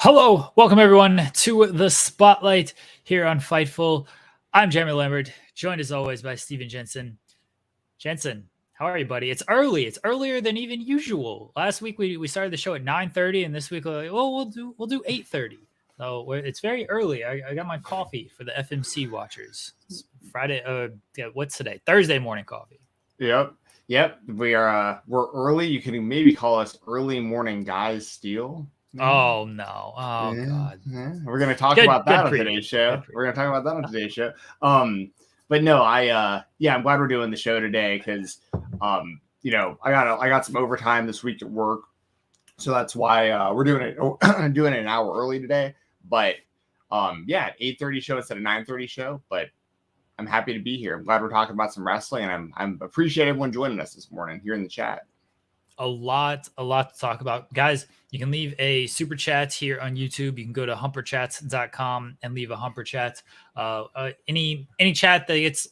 Hello, welcome everyone to the Spotlight here on Fightful. I'm Jeremy Lambert, joined as always by Stephen Jensen. Jensen, how are you, buddy? It's early. It's earlier than even usual. Last week we started the show at 9:30, and this week we're like, well, we'll do 8:30. So it's very early. I got my coffee for the FMC watchers. It's Friday. What's today? Thursday morning coffee. Yep. We're early. You can maybe call us early morning guys, Steele. Oh no! Oh god! We're gonna talk about that on today's show. But no, I'm glad we're doing the show today because I got some overtime this week at work, so that's why we're doing it an hour early today. But at 8:30 show instead of 9:30 show. But I'm happy to be here. I'm glad we're talking about some wrestling, and I'm appreciate everyone joining us this morning here in the chat. A lot to talk about. Guys, you can leave a super chat here on YouTube. You can go to humperchats.com and leave a humper chat. Any chat that gets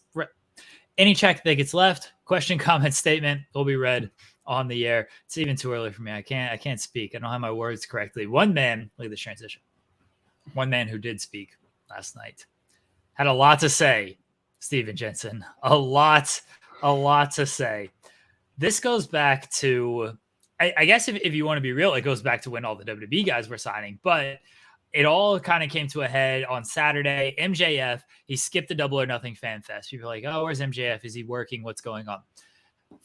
left, question, comment, statement will be read on the air. It's even too early for me. I can't speak. I don't have my words correctly. One man, look at this transition. One man who did speak last night had a lot to say. Stephen Jensen, a lot to say. This goes back to, I guess if you want to be real, it goes back to when all the WWE guys were signing, but it all kind of came to a head on Saturday. MJF, he skipped the Double or Nothing Fan Fest. People are like, oh, where's MJF? Is he working? What's going on?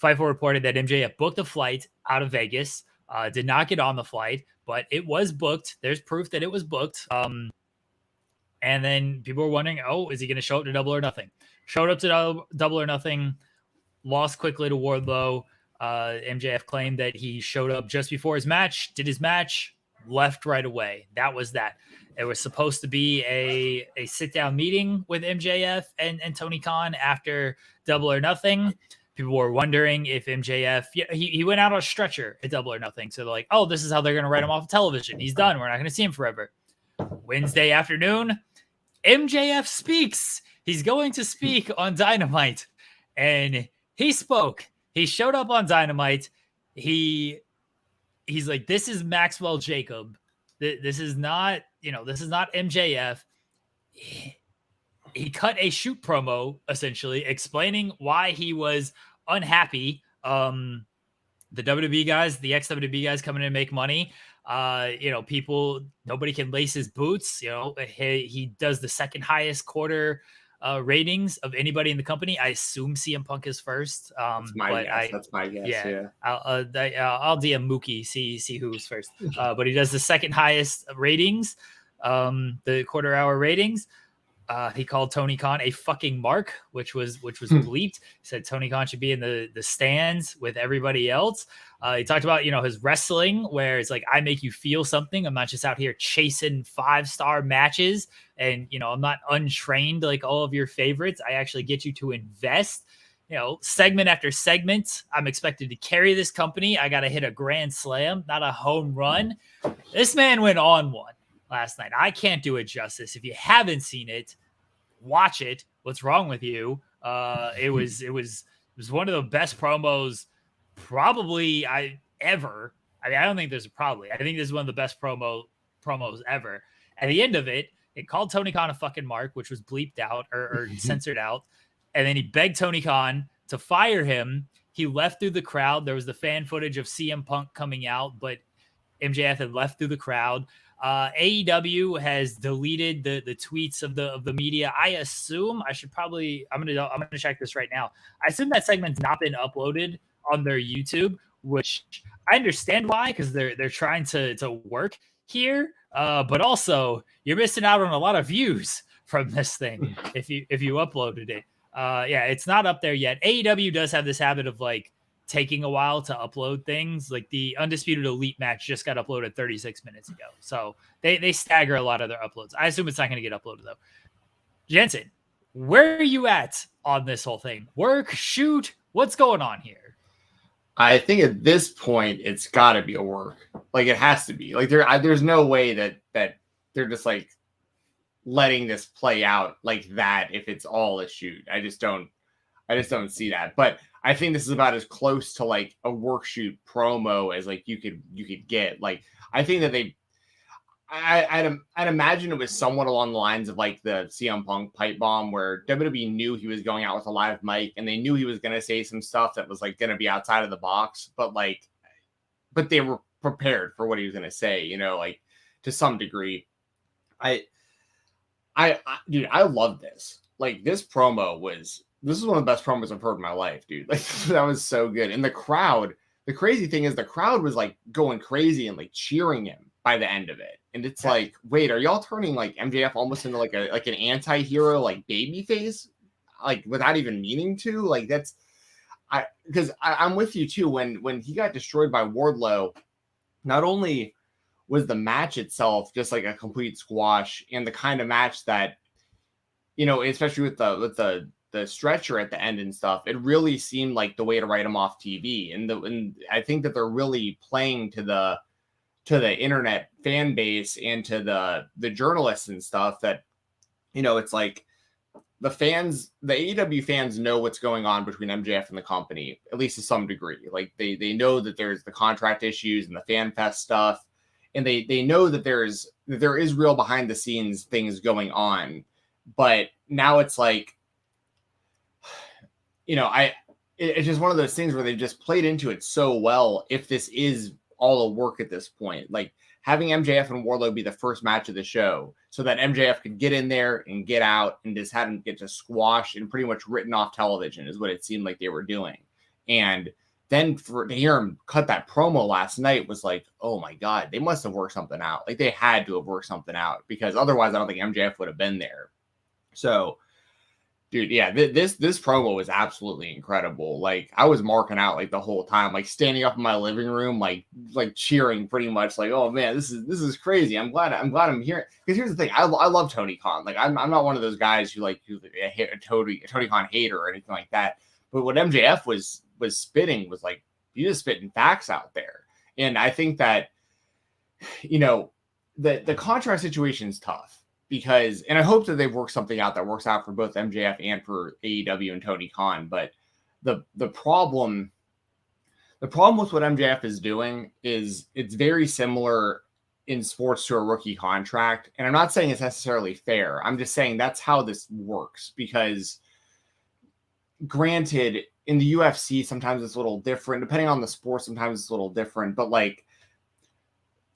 Fightful reported that MJF booked a flight out of Vegas, did not get on the flight, but it was booked. There's proof that it was booked. And then people were wondering, oh, is he going to show up to Double or Nothing? Showed up to Double or Nothing, lost quickly to Wardlow. MJF claimed that he showed up just before his match, did his match, left right away. That was that. It was supposed to be a sit-down meeting with MJF and Tony Khan after Double or Nothing. People were wondering if MJF, he went out on a stretcher at Double or Nothing. So they're like, oh, this is how they're going to write him off of television. He's done. We're not going to see him forever. Wednesday afternoon, MJF speaks. He's going to speak on Dynamite. And he spoke. He showed up on Dynamite. He's like, this is Maxwell Jacob. This is not MJF. He cut a shoot promo, essentially, explaining why he was unhappy. The WWE guys, the ex-WWE guys coming in and make money. Nobody can lace his boots. He does the second highest quarter ratings of anybody in the company. I assume CM Punk is first. That's my guess. Yeah. I'll DM Mookie, see who's first. But he does the second highest ratings, the quarter hour ratings. He called Tony Khan a fucking mark, which was bleeped. He said Tony Khan should be in the stands with everybody else. He talked about, his wrestling, where it's like, I make you feel something. I'm not just out here chasing 5-star matches. And, I'm not untrained like all of your favorites. I actually get you to invest, segment after segment. I'm expected to carry this company. I got to hit a grand slam, not a home run. This man went on one last night. I can't do it justice. If you haven't seen it, watch it. What's wrong with you? It was one of the best promos probably ever. I mean, I don't think there's a probably. I think this is one of the best promos ever. At the end of it, it called Tony Khan a fucking mark, which was bleeped out or censored out. And then he begged Tony Khan to fire him. He left through the crowd. There was the fan footage of CM Punk coming out, but MJF had left through the crowd. AEW has deleted the tweets of the media. I assume I'm gonna check this right now. I assume that segment's not been uploaded on their YouTube, which I understand why, because they're trying to work here. But also you're missing out on a lot of views from this thing if you uploaded it. It's not up there yet. AEW does have this habit of like taking a while to upload things. Like the Undisputed Elite match just got uploaded 36 minutes ago. So they stagger a lot of their uploads. I assume it's not going to get uploaded though. Jensen, where are you at on this whole thing? Work, shoot, what's going on here? I think at this point, it's got to be a work. Like it has to be. Like there's no way that they're just like letting this play out like that if it's all a shoot. I just don't see that. But I think this is about as close to like a work shoot promo as like you could get. Like I think that I'd imagine it was somewhat along the lines of like the CM Punk pipe bomb, where WWE knew he was going out with a live mic, and they knew he was going to say some stuff that was like going to be outside of the box, but they were prepared for what he was going to say, you know, like to some degree. Dude, I love this. Like this is one of the best promos I've heard in my life, dude. Like that was so good, and the crowd. The crazy thing is the crowd was like going crazy and like cheering him by the end of it. And it's like, wait, are y'all turning like MJF almost into like an anti-hero, like baby face, like without even meaning to? Like I'm with you too. When he got destroyed by Wardlow, not only was the match itself just like a complete squash, and the kind of match that, you know, especially with the stretcher at the end and stuff, it really seemed like the way to write him off TV. And I think that they're really playing to the internet fan base and to the journalists and stuff that, you know, it's like the AEW fans know what's going on between MJF and the company, at least to some degree. Like they know that there's the contract issues and the fan fest stuff. And they know that there is real behind the scenes things going on. But now it's like, you know, it's just one of those things where they've just played into it so well. If this is all a work at this point, like having MJF and Wardlow be the first match of the show so that MJF could get in there and get out and just had him get just squashed and pretty much written off television is what it seemed like they were doing. And then to hear him cut that promo last night was like, oh my God, they must have worked something out. Like they had to have worked something out, because otherwise I don't think MJF would have been there. So, dude, yeah, this promo was absolutely incredible. Like I was marking out like the whole time, like standing up in my living room, like cheering pretty much, like, oh man, this is crazy. I'm glad I'm here. Because here's the thing, I love Tony Khan. Like I'm not one of those guys who's a Tony Khan hater or anything like that. But what MJF was spitting was like, you just spitting facts out there. And I think that, you know, the contract situation is tough. Because, and I hope that they've worked something out that works out for both MJF and for AEW and Tony Khan. But the problem with what MJF is doing is it's very similar in sports to a rookie contract. And I'm not saying it's necessarily fair. I'm just saying that's how this works. Because granted, in the UFC, sometimes it's a little different. Depending on the sport, sometimes it's a little different. But like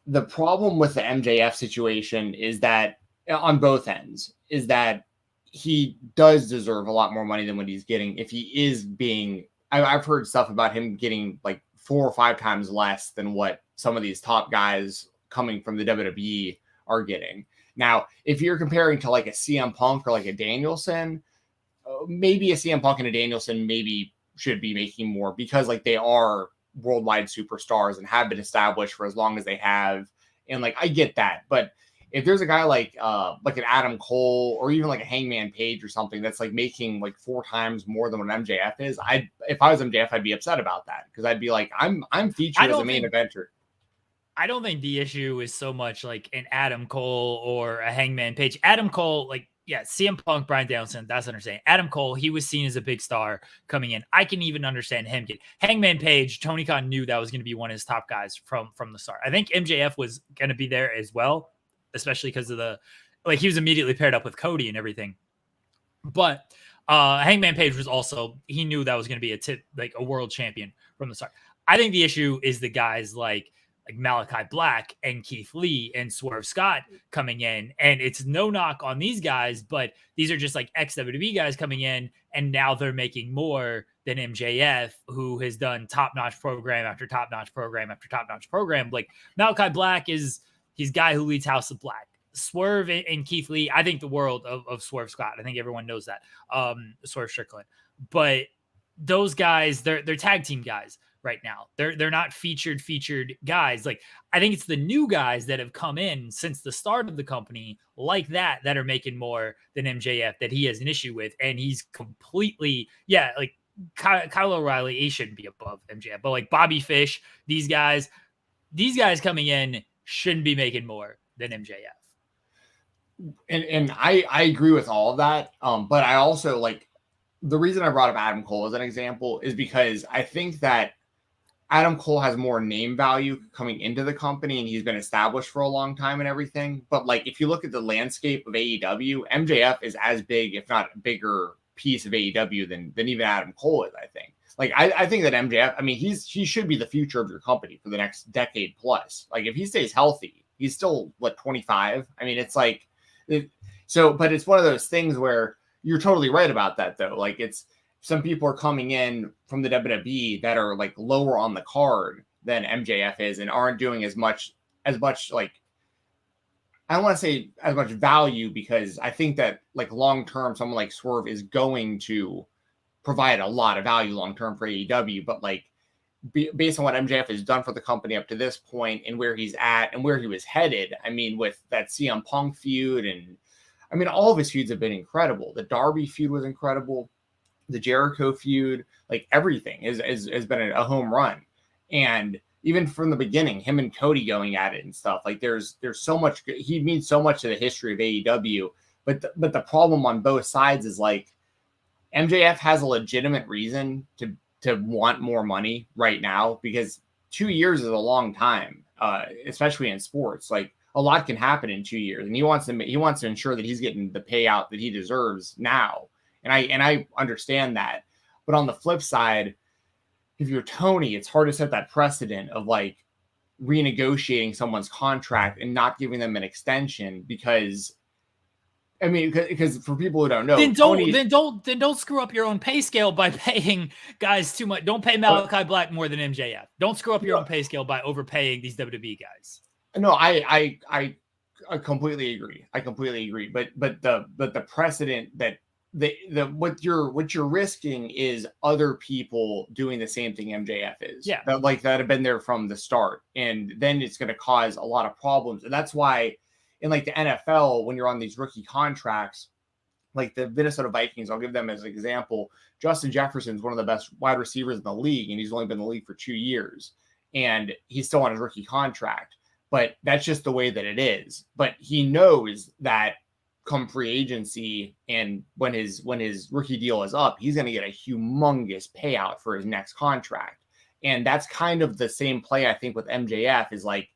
the problem with the MJF situation is that on both ends is that he does deserve a lot more money than what he's getting. If he is being, I've heard stuff about him getting like 4 or 5 times less than what some of these top guys coming from the WWE are getting. Now, if you're comparing to like a CM Punk or like a Danielson, maybe a CM Punk and a Danielson maybe should be making more, because like they are worldwide superstars and have been established for as long as they have. And like, I get that, but if there's a guy like an Adam Cole or even like a Hangman Page or something that's like making like 4 times more than what MJF is, if I was MJF, I'd be upset about that, because I'd be like, I'm featured as a main eventer. I don't think the issue is so much like an Adam Cole or a Hangman Page. Adam Cole, like, yeah, CM Punk, Bryan Danielson, that's understanding. Adam Cole, he was seen as a big star coming in. I can even understand him getting Hangman Page. Tony Khan knew that was going to be one of his top guys from the start. I think MJF was going to be there as well, especially because of he was immediately paired up with Cody and everything. But Hangman Page was also, he knew that was going to be a world champion from the start. I think the issue is the guys like Malachi Black and Keith Lee and Swerve Scott coming in. And it's no knock on these guys, but these are just like ex-WWE guys coming in, and now they're making more than MJF, who has done top-notch program after top-notch program after top-notch program. Like Malachi Black he's guy who leads House of Black. Swerve and Keith Lee, I think the world of Swerve Scott. I think everyone knows that. Swerve Strickland. But those guys, they're tag team guys right now. They're not featured guys. Like, I think it's the new guys that have come in since the start of the company like that are making more than MJF, that he has an issue with. And he's completely, like Kyle O'Reilly, he shouldn't be above MJF, but like Bobby Fish, these guys coming in shouldn't be making more than MJF. And I agree with all of that. But I also, like, the reason I brought up Adam Cole as an example is because I think that Adam Cole has more name value coming into the company, and he's been established for a long time and everything. But like, if you look at the landscape of AEW, MJF is as big, if not a bigger piece of AEW than even Adam Cole is, I think. Like, I think that MJF, I mean, he should be the future of your company for the next decade plus. Like, if he stays healthy, he's still, 25? I mean, it's like, but it's one of those things where you're totally right about that, though. Like, it's, some people are coming in from the WWE that are like lower on the card than MJF is and aren't doing as much like, I don't want to say as much value, because I think that like long-term, someone like Swerve is going to provide a lot of value long-term for AEW, but like based on what MJF has done for the company up to this point and where he's at and where he was headed, I mean, with that CM Punk feud, and I mean, all of his feuds have been incredible. The Darby feud was incredible. The Jericho feud, like everything has been a home run. And even from the beginning, him and Cody going at it and stuff, like there's so much, he means so much to the history of AEW, but the problem on both sides is like MJF has a legitimate reason to want more money right now, because 2 years is a long time, especially in sports. Like, a lot can happen in 2 years, and he wants to ensure that he's getting the payout that he deserves now. And I understand that. But on the flip side, if you're Tony, it's hard to set that precedent of like renegotiating someone's contract and not giving them an extension, because I mean, because for people who don't know, then don't screw up your own pay scale by paying guys too much. Don't pay Malachi Black more than MJF. Don't screw up your own pay scale by overpaying these WWE guys. No, I completely agree. I completely agree. But the precedent that what you're risking is other people doing the same thing MJF is. Yeah. That have been there from the start. And then it's going to cause a lot of problems. And that's why in like the NFL, when you're on these rookie contracts, like the Minnesota Vikings, I'll give them as an example. Justin Jefferson's one of the best wide receivers in the league, and he's only been in the league for 2 years. And he's still on his rookie contract. But that's just the way that it is. But he knows that come free agency and when his rookie deal is up, he's going to get a humongous payout for his next contract. And that's kind of the same play I think with MJF is like,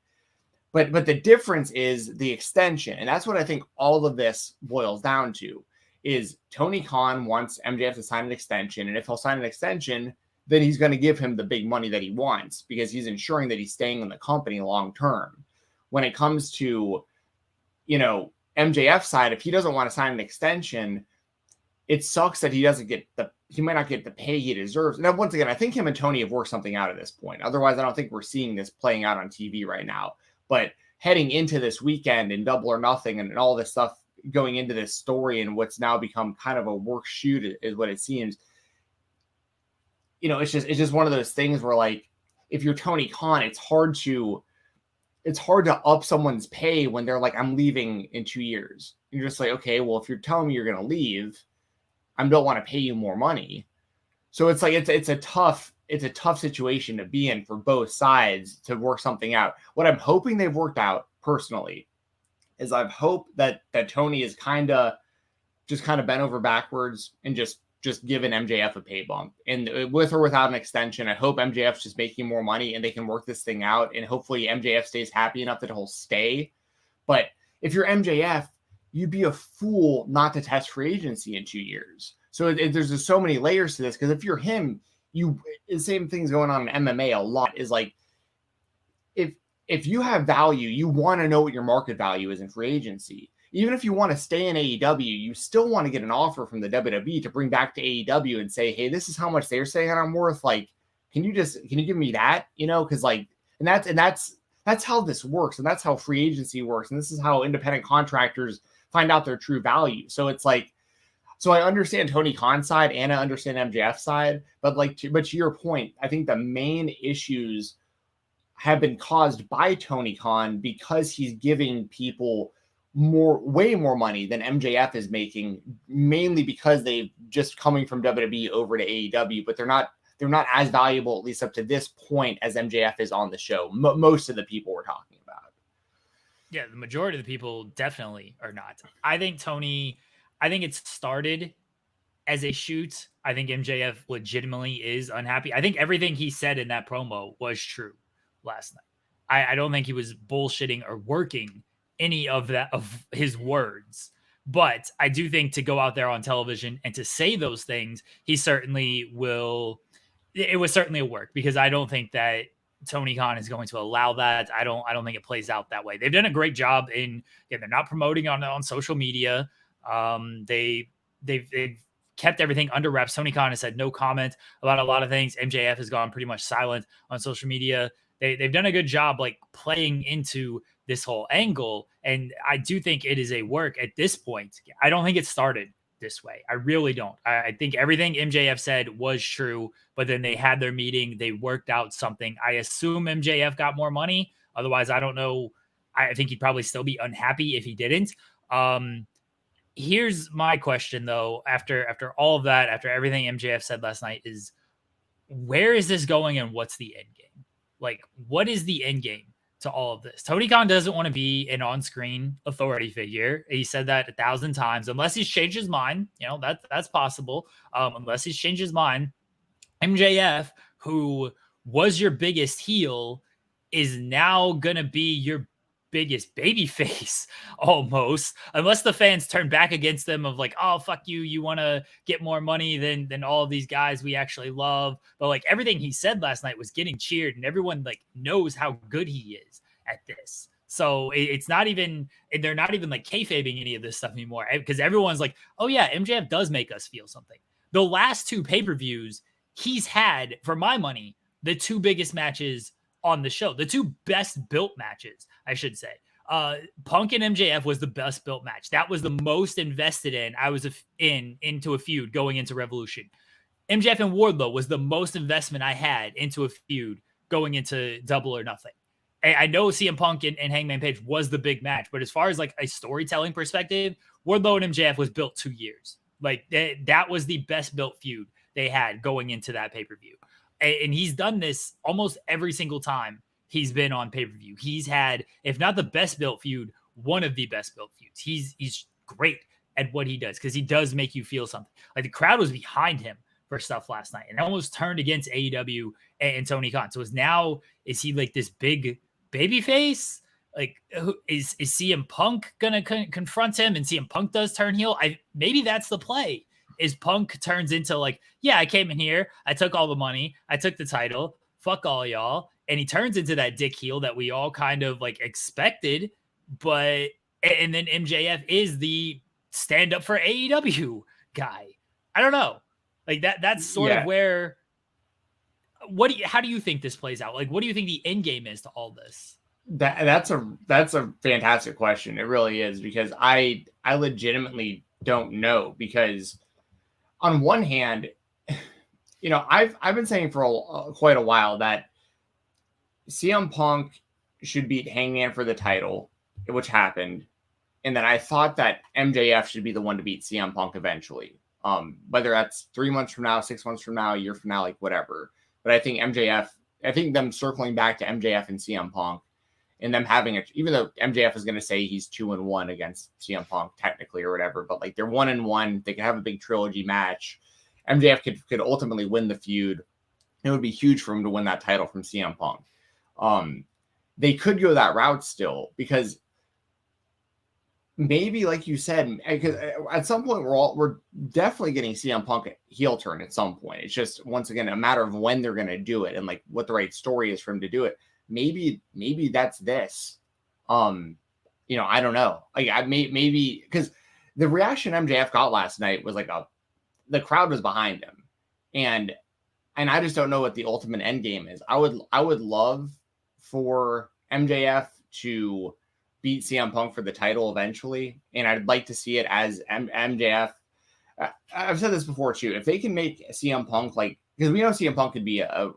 but the difference is the extension. And that's what I think all of this boils down to is Tony Khan wants MJF to sign an extension. And if he'll sign an extension, then he's going to give him the big money that he wants, because he's ensuring that he's staying in the company long term. When it comes to, MJF side, if he doesn't want to sign an extension, it sucks that he might not get the pay he deserves. Now, once again, I think him and Tony have worked something out at this point. Otherwise, I don't think we're seeing this playing out on TV right now. But heading into this weekend and Double or Nothing and all this stuff going into this story and what's now become kind of a work shoot is what it seems. It's just one of those things where, like, if you're Tony Khan, it's hard to up someone's pay when they're like, I'm leaving in 2 years. You're just like, okay, well, if you're telling me you're going to leave, I don't want to pay you more money. So it's like, it's a tough situation to be in for both sides to work something out. What I'm hoping they've worked out personally is I've hoped that Tony is kind of bent over backwards and just giving MJF a pay bump, and with or without an extension. I hope MJF's just making more money and they can work this thing out. And hopefully MJF stays happy enough that he'll stay. But if you're MJF, you'd be a fool not to test free agency in 2 years. So there's just so many layers to this. Cause if you're him, the same thing's going on in MMA a lot, is like, if you have value, you want to know what your market value is in free agency. Even if you want to stay in AEW, you still want to get an offer from the WWE to bring back to AEW and say, hey, this is how much they're saying I'm worth. Like, can you give me that? Because like, and that's how this works. And that's how free agency works. And this is how independent contractors find out their true value. So it's like, so I understand Tony Khan's side and I understand MJF's side, but to your point, I think the main issues have been caused by Tony Khan because he's giving people way more money than MJF is making, mainly because they've just coming from WWE over to AEW, but they're not as valuable, at least up to this point, as MJF is on the show. Most of the people we're talking about. Yeah, the majority of the people definitely are not. I think it started as a shoot, I think MJF legitimately is unhappy. I think everything he said in that promo was true last night. I don't think he was bullshitting or working any of his words. But I do think to go out there on television and to say those things, he certainly will. It was certainly a work, because I don't think that Tony Khan is going to allow that. I don't think it plays out that way. They've done a great job they're not promoting on social media. They've kept everything under wraps. Tony Khan has said no comment about a lot of things. MJF has gone pretty much silent on social media. They've done a good job like playing into this whole angle. And I do think it is a work at this point. I don't think it started this way. I really don't. I think everything MJF said was true, but then they had their meeting. They worked out something. I assume MJF got more money. Otherwise, I don't know. I think he'd probably still be unhappy if he didn't. Here's my question though, after all of that, after everything MJF said last night, is where is this going and what's the end game? Like, what is the end game to all of this? Tony Khan doesn't want to be an on-screen authority figure. He said that 1,000 times, unless he's changed his mind. That's possible. Unless he's changed his mind. MJF, who was your biggest heel, is now going to be your biggest baby face almost, unless the fans turn back against them of like, oh, fuck you. You want to get more money than all of these guys we actually love. But like everything he said last night was getting cheered, and everyone like knows how good he is at this. So it's not even, they're not even like kayfabing any of this stuff anymore, because everyone's like, oh yeah, MJF does make us feel something. The last 2 pay-per-views he's had, for my money, the 2 biggest matches on the show, the 2 best built matches, I should say. Punk and MJF was the best built match. That was the most invested in. I was into a feud going into Revolution. MJF and Wardlow was the most investment I had into a feud going into Double or Nothing. I know CM Punk and Hangman Page was the big match, but as far as like a storytelling perspective, Wardlow and MJF was built 2 years. Like that was the best built feud they had going into that pay-per-view. And he's done this almost every single time he's been on pay-per-view. He's had, if not the best built feud, one of the best built feuds. He's great at what he does, because he does make you feel something. Like the crowd was behind him for stuff last night, and almost turned against AEW and Tony Khan. So is he like this big baby face? Like, is CM Punk gonna confront him, and CM Punk does turn heel? Maybe that's the play. Is Punk turns into like, yeah, I came in here, I took all the money, I took the title, fuck all y'all, and he turns into that dick heel that we all kind of like expected. But and then MJF is the stand up for AEW guy. I don't know, like that's sort of where. How do you think this plays out? Like, what do you think the end game is to all this? That's a fantastic question. It really is, because I legitimately don't know, because on one hand, I've been saying for quite a while that CM Punk should beat Hangman for the title, which happened, and then I thought that MJF should be the one to beat CM Punk eventually. Whether that's 3 months from now, 6 months from now, a year from now, like whatever. But I think them circling back to MJF and CM Punk, and them having even though MJF is going to say he's 2-1 against CM Punk technically or whatever, but like they're 1-1, they can have a big trilogy match. MJF could ultimately win the feud. It would be huge for him to win that title from CM Punk. They could go that route still, because maybe, like you said, because at some point we're definitely getting CM Punk heel turn at some point. It's just, once again, a matter of when they're going to do it and like what the right story is for him to do it. Maybe that's this. I don't know. Like maybe because the reaction MJF got last night was like the crowd was behind him, and I just don't know what the ultimate end game is. I would love for MJF to beat CM Punk for the title eventually, and I'd like to see it as MJF. I've said this before too. If they can make CM Punk, like, because we know CM Punk could be a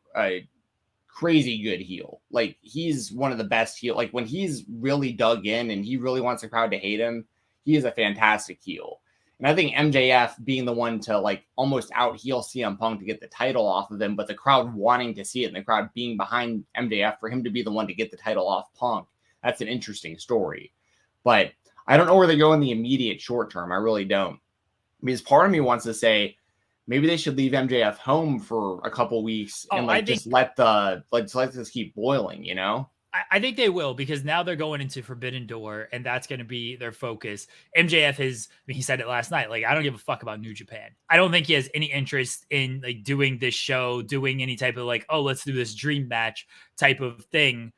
crazy good heel. Like, he's one of the best heel. Like, when he's really dug in and he really wants the crowd to hate him, he is a fantastic heel. And I think MJF being the one to like almost out heel CM Punk to get the title off of him, but the crowd wanting to see it and the crowd being behind MJF for him to be the one to get the title off Punk, that's an interesting story. But I don't know where they go in the immediate short term. I really don't. Because part of me wants to say maybe they should leave MJF home for a couple weeks and I just think, let this keep boiling, you know? I think they will, because now they're going into Forbidden Door, and that's going to be their focus. MJF is, I mean, he said it last night, like, I don't give a fuck about New Japan. I don't think he has any interest in like doing this show, doing any type of like, oh, let's do this dream match type of thing.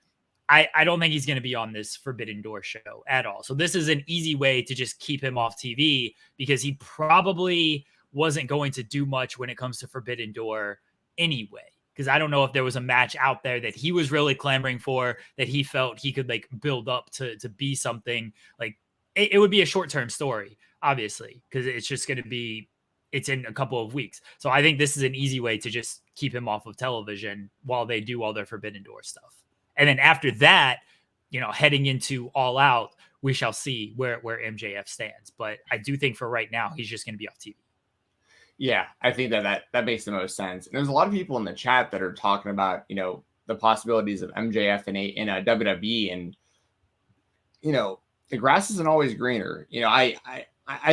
I don't think he's going to be on this Forbidden Door show at all. So this is an easy way to just keep him off TV, because he probably wasn't going to do much when it comes to Forbidden Door anyway. Because I don't know if there was a match out there that he was really clamoring for, that he felt he could like build up to be something. Like it would be a short-term story, obviously, because it's just going to be, it's in a couple of weeks. So I think this is an easy way to just keep him off of television while they do all their Forbidden Door stuff. And then after that, you know, heading into All Out, we shall see where MJF stands. But I do think for right now, he's just going to be off TV. Yeah, I think that makes the most sense. And there's a lot of people in the chat that are talking about, you know, the possibilities of MJF in a WWE, and you know, the grass isn't always greener. You know, I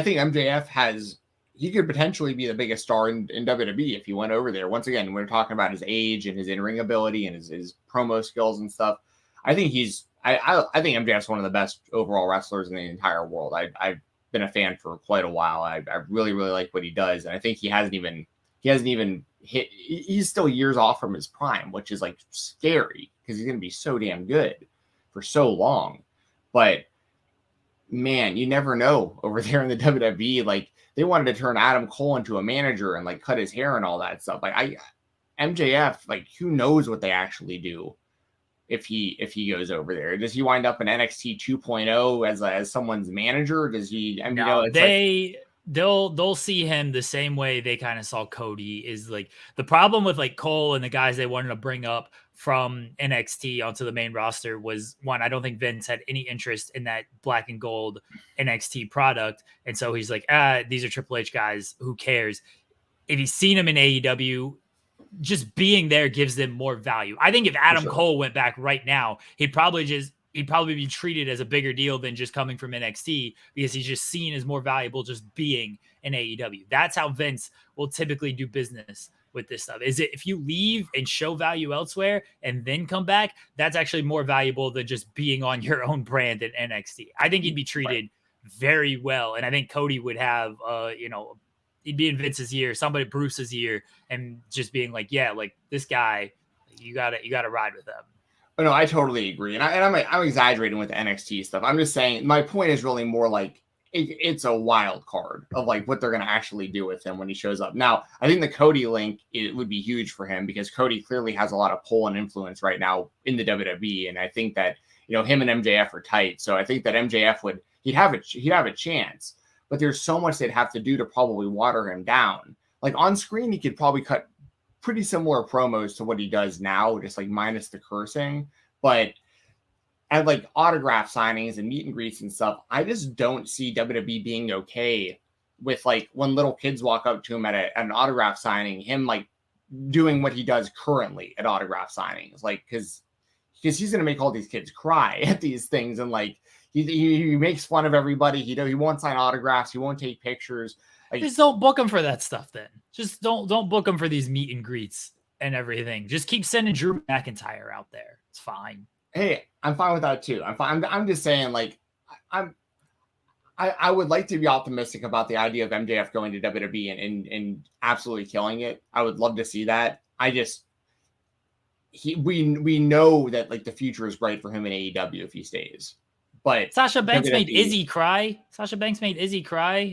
think MJF he could potentially be the biggest star in WWE if he went over there. Once again, we're talking about his age and his in-ring ability and his promo skills and stuff. I think I think MJF's one of the best overall wrestlers in the entire world. I've been a fan for quite a while. I really, really like what he does. And I think he hasn't even hit, he's still years off from his prime, which is like scary, because he's going to be so damn good for so long. But man, you never know over there in the WWE. Like, they wanted to turn Adam Cole into a manager and like cut his hair and all that stuff. Like MJF, like, who knows what they actually do if he goes over there? Does he wind up in NXT 2.0 as someone's manager? Does he? I mean, no, they'll see him the same way they kind of saw Cody. Is like the problem with like Cole and the guys they wanted to bring up from NXT onto the main roster was, one, I don't think Vince had any interest in that black and gold NXT product. And so he's like, these are Triple H guys. Who cares? If he's seen them in AEW, just being there gives them more value. I think if Adam Cole went back right now, he'd probably be treated as a bigger deal than just coming from NXT, because he's just seen as more valuable just being in AEW. That's how Vince will typically do business with this stuff. Is it if you leave and show value elsewhere and then come back, that's actually more valuable than just being on your own brand at NXT. I think he'd be treated very well. And I think Cody would have, he'd be in Vince's ear, somebody Bruce's ear, and just being like, yeah, like this guy, you gotta ride with him. Oh, no, I totally agree. And I'm exaggerating with the NXT stuff. I'm just saying, my point is really more like it's a wild card of like what they're going to actually do with him when he shows up. Now, I think the Cody link, it would be huge for him, because Cody clearly has a lot of pull and influence right now in the WWE. And I think that, you know, him and MJF are tight. So I think that MJF he'd have a chance, but there's so much they'd have to do to probably water him down. Like on screen, he could probably cut pretty similar promos to what he does now, just like minus the cursing. But at like autograph signings and meet and greets and stuff, I just don't see WWE being okay with like when little kids walk up to him at an autograph signing, him like doing what he does currently at autograph signings, like because he's gonna make all these kids cry at these things, and like he makes fun of everybody. He won't sign autographs, he won't take pictures. Like, just don't book him for that stuff. Then just don't book him for these meet and greets and everything. Just keep sending Drew McIntyre out there. It's fine. Hey, I'm fine with that too. I'm fine. I'm just saying, like, I would like to be optimistic about the idea of MJF going to WWE and absolutely killing it. I would love to see that. We know that like the future is bright for him in AEW if he stays. But Sasha Banks made Izzy cry.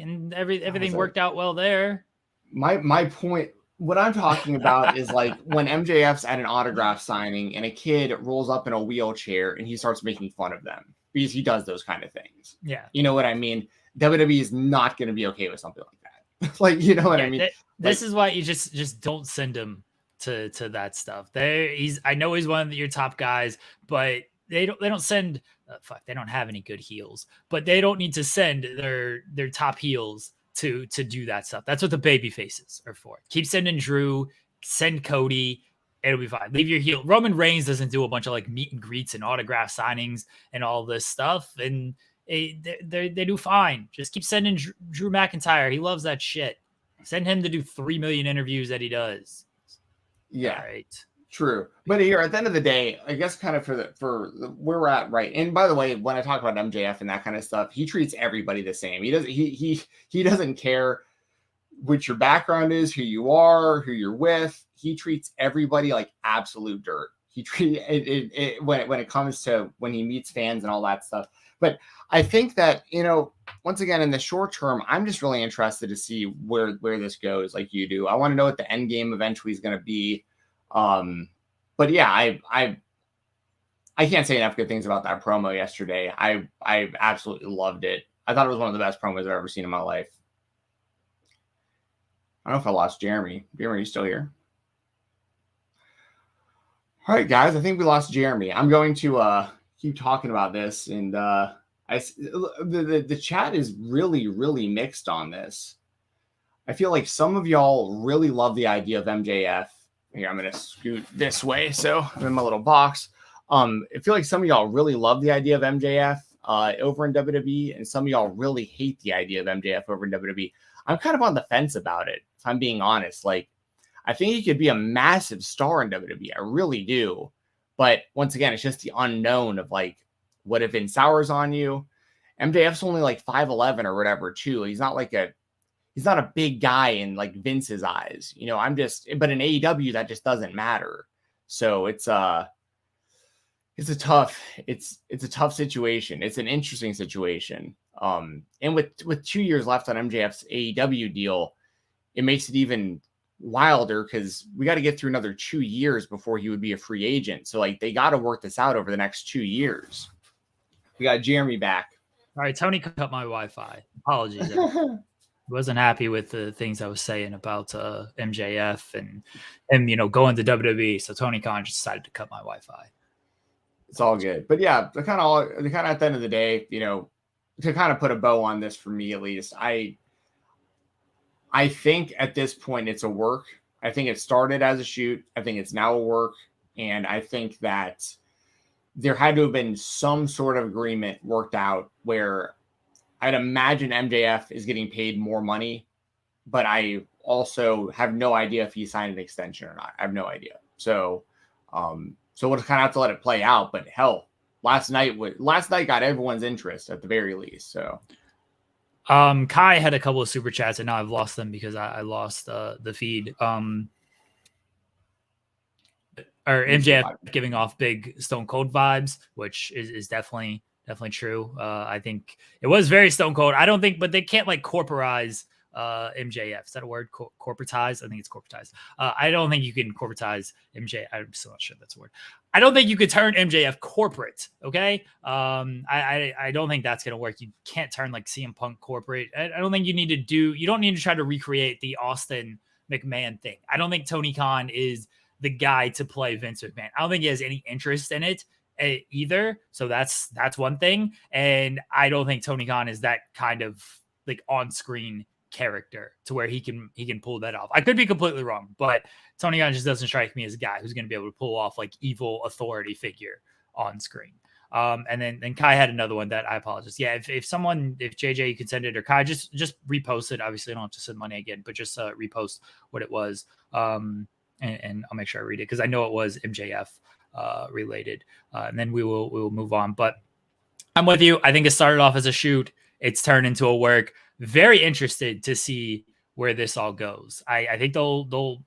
And everything worked out well there. My point, what I'm talking about is like when MJF's at an autograph signing and a kid rolls up in a wheelchair and he starts making fun of them, because he does those kind of things. Yeah. You know what I mean? WWE is not going to be okay with something like that. Like, you know what I mean? This is why you just don't send him to that stuff. I know he's one of your top guys, but they don't send they don't have any good heels, but they don't need to send their top heels to do that stuff. That's what the baby faces are for. Keep sending Drew, send Cody, it'll be fine. Leave your heel. Roman Reigns doesn't do a bunch of like meet and greets and autograph signings and all this stuff, and they do fine. Just keep sending Drew McIntyre. He loves that shit. Send him to do 3 million interviews that he does. Yeah. All right. True. But here at the end of the day, I guess kind of for where we're at, right? And by the way, when I talk about MJF and that kind of stuff, he treats everybody the same. He doesn't care what your background is, who you are, who you're with. He treats everybody like absolute dirt. He treats it when it comes to when he meets fans and all that stuff. But I think that, once again, in the short term, I'm just really interested to see where this goes, like you do. I want to know what the end game eventually is going to be. But yeah, I can't say enough good things about that promo yesterday. I absolutely loved it. I thought it was one of the best promos I've ever seen in my life. I don't know if I lost Jeremy. Jeremy, are you still here? All right, guys, I think we lost Jeremy. I'm going to keep talking about this, and the chat is really, really mixed on this. I feel like some of y'all really love the idea of MJF. Here, I'm going to scoot this way, so I'm in my little box. I feel like some of y'all really love the idea of MJF over in WWE, and some of y'all really hate the idea of MJF over in WWE. I'm kind of on the fence about it, if I'm being honest. Like, I think he could be a massive star in WWE. I really do. But once again, it's just the unknown of, like, what if Vince sours on you? MJF's only like 5'11" or whatever, too. He's not a big guy in like Vince's eyes. But in AEW, that just doesn't matter. So it's a tough situation. It's an interesting situation. And with 2 years left on MJF's AEW deal, it makes it even wilder because we got to get through another 2 years before he would be a free agent. So like they got to work this out over the next 2 years. We got Jeremy back. All right, Tony cut my Wi-Fi. Apologies. Wasn't happy with the things I was saying about MJF and him, going to WWE. So Tony Khan just decided to cut my Wi-Fi. It's all good. But yeah, the kind of at the end of the day, to kind of put a bow on this for me at least, I think at this point it's a work. I think it started as a shoot. I think it's now a work. And I think that there had to have been some sort of agreement worked out where I'd imagine MJF is getting paid more money, but I also have no idea if he signed an extension or not. I have no idea. So we'll kind of have to let it play out. But hell, last night got everyone's interest at the very least. So Kai had a couple of super chats, and now I've lost them because I lost the feed. Or MJF giving off big Stone Cold vibes, which is definitely true. I think it was very Stone Cold. I don't think, but they can't like corporatize MJF. Is that a word? Corporatize? I think it's corporatize. I don't think you can corporatize MJF. I'm still not sure that's a word. I don't think you could turn MJF corporate. Okay. I don't think that's going to work. You can't turn like CM Punk corporate. I don't think you don't need to try to recreate the Austin McMahon thing. I don't think Tony Khan is the guy to play Vince McMahon. I don't think he has any interest in it either. So that's one thing. And I don't think Tony Khan is that kind of like on-screen character to where he can pull that off. I could be completely wrong, but Tony Khan just doesn't strike me as a guy who's going to be able to pull off like evil authority figure on screen. And then Kai had another one that I apologize. Yeah, if JJ, you could send it, or Kai, just repost it. Obviously I don't have to send money again, but just repost what it was. And I'll make sure I read it because I know it was MJF related. And then we will move on. But I'm with you. I think it started off as a shoot. It's turned into a work. Very interested to see where this all goes. I think they'll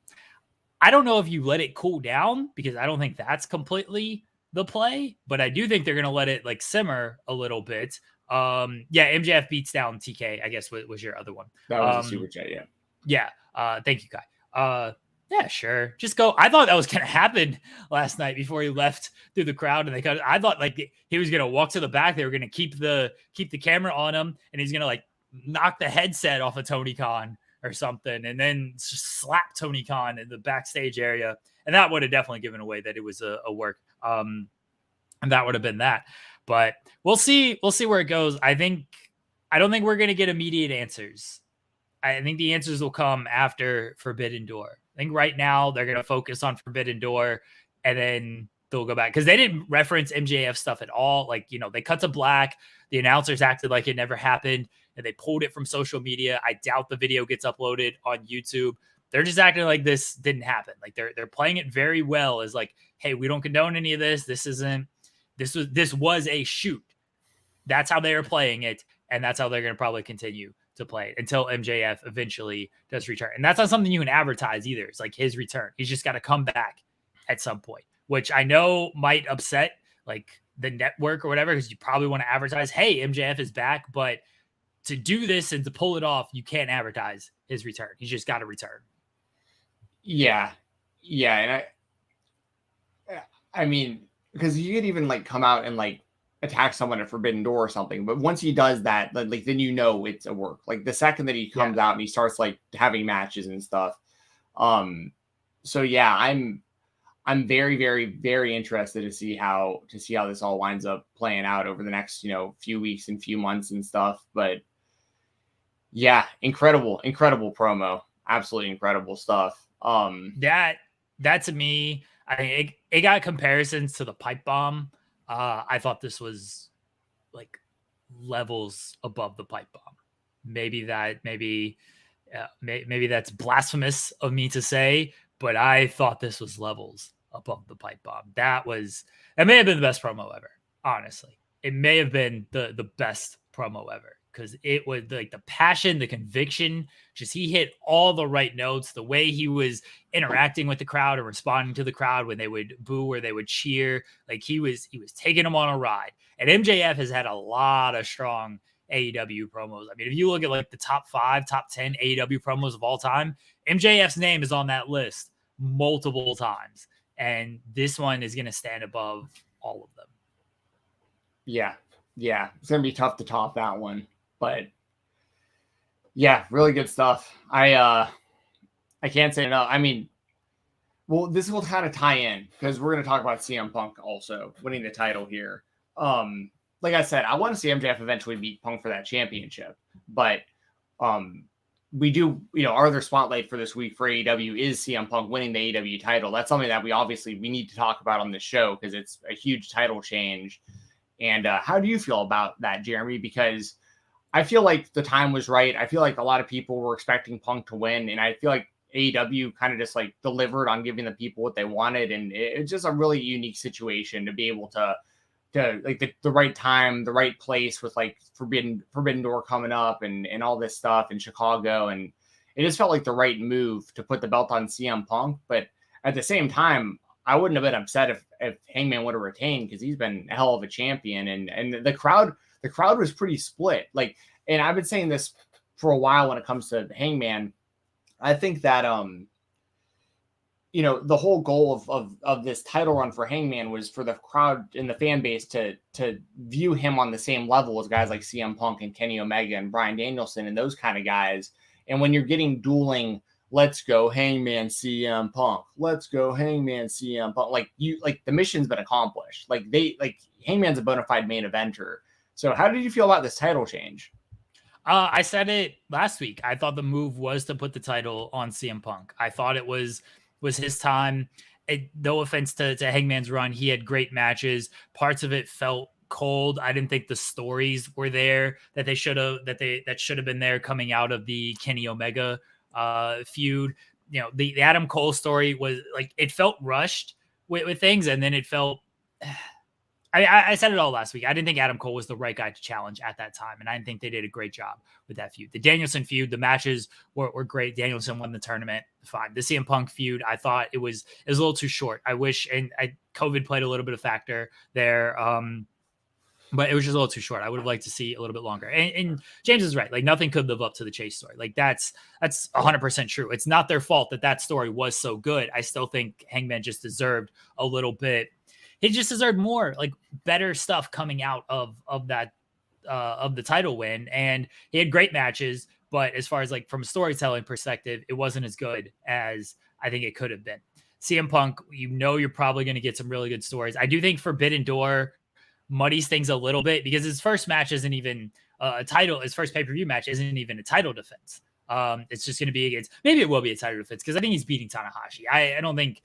I don't know if you let it cool down because I don't think that's completely the play, but I do think they're going to let it like simmer a little bit. MJF beats down TK, I guess was your other one. That was a super chat. Yeah. Yeah. Thank you, Kai. Yeah, sure. Just go. I thought that was going to happen last night before he left through the crowd. And I thought like he was going to walk to the back. They were going to keep the camera on him and he's going to like knock the headset off of Tony Khan or something. And then just slap Tony Khan in the backstage area. And that would have definitely given away that it was a work. And that would have been that, but we'll see where it goes. I don't think we're going to get immediate answers. I think the answers will come after Forbidden Door. I think right now they're going to focus on Forbidden Door and then they'll go back because they didn't reference MJF stuff at all. Like, they cut to black. The announcers acted like it never happened. and they pulled it from social media. I doubt the video gets uploaded on YouTube. They're just acting like this didn't happen. Like they're playing it very well as like, hey, we don't condone any of this. This was a shoot. That's how they are playing it, and that's how they're going to probably continue to play it until MJF eventually does return. And that's not something you can advertise either. It's like his return. He's just got to come back at some point, which I know might upset like the network or whatever, because you probably want to advertise, hey, MJF is back. But to do this and to pull it off, you can't advertise his return. He's just got to return. Yeah. And I mean, because you could even like come out and like attack someone at Forbidden Door or something, but once he does that, like then you know it's a work. Like the second that he comes out and he starts like having matches and stuff. So yeah, I'm very, very, very interested to see how this all winds up playing out over the next, few weeks and few months and stuff. But yeah, incredible promo. Absolutely incredible stuff. That to me, I mean, it got comparisons to the pipe bomb. I thought this was like levels above the pipe bomb. Maybe that's blasphemous of me to say, but I thought this was levels above the pipe bomb. It may have been the best promo ever. Honestly, it may have been the best promo ever, because it was like the passion, the conviction, just he hit all the right notes. The way he was interacting with the crowd and responding to the crowd when they would boo or they would cheer, like he was taking them on a ride. And MJF has had a lot of strong AEW promos. I mean, if you look at like the top 5, top 10 AEW promos of all time, MJF's name is on that list multiple times. And this one is going to stand above all of them. Yeah. It's going to be tough to top that one. But yeah, really good stuff. I can't say enough. I mean, well, this will kind of tie in because we're going to talk about CM Punk also winning the title here. Like I said, I want to see MJF eventually beat Punk for that championship. But we do, our other spotlight for this week for AEW is CM Punk winning the AEW title. That's something that we need to talk about on this show because it's a huge title change. And how do you feel about that, Jeremy? Because I feel like the time was right. I feel like a lot of people were expecting Punk to win. And I feel like AEW kind of just like delivered on giving the people what they wanted. And it's just a really unique situation to be able to like the right time, the right place with like Forbidden Door coming up and all this stuff in Chicago. And it just felt like the right move to put the belt on CM Punk. But at the same time, I wouldn't have been upset if Hangman would have retained because he's been a hell of a champion. And the crowd was pretty split. Like, and I've been saying this for a while when it comes to Hangman. I think that, the whole goal of this title run for Hangman was for the crowd and the fan base to view him on the same level as guys like CM Punk and Kenny Omega and Bryan Danielson and those kind of guys. And when you're getting dueling, let's go Hangman CM Punk, let's go Hangman CM Punk, like the mission's been accomplished. Like Hangman's a bona fide main eventer. So how did you feel about this title change? I said it last week. I thought the move was to put the title on CM Punk. I thought it was his time. No offense to Hangman's run. He had great matches. Parts of it felt cold. I didn't think the stories were there that should have been there coming out of the Kenny Omega feud. The Adam Cole story was like, it felt rushed with things. And then it felt, I said it all last week. I didn't think Adam Cole was the right guy to challenge at that time. And I didn't think they did a great job with that feud. The Danielson feud, the matches were great. Danielson won the tournament. Fine. The CM Punk feud, I thought it was a little too short. I wish, and COVID played a little bit of factor there. But it was just a little too short. I would have liked to see a little bit longer. And James is right. Like nothing could live up to the Chase story. Like that's 100% true. It's not their fault that story was so good. I still think Hangman just deserved a little bit. He just deserved more, like better stuff coming out of that of the title win. And he had great matches, but as far as like from a storytelling perspective, it wasn't as good as I think it could have been. CM Punk, you're probably going to get some really good stories. I do think Forbidden Door muddies things a little bit because his first match isn't even a title. His first pay-per-view match isn't even a title defense. It's just going to be against, maybe it will be a title defense because I think he's beating Tanahashi. I don't think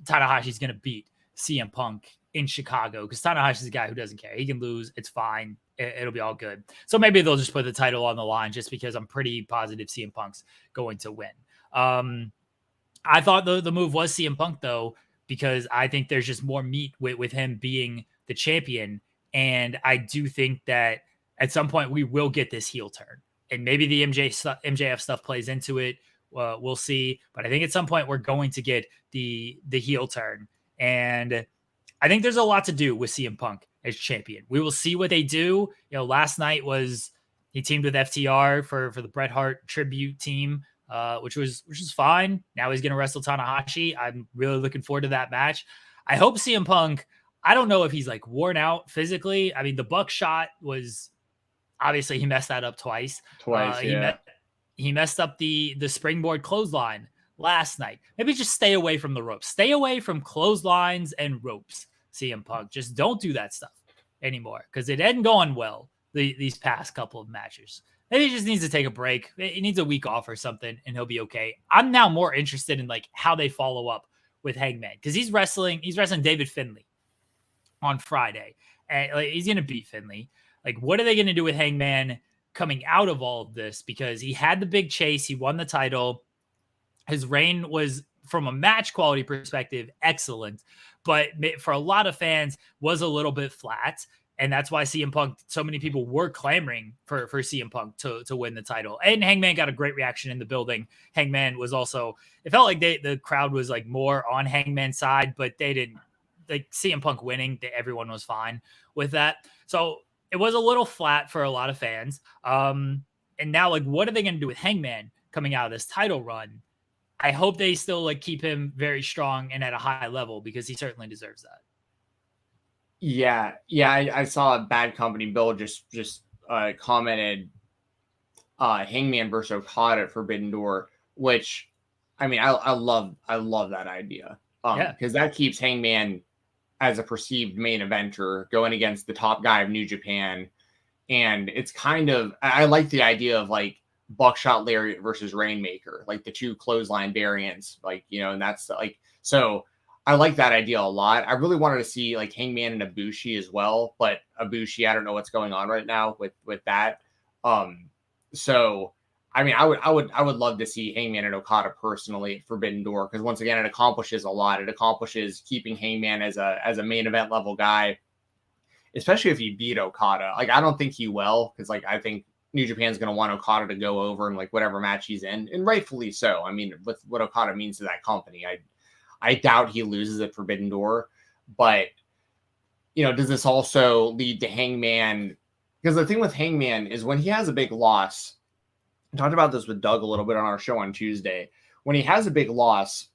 Tanahashi's going to beat CM Punk in Chicago, because Tanahashi's a guy who doesn't care. He can lose. It's fine. It'll be all good. So maybe they'll just put the title on the line just because I'm pretty positive CM Punk's going to win. I thought the move was CM Punk, though, because I think there's just more meat with him being the champion. And I do think that at some point we will get this heel turn. And maybe the MJF stuff plays into it. We'll see. But I think at some point we're going to get the heel turn. And I think there's a lot to do with CM Punk as champion. We will see what they do. Last night he teamed with FTR for the Bret Hart tribute team, which was fine. Now he's going to wrestle Tanahashi. I'm really looking forward to that match. I hope CM Punk, I don't know if he's like worn out physically. I mean, the buckshot was obviously he messed that up twice. Yeah. He messed up the springboard clothesline last night. Maybe just stay away from the ropes. Stay away from clotheslines and ropes, CM Punk. Just don't do that stuff anymore because it hadn't gone well these past couple of matches. Maybe he just needs to take a break. He needs a week off or something, and he'll be okay. I'm now more interested in like how they follow up with Hangman because he's wrestling David Finlay on Friday, and like, he's gonna beat Finlay. Like, what are they gonna do with Hangman coming out of all of this? Because he had the big chase, he won the title. His reign was, from a match quality perspective, excellent, but for a lot of fans was a little bit flat. And that's why CM Punk, so many people were clamoring for CM Punk to win the title. And Hangman got a great reaction in the building. Hangman was also, it felt like the crowd was like more on Hangman's side, but they didn't, like CM Punk winning, everyone was fine with that. So it was a little flat for a lot of fans. And now, like, what are they going to do with Hangman coming out of this title run? I hope they still like keep him very strong and at a high level because he certainly deserves that. Yeah. I saw a Bad Company Bill just commented Hangman versus Okada at Forbidden Door, which I mean I love that idea. Because that keeps Hangman as a perceived main eventer going against the top guy of New Japan. And it's kind of, I like the idea of like Buckshot Lariat versus Rainmaker, like the two clothesline variants, like, and that's like, so I like that idea a lot. I really wanted to see like Hangman and Ibushi as well, but Ibushi, I don't know what's going on right now with that. So I mean, I would love to see Hangman and Okada personally at Forbidden Door, because once again, it accomplishes a lot. It accomplishes keeping Hangman as a main event level guy, especially if he beat Okada. Like, I don't think he will, because like I think New Japan's going to want Okada to go over in like whatever match he's in, and rightfully so. I mean, with what Okada means to that company, I doubt he loses at Forbidden Door. But does this also lead to Hangman? Because the thing with Hangman is when he has a big loss. I talked about this with Doug a little bit on our show on Tuesday. When he has a big loss,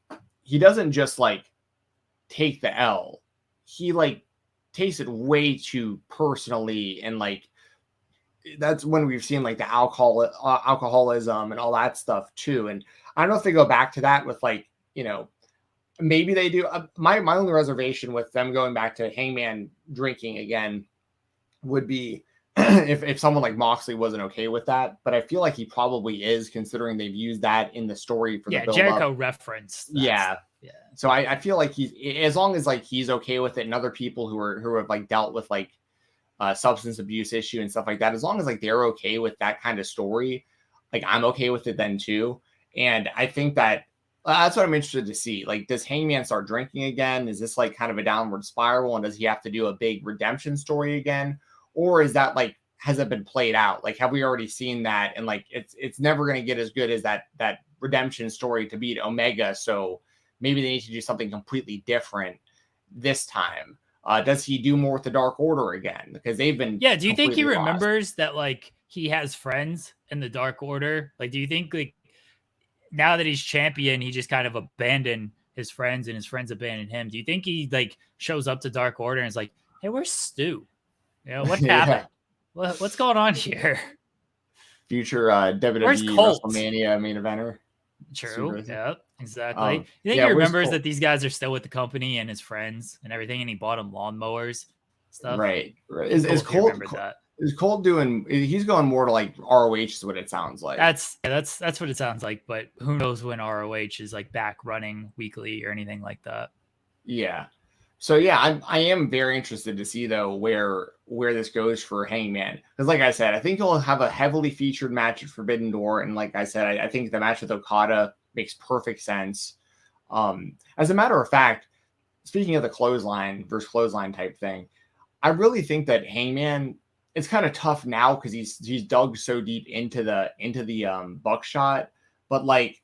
he doesn't just like take the L. He like takes it way too personally, and like that's when we've seen like the alcoholism and all that stuff too. And I don't know if they go back to that with like, maybe they do. My only reservation with them going back to Hangman drinking again would be if someone like Moxley wasn't okay with that, but I feel like he probably is, considering they've used that in the story for the build Jericho up. reference. Yeah. So I feel like he's, as long as like he's okay with it, and other people who have like dealt with like substance abuse issue and stuff like that, as long as like they're okay with that kind of story, like I'm okay with it then too. And I think that that's what I'm interested to see. Like, does Hangman start drinking again? Is this like kind of a downward spiral, and does he have to do a big redemption story again? Or is that like, has it been played out? Like, have we already seen that? And like, it's never going to get as good as that redemption story to beat Omega. So maybe they need to do something completely different this time. Does he do more with the Dark Order again? Because they've been. Yeah. Do you think he remembers that like he has friends in the Dark Order? Like, do you think like now that he's champion, he just kind of abandoned his friends and his friends abandoned him? Do you think he like shows up to Dark Order and is like, hey, where's Stu? What happened? What's going on here? Future WWE WrestleMania main eventer. True. Yeah, exactly. You think he remembers that these guys are still with the company and his friends and everything, and he bought them lawnmowers stuff? Right. Is Colt doing? He's going more to like ROH is what it sounds like. That's what it sounds like. But who knows when ROH is like back running weekly or anything like that? Yeah. So yeah, I am very interested to see though where this goes for Hangman, because like I said, I think he'll have a heavily featured match at Forbidden Door, and like I said, I think the match with Okada makes perfect sense. As a matter of fact, speaking of the clothesline versus clothesline type thing, I really think that Hangman, it's kind of tough now because he's dug so deep into the buckshot, but like,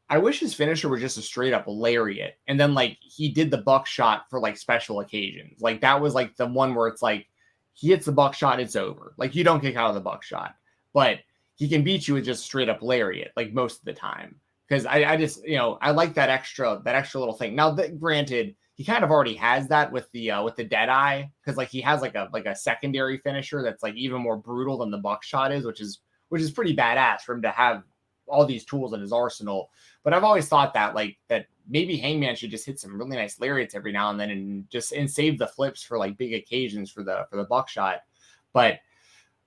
I wish his finisher was just a straight up lariat, and then like he did the buckshot for like special occasions. Like that was like the one where it's like he hits the buckshot, it's over. Like you don't kick out of the buckshot, but he can beat you with just straight up lariat like most of the time. Because I just I like that extra little thing. Now that granted, he kind of already has that with the dead eye, because like he has like a secondary finisher that's like even more brutal than the buckshot is, which is pretty badass for him to have all these tools in his arsenal. But I've always thought that maybe Hangman should just hit some really nice lariats every now and then and save the flips for like big occasions for the buckshot. But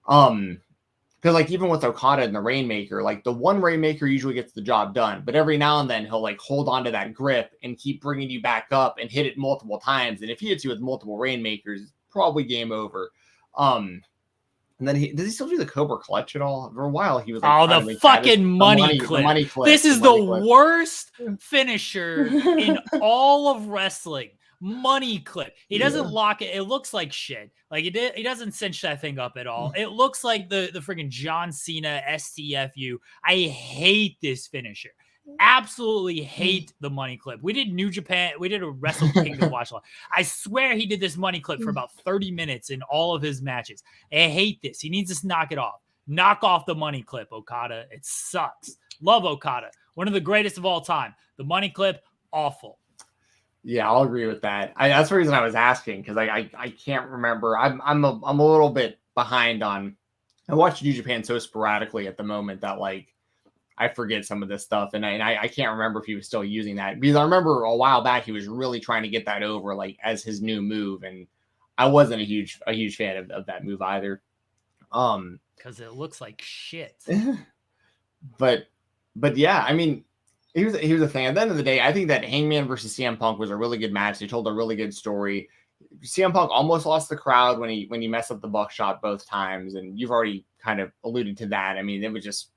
because like even with Okada and the Rainmaker, like the one Rainmaker usually gets the job done, but every now and then he'll like hold on to that grip and keep bringing you back up and hit it multiple times. And if he hits you with multiple Rainmakers, probably game over. And then does he still do the Cobra Clutch at all? For a while, he was like, the fucking money clip. This is the worst finisher in all of wrestling. Money clip. He doesn't lock it. It looks like shit. Like he doesn't cinch that thing up at all. It looks like the freaking John Cena STFU. I hate this finisher. Absolutely hate the money clip. We did New Japan. We did a Wrestle Kingdom watch along. I swear he did this money clip for about 30 minutes in all of his matches. I hate this. He needs to knock it off. Knock off the money clip, Okada. It sucks. Love Okada. One of the greatest of all time. The money clip, awful. Yeah, I'll agree with that. That's the reason I was asking, because I can't remember. I'm a little bit behind on. I watch New Japan so sporadically at the moment that like I forget some of this stuff, and I can't remember if he was still using that, because I remember a while back he was really trying to get that over like as his new move, and I wasn't a huge fan of that move either. Because it looks like shit. but yeah, I mean, here's the thing. At the end of the day, I think that Hangman versus CM Punk was a really good match. They told a really good story. CM Punk almost lost the crowd when he messed up the buckshot both times, and you've already kind of alluded to that. I mean, it was just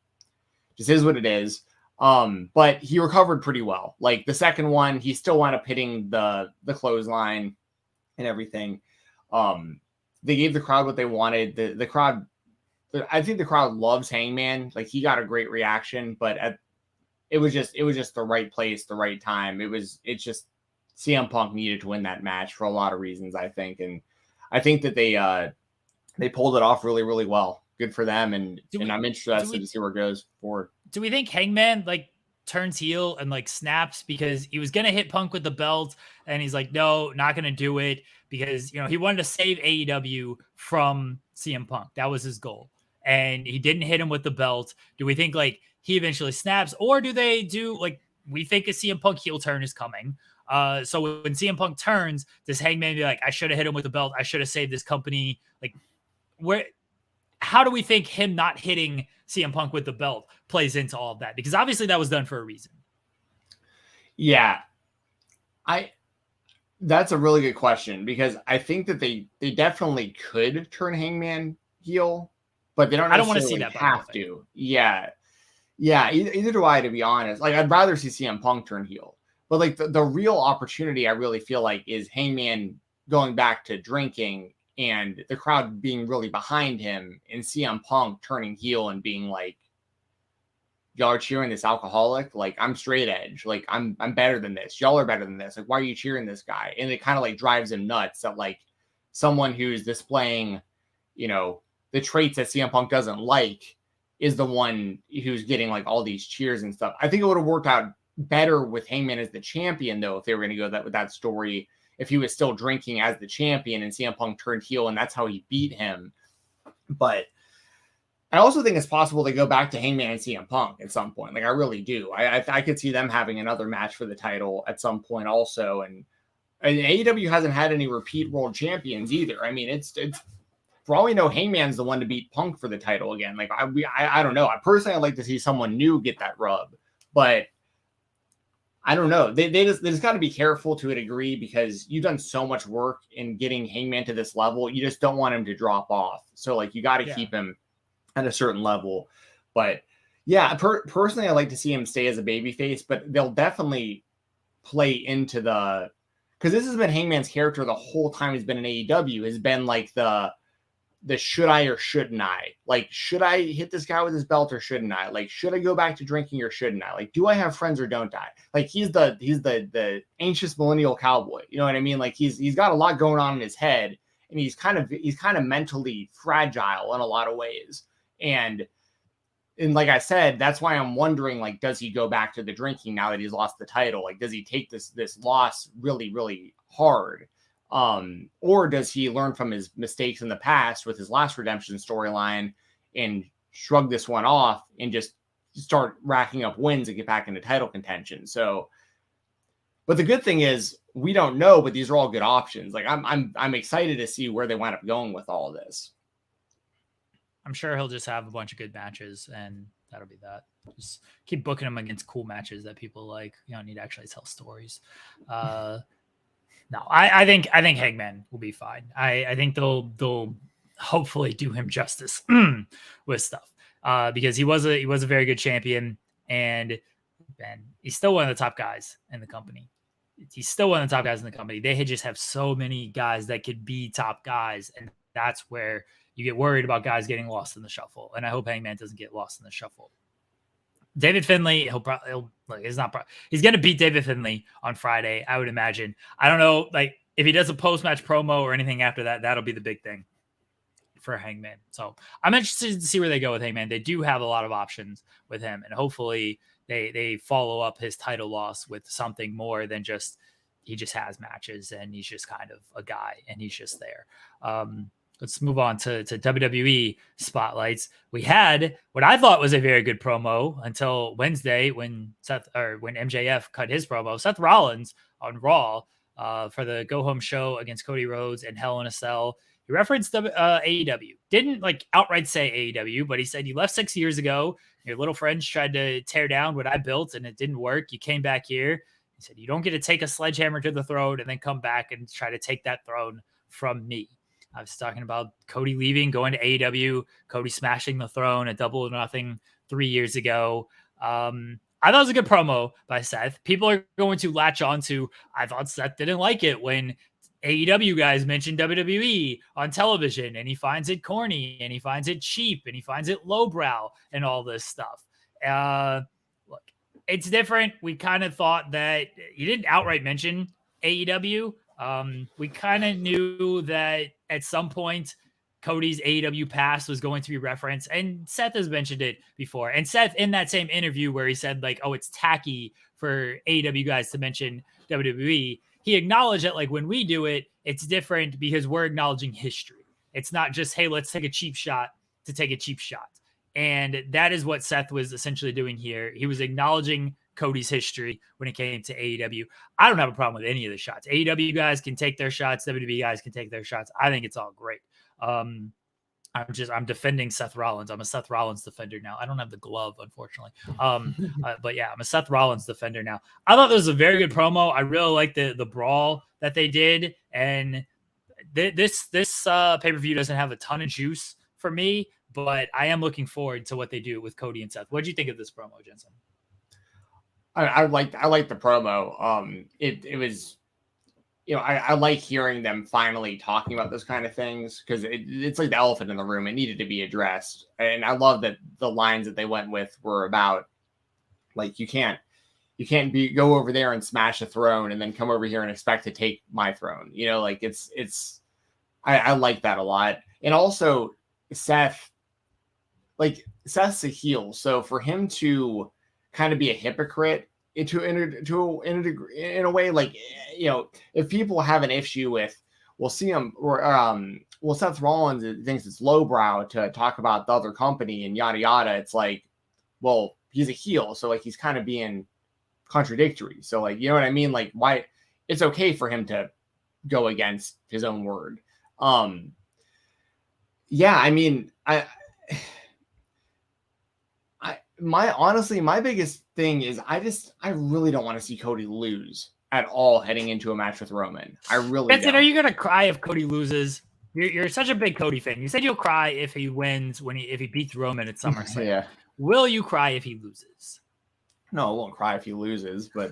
is what it is. But he recovered pretty well. Like the second one, he still wound up hitting the clothesline and everything. They gave the crowd what they wanted. The crowd, I think the crowd loves Hangman. Like he got a great reaction, but it was just the right place, the right time. It's just CM Punk needed to win that match for a lot of reasons, I think. And I think that they pulled it off really, really well. Good for them, and I'm interested to see where it goes forward. Do we think Hangman like turns heel and like snaps because he was gonna hit Punk with the belt, and he's like, no, not gonna do it, because he wanted to save AEW from CM Punk. That was his goal, and he didn't hit him with the belt. Do we think like he eventually snaps, or do they do like we think a CM Punk heel turn is coming? So when CM Punk turns, does Hangman be like, I should have hit him with the belt, I should have saved this company? Like how do we think him not hitting CM Punk with the belt plays into all of that? Because obviously that was done for a reason. Yeah. That's a really good question, because I think that they definitely could turn Hangman heel, but they don't necessarily want to see that have to. Yeah. Yeah. Either do I, to be honest. Like I'd rather see CM Punk turn heel, but like the real opportunity I really feel like is Hangman going back to drinking and the crowd being really behind him, and CM Punk turning heel and being like, y'all are cheering this alcoholic. Like I'm straight edge. Like I'm better than this. Y'all are better than this. Like, why are you cheering this guy? And it kind of like drives him nuts that like someone who's displaying, the traits that CM Punk doesn't like is the one who's getting like all these cheers and stuff. I think it would have worked out better with Hangman as the champion though, if they were going to go with that story, if he was still drinking as the champion and CM Punk turned heel and that's how he beat him. But I also think it's possible they go back to Hangman and CM Punk at some point. Like I really do. I could see them having another match for the title at some point also. And AEW hasn't had any repeat world champions either. I mean, it's for all we know, Hangman's the one to beat Punk for the title again. Like I don't know. I'd like to see someone new get that rub, but I don't know. They just got to be careful to a degree because you've done so much work in getting Hangman to this level. You just don't want him to drop off. So like you got to keep him at a certain level. But yeah, personally, I like to see him stay as a babyface, but they'll definitely play into because this has been Hangman's character the whole time he's been in AEW, has been like the should I or shouldn't I? Like, should I hit this guy with his belt or shouldn't I? Like, should I go back to drinking or shouldn't I? Like, do I have friends or don't I? Like, he's the anxious millennial cowboy. You know what I mean? Like, he's got a lot going on in his head, and he's kind of mentally fragile in a lot of ways. And like I said, that's why I'm wondering, like, does he go back to the drinking now that he's lost the title? Like, does he take this loss really, really hard? Or does he learn from his mistakes in the past with his last redemption storyline and shrug this one off and just start racking up wins and get back into title contention? So, but the good thing is we don't know, but these are all good options. Like I'm excited to see where they wind up going with all of this. I'm sure he'll just have a bunch of good matches and that'll be that. Just keep booking him against cool matches that people like. You don't need to actually tell stories. No, I think Hangman will be fine. I think they'll hopefully do him justice with stuff because he was a very good champion and he's still one of the top guys in the company. He's still one of the top guys in the company. They just have so many guys that could be top guys, and that's where you get worried about guys getting lost in the shuffle. And I hope Hangman doesn't get lost in the shuffle. David Finlay, he's going to beat David Finlay on Friday, I would imagine. I don't know, like if he does a post-match promo or anything after that, that'll be the big thing for Hangman. So I'm interested to see where they go with Hangman. They do have a lot of options with him, and hopefully they follow up his title loss with something more than just he just has matches and he's just kind of a guy and he's just there. Let's move on to WWE spotlights. We had what I thought was a very good promo until Wednesday when MJF cut his promo. Seth Rollins on Raw for the go home show against Cody Rhodes and Hell in a Cell. He referenced AEW. Didn't like outright say AEW, but he said you left 6 years ago. Your little friends tried to tear down what I built and it didn't work. You came back here. He said you don't get to take a sledgehammer to the throne and then come back and try to take that throne from me. I was talking about Cody leaving, going to AEW, Cody smashing the throne at Double or Nothing 3 years ago. I thought it was a good promo by Seth. People are going to latch on to, I thought Seth didn't like it when AEW guys mentioned WWE on television and he finds it corny and he finds it cheap and he finds it lowbrow and all this stuff. Look, it's different. We kind of thought that he didn't outright mention AEW. We kind of knew that at some point Cody's AEW past was going to be referenced, and Seth has mentioned it before. And Seth, in that same interview where he said like, oh, it's tacky for AEW guys to mention WWE, he acknowledged that like when we do it, it's different because we're acknowledging history. It's not just, hey, let's take a cheap shot to take a cheap shot. And that is what Seth was essentially doing here. He was acknowledging Cody's history when it came to AEW. I don't have a problem with any of the shots. AEW guys can take their shots. WWE guys can take their shots. I think it's all great. I'm defending Seth Rollins. I'm a Seth Rollins defender now. I don't have the glove, unfortunately. But yeah, I'm a Seth Rollins defender now. I thought this was a very good promo. I really like the brawl that they did. And this pay-per-view doesn't have a ton of juice for me, but I am looking forward to what they do with Cody and Seth. What did you think of this promo, Jensen? I like the promo. It was, I like hearing them finally talking about those kind of things because it's like the elephant in the room. It needed to be addressed, and I love that the lines that they went with were about like you can't go over there and smash a throne and then come over here and expect to take my throne. Like I like that a lot, and also Seth's a heel, so for him to kind of be a hypocrite in a way, like, if people have an issue with, Seth Rollins thinks it's lowbrow to talk about the other company and yada yada. It's like, well, he's a heel, so like he's kind of being contradictory. So like, you know what I mean? Like, why it's okay for him to go against his own word. Yeah, I mean, my biggest thing is I really don't want to see Cody lose at all heading into a match with Roman. I really Benson, don't. are you gonna cry if Cody loses? You're such a big Cody fan. You said you'll cry if he wins if he beats Roman at SummerSlam. Yeah. Will you cry if he loses? No, I won't cry if he loses, but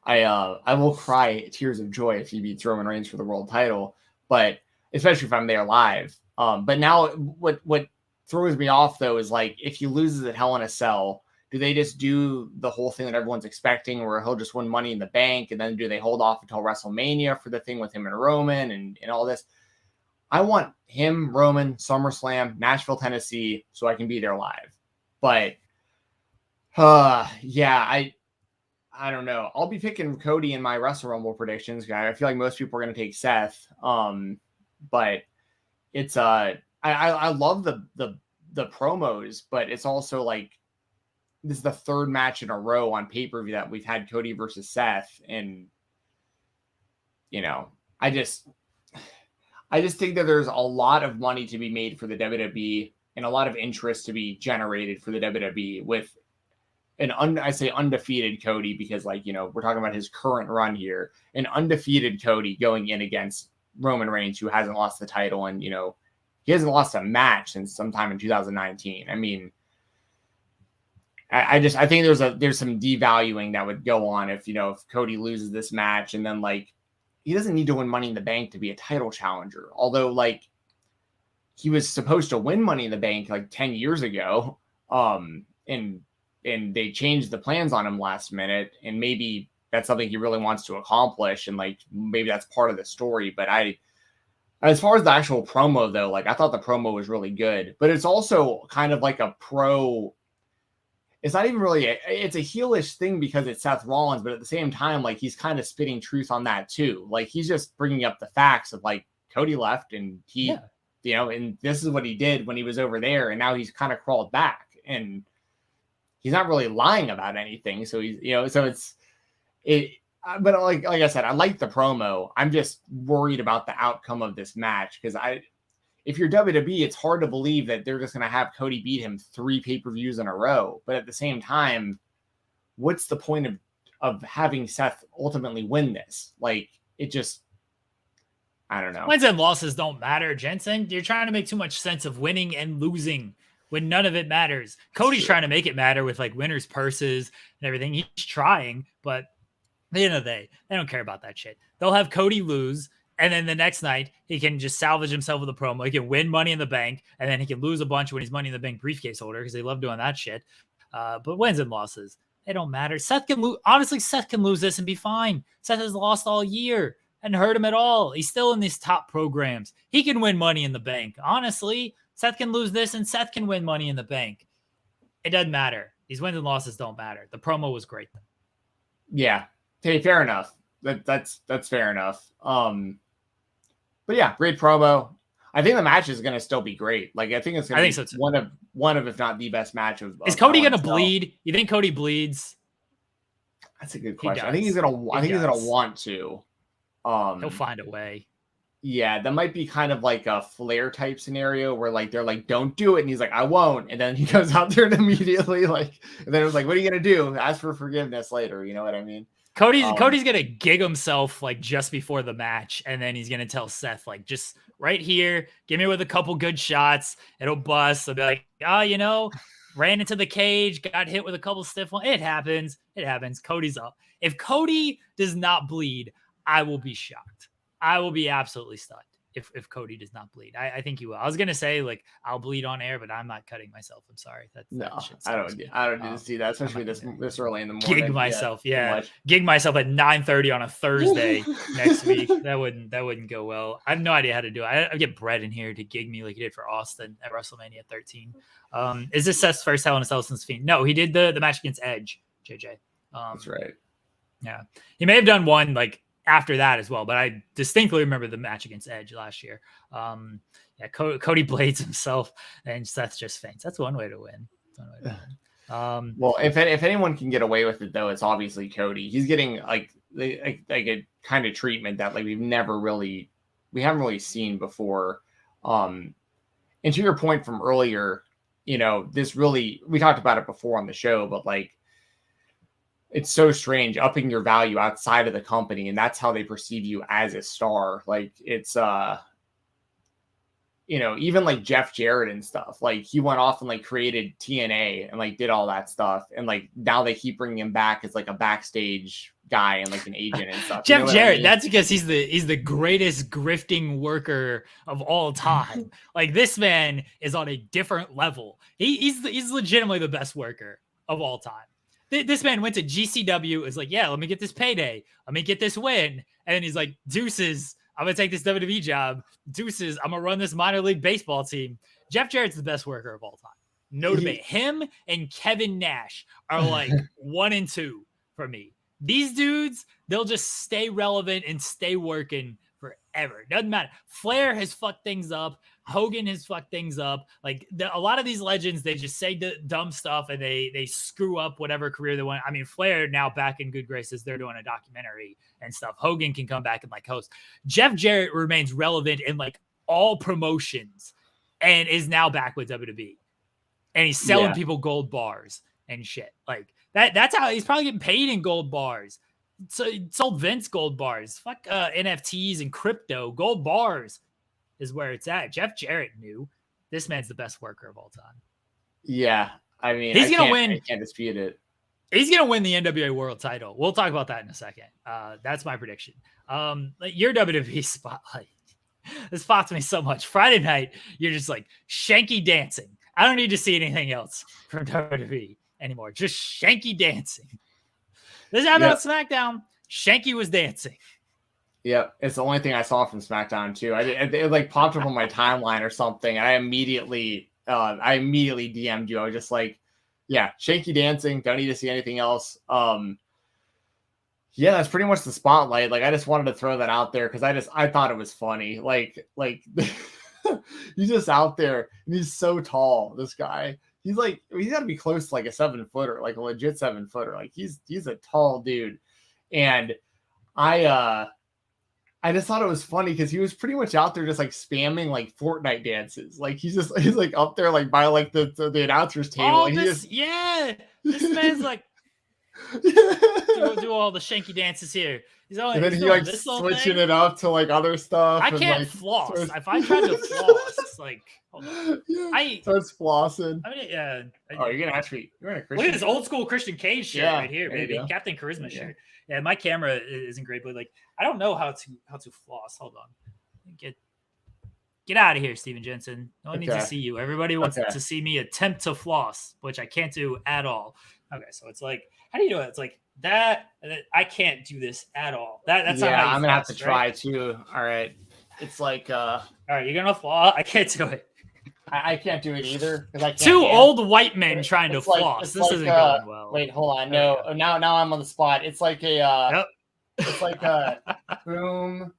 I will cry tears of joy if he beats Roman Reigns for the world title. But especially if I'm there live. But now what throws me off though is like if he loses at Hell in a Cell, do they just do the whole thing that everyone's expecting where he'll just win Money in the Bank, and then do they hold off until WrestleMania for the thing with him and Roman and all this? I want him, Roman, SummerSlam, Nashville, Tennessee, so I can be there live. But yeah, I don't know. I'll be picking Cody in my Wrestle Rumble predictions, guy. I feel like most people are going to take Seth. But it's I love the promos, but it's also like this is the third match in a row on pay-per-view that we've had Cody versus Seth, and I just think that there's a lot of money to be made for the WWE and a lot of interest to be generated for the WWE with I say undefeated Cody because we're talking about his current run here, an undefeated Cody going in against Roman Reigns, who hasn't lost the title, and he hasn't lost a match since sometime in 2019. I mean, I think there's some devaluing that would go on if Cody loses this match, and then he doesn't need to win Money in the Bank to be a title challenger. Although he was supposed to win Money in the Bank 10 years ago, and they changed the plans on him last minute, and maybe that's something he really wants to accomplish, and maybe that's part of the story. But as far as the actual promo though, I thought the promo was really good, but it's also kind of like a pro. It's not even really it's a heelish thing because it's Seth Rollins, but at the same time, he's kind of spitting truth on that too. He's just bringing up the facts of Cody left, and he, and this is what he did when he was over there, and now he's kind of crawled back, and he's not really lying about anything. So he's, so it's it. But like I said, I like the promo. I'm just worried about the outcome of this match because if you're WWE, it's hard to believe that they're just going to have Cody beat him 3 pay-per-views in a row. But at the same time, what's the point of having Seth ultimately win this? It just, I don't know. Wins and losses don't matter, Jensen. You're trying to make too much sense of winning and losing when none of it matters. Cody's trying to make it matter with winners' purses and everything. He's trying, but at the end of the day, they don't care about that shit. They'll have Cody lose, and then the next night, he can just salvage himself with a promo. He can win Money in the Bank, and then he can lose a bunch when he's Money in the Bank briefcase holder because they love doing that shit. But wins and losses, they don't matter. Seth can lose. Honestly, Seth can lose this and be fine. Seth has lost all year and hurt him at all. He's still in these top programs. He can win Money in the Bank. Honestly, Seth can lose this, and Seth can win Money in the Bank. It doesn't matter. These wins and losses don't matter. The promo was great, though. Yeah. Hey, fair enough. That's fair enough. But yeah, great promo. I think the match is going to still be great. I think it's going to be so one of, if not the best match of. Is Cody going to bleed? You think Cody bleeds? That's a good question. I think he's going to. I think he's going to want to. He'll find a way. Yeah, that might be kind of like a Flair type scenario where they're don't do it, and he's I won't, and then he goes out there and immediately and then it was what are you going to do? Ask for forgiveness later. You know what I mean? Cody's gonna gig himself just before the match, and then he's gonna tell Seth just right here, give me with a couple good shots, it'll bust. They'll be ran into the cage, got hit with a couple stiff ones. It happens. Cody's up. If Cody does not bleed, I will be shocked. I will be absolutely stunned if Cody does not bleed. I think he will. I was gonna say I'll bleed on air, but I'm not cutting myself. I'm sorry. I don't need to see that, especially this early in the morning. Gig myself, gig myself at 9:30 on a Thursday next week. That wouldn't go well. I have no idea how to do it. I get Brett in here to gig me like he did for Austin at WrestleMania 13. Is this Seth's first Hell in a Cell since Fiend? No, he did the match against Edge. JJ. That's right. Yeah, he may have done one after that as well, but I distinctly remember the match against Edge last year. Cody blades himself and Seth just faints. That's one way to win. Well, if anyone can get away with it though, it's obviously Cody. He's getting like a kind of treatment that we haven't really seen before. And to your point from earlier, you know, this really, we talked about it before on the show, but like, it's so strange upping your value outside of the company. And that's how they perceive you as a star. Like it's, you know, even like Jeff Jarrett and stuff, like he went off and like created TNA and like did all that stuff. And like now they keep bringing him back as like a backstage guy and like an agent and stuff. Jeff Jarrett, that's because he's the greatest grifting worker of all time. Like this man is on a different level. He's legitimately the best worker of all time. This man went to GCW, is like, yeah, let me get this payday. Let me get this win. And then he's like, deuces, I'm going to take this WWE job. Deuces, I'm going to run this minor league baseball team. Jeff Jarrett's the best worker of all time. No debate. Him and Kevin Nash are like 1 and 2 for me. These dudes, they'll just stay relevant and stay working forever. Doesn't matter. Flair has fucked things up. Hogan has fucked things up. Like a lot of these legends, they just say dumb stuff and they screw up whatever career they want. I mean, Flair now back in good graces. They're doing a documentary and stuff. Hogan can come back and like host. Jeff Jarrett remains relevant in like all promotions and is now back with WWE. And he's selling people gold bars and shit. Like that's how he's probably getting paid in gold bars. So he sold Vince gold bars. Fuck NFTs and crypto. Gold bars is where it's at. Jeff Jarrett knew this man's the best worker of all time. Yeah. I mean, he's going to win. I can't dispute it. He's going to win the NWA World Title. We'll talk about that in a second. That's my prediction. Your WWE spotlight. This spots me so much. Friday night, you're just like Shanky dancing. I don't need to see anything else from WWE anymore. Just Shanky dancing. This happened on SmackDown. Shanky was dancing. Yeah, it's the only thing I saw from SmackDown too. It like popped up on my timeline or something, and I immediately DM'd you. I was just like, yeah, Shanky dancing. Don't need to see anything else. Yeah, that's pretty much the spotlight. Like I just wanted to throw that out there because I thought it was funny. Like he's just out there and he's so tall. This guy, he's got to be close to like a 7-footer, like a legit 7-footer. Like he's a tall dude, and I just thought it was funny because he was pretty much out there just like spamming like Fortnite dances. Like he's like up there like by like the announcer's table. Oh, and this man's like do all the Shanky dances here. He's always, and then he like switching it up to like other stuff. I can't like, floss. If I try to floss, it's like hold on. Starts flossing. I mean, yeah. Oh, you're gonna actually you're in a Christian. Look at this old school Christian Cage shirt right here, baby. Captain Charisma shirt. Yeah, my camera isn't great, but like I don't know how to floss. Hold on. Get out of here, Stephen Jensen. No one needs to see you. Everybody wants to see me attempt to floss, which I can't do at all. Okay, so it's like, how do you do it? It's like that. And then I can't do this at all. That's not how you I'm gonna have to try right? too. All right. It's like all right, you're gonna floss. I can't do it. I can't do it either because I can't. Two old white men trying to floss. This isn't going well. Wait, hold on. No, now I'm on the spot. It's like a it's like a boom.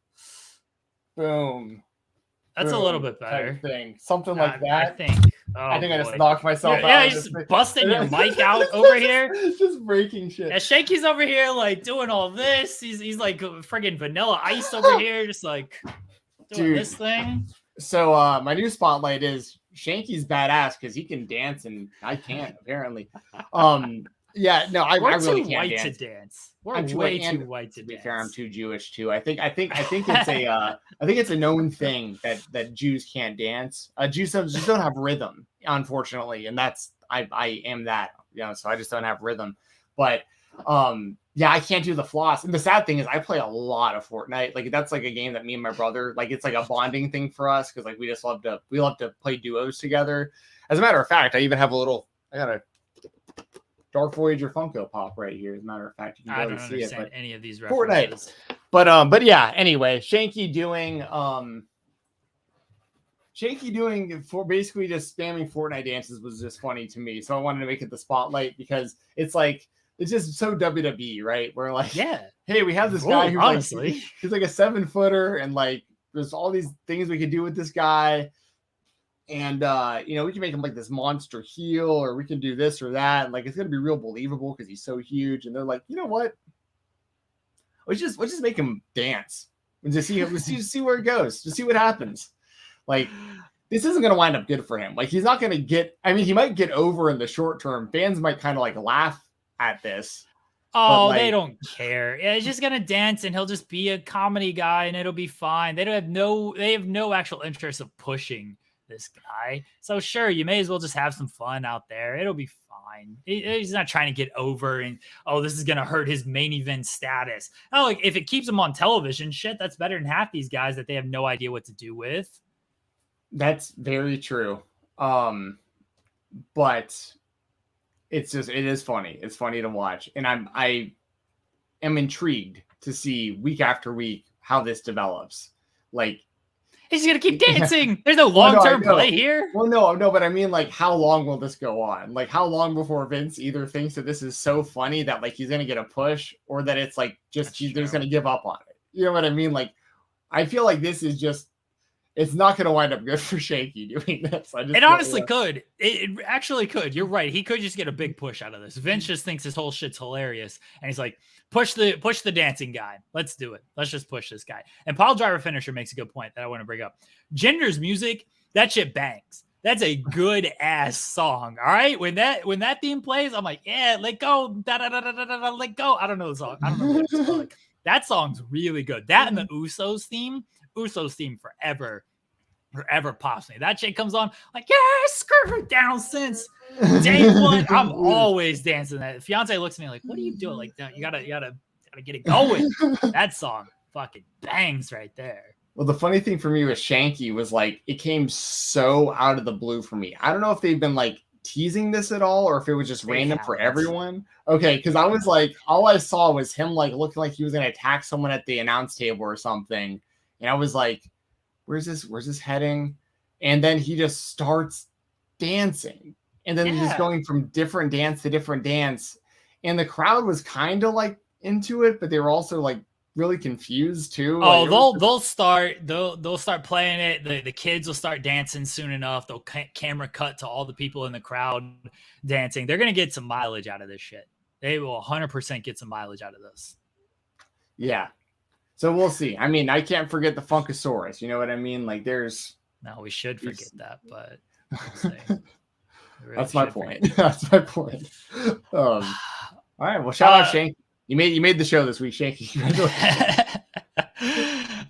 That's a little bit better. Thing. Something like that. I think. I just knocked myself out. Yeah, he's just busting your mic out over here. Just breaking shit. Yeah, Shanky's over here like doing all this. He's like friggin' Vanilla Ice over here, just like doing this thing. So my new spotlight is Shanky's badass because he can dance and I can't apparently. Yeah, no, I really can't dance. To dance. We're way too white to be dance. fair, I'm too Jewish too. I think it's a known thing that Jews can't dance. Jews just don't have rhythm, unfortunately, and that's I am that, so I just don't have rhythm. But yeah, I can't do the floss. And the sad thing is I play a lot of Fortnite. Like that's like a game that me and my brother, like it's like a bonding thing for us because like we love to play duos together. As a matter of fact, I got a Dark Voyager Funko Pop right here. As a matter of fact, you can I don't see understand it, any of these references. Fortnite. But yeah. Anyway, Shanky doing for basically just spamming Fortnite dances was just funny to me. So I wanted to make it the spotlight because it's just so WWE, right? We're like, hey, we have this guy who's honestly he's like a 7-footer, and like there's all these things we could do with this guy. And we can make him like this monster heel, or we can do this or that, and like it's gonna be real believable because he's so huge. And they're like, you know what? Let's just make him dance and just see where it goes, just see what happens. Like this isn't going to wind up good for him. Like, he's not going to get, I mean, he might get over in the short term. Fans might kind of like laugh at this. Oh, like, they don't care. Yeah, he's just going to dance and he'll just be a comedy guy and it'll be fine. They have no actual interest of pushing this guy. So sure, you may as well just have some fun out there. It'll be fine. He's not trying to get over and, oh, this is going to hurt his main event status. Oh, like if it keeps him on television, shit, that's better than half these guys that they have no idea what to do with. That's very true. But it is funny. It's funny to watch. And I am intrigued to see week after week how this develops. Like, he's going to keep dancing. There's no long-term play here. Well, no, but I mean, like, how long will this go on? Like, how long before Vince either thinks that this is so funny that, like, he's going to get a push, or that it's, like, just there's going to give up on it? You know what I mean? Like, I feel like this is just, it's not going to wind up good for Shanky doing this. It honestly could. It actually could. You're right. He could just get a big push out of this. Vince just thinks this whole shit's hilarious. And he's like, push the dancing guy. Let's do it. Let's just push this guy. And Pile Driver Finisher makes a good point that I want to bring up. Gender's music, that shit bangs. That's a good ass song. All right. When that theme plays, I'm like, yeah, let go. Da, da, da, da, da, da, let go. I don't know the song. I don't know what it's called. That song's really good. That and the Usos theme forever pops me. That shit comes on like, yeah, screw it down since day one. I'm always dancing that. Fiance looks at me like, what are you doing? Like, you gotta get it going. That song fucking bangs right there. Well, the funny thing for me with Shanky was like, it came so out of the blue for me. I don't know if they've been like teasing this at all, or if it was just random for everyone. Okay, because I was like, all I saw was him like looking like he was gonna attack someone at the announce table or something, and I was like, where's this heading? And then he just starts dancing, and then he's going from different dance to different dance, and the crowd was kind of like into it, but they were also like really confused too. Oh, like, they'll start playing it. The kids will start dancing soon enough. They'll camera cut to all the people in the crowd dancing. They're gonna get some mileage out of this shit. They will 100% get some mileage out of this. Yeah. So we'll see. I mean, I can't forget the Funkasaurus. You know what I mean? Like, no, we should forget that, but we'll really that's my point. That's my point. All right. Well, shout out Shanky. You made the show this week, Shanky.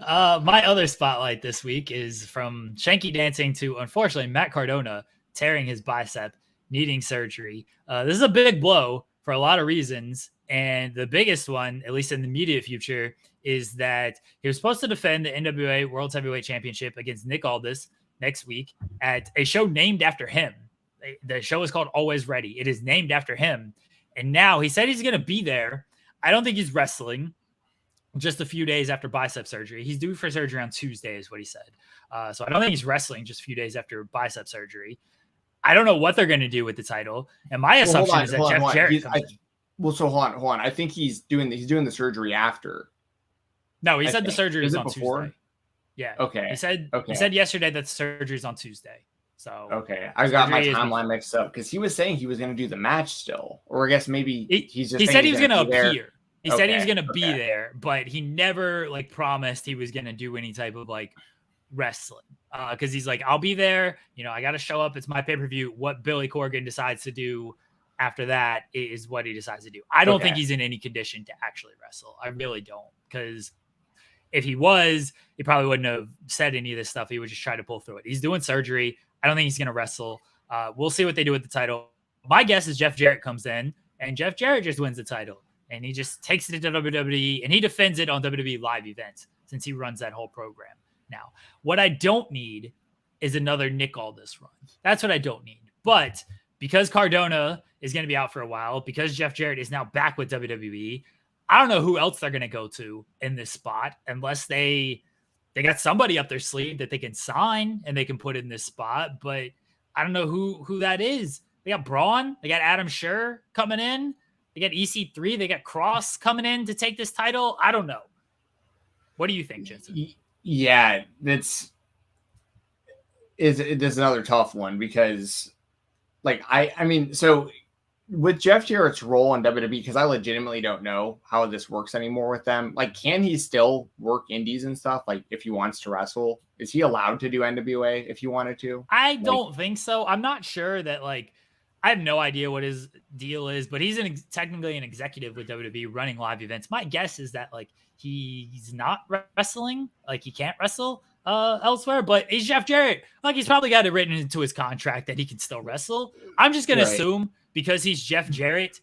My other spotlight this week is from Shanky dancing to, unfortunately, Matt Cardona tearing his bicep, needing surgery. This is a big blow for a lot of reasons. And the biggest one, at least in the immediate future, is that he was supposed to defend the NWA World Heavyweight Championship against Nick Aldis next week at a show named after him. The show is called Always Ready. It is named after him. And now he said he's going to be there. I don't think he's wrestling just a few days after bicep surgery. He's due for surgery on Tuesday is what he said. So I don't think he's wrestling just a few days after bicep surgery. I don't know what they're going to do with the title. And my assumption is that Jeff Jarrett comes in. Well, so hold on. I think he's doing the surgery after. No, he said the surgery is on Tuesday. Yeah. Okay. He said yesterday that the surgery is on Tuesday. So okay, I got my timeline mixed up because he was saying he was going to do the match still, or I guess maybe he's just. He said he was going to appear. He said he was going to be there, but he never like promised he was going to do any type of like wrestling. Because he's like, I'll be there. You know, I got to show up. It's my pay-per-view. What Billy Corgan decides to do after that is what he decides to do. I don't think he's in any condition to actually wrestle. I really don't, because if he was, he probably wouldn't have said any of this stuff. He would just try to pull through it. He's doing surgery. I don't think he's going to wrestle. We'll see what they do with the title. My guess is Jeff Jarrett comes in, and Jeff Jarrett just wins the title, and he just takes it to WWE, and he defends it on WWE live events since he runs that whole program. Now, what I don't need is another Nick Aldis run. That's what I don't need. But because Cardona is going to be out for a while, because Jeff Jarrett is now back with WWE, I don't know who else they're going to go to in this spot unless they got somebody up their sleeve that they can sign and they can put in this spot. But I don't know who that is. They got Braun. They got Adam Scherr coming in. They got EC3. They got Cross coming in to take this title. I don't know. What do you think, Jensen? Yeah, this is another tough one because, like, I mean, so with Jeff Jarrett's role in WWE, because I legitimately don't know how this works anymore with them. Like, can he still work indies and stuff? Like, if he wants to wrestle, Is he allowed to do NWA if he wanted to? I don't think so. I'm not sure that I have no idea what his deal is, but he's technically an executive with WWE running live events. My guess is that he's not wrestling, he can't wrestle elsewhere, but he's Jeff Jarrett. He's probably got it written into his contract that he can still wrestle. I'm just going to assume because he's Jeff Jarrett,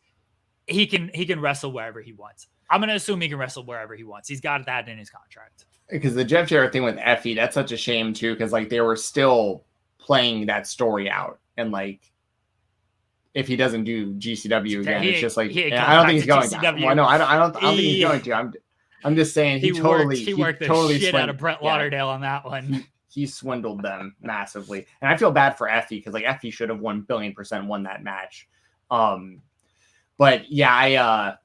he can wrestle wherever he wants. I'm going to assume he can wrestle wherever he wants. He's got that in his contract. Because the Jeff Jarrett thing with Effie, that's such a shame too, because they were still playing that story out, and if he doesn't do GCW again, it's just I don't think he's going to. Well, no, I don't think he's going to. I'm just saying he worked the shit out of Brett Lauderdale on that one. He swindled them massively, and I feel bad for Effie because Effie should have 1,000,000,000% won that match. But yeah,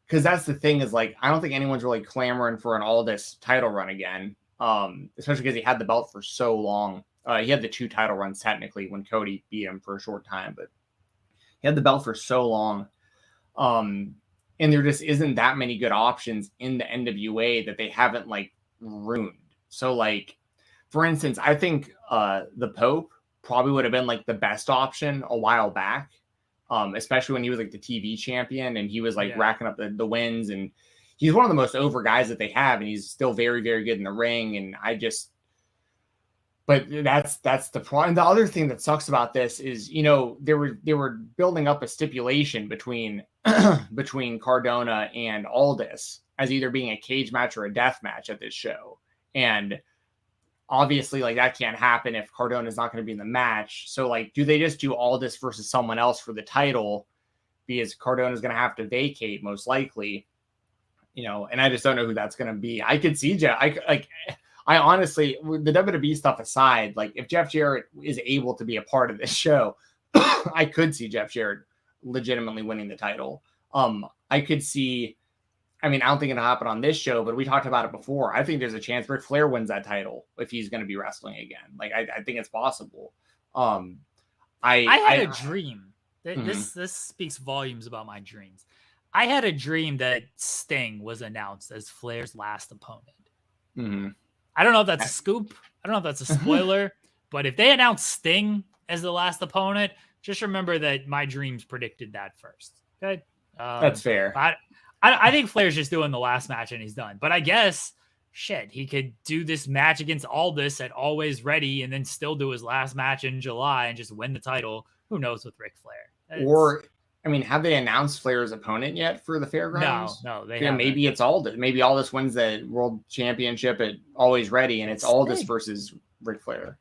because that's the thing is I don't think anyone's really clamoring for an Aldis title run again, especially because he had the belt for so long. He had the 2 title runs technically when Cody beat him for a short time, but he had the belt for so long. And there just isn't that many good options in the NWA that they haven't ruined. So for instance, I think the Pope probably would have been the best option a while back. Especially when he was the TV champion and he was racking up the wins, and he's one of the most over guys that they have, and he's still very, very good in the ring. And but that's the problem. The other thing that sucks about this is, they were building up a stipulation between Cardona and Aldis as either being a cage match or a death match at this show. And obviously that can't happen if Cardona is not going to be in the match. So do they just do Aldis versus someone else for the title, because Cardona is going to have to vacate most likely, and I just don't know who that's going to be. I could see I honestly, the WWE stuff aside, if Jeff Jarrett is able to be a part of this show, I could see Jeff Jarrett legitimately winning the title. I could see, I don't think it'll happen on this show, but we talked about it before. I think there's a chance Ric Flair wins that title if he's going to be wrestling again. I think it's possible. I had a dream. This speaks volumes about my dreams. I had a dream that Sting was announced as Flair's last opponent. Mm-hmm. I don't know if that's a scoop. I don't know if that's a spoiler, but if they announce Sting as the last opponent, just remember that my dreams predicted that first. Okay. That's fair. I think Flair's just doing the last match and he's done. But I guess, he could do this match against Aldis at Always Ready and then still do his last match in July and just win the title. Who knows with Ric Flair? Have they announced Flair's opponent yet for the Fairgrounds? No, they haven't. Maybe it's Aldis. Maybe Aldis wins the World Championship at Always Ready, and it's Aldis versus Ric Flair.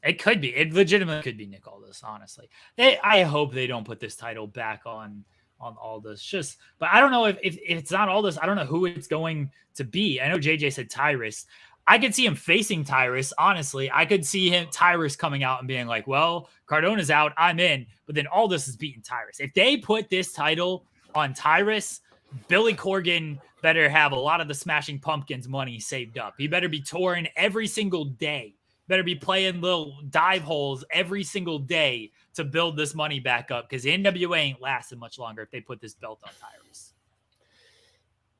It could be. It legitimately could be Nick Aldis, honestly. I hope they don't put this title back on Aldis. But I don't know if it's not Aldis. I don't know who it's going to be. I know JJ said Tyrus. I could see him facing Tyrus, honestly. I could see Tyrus coming out and being well, Cardona's out, I'm in. But then Aldis is beating Tyrus. If they put this title on Tyrus, Billy Corgan better have a lot of the Smashing Pumpkins money saved up. He better be touring every single day. Better be playing little dive holes every single day to build this money back up, because NWA ain't lasting much longer if they put this belt on Tyrus.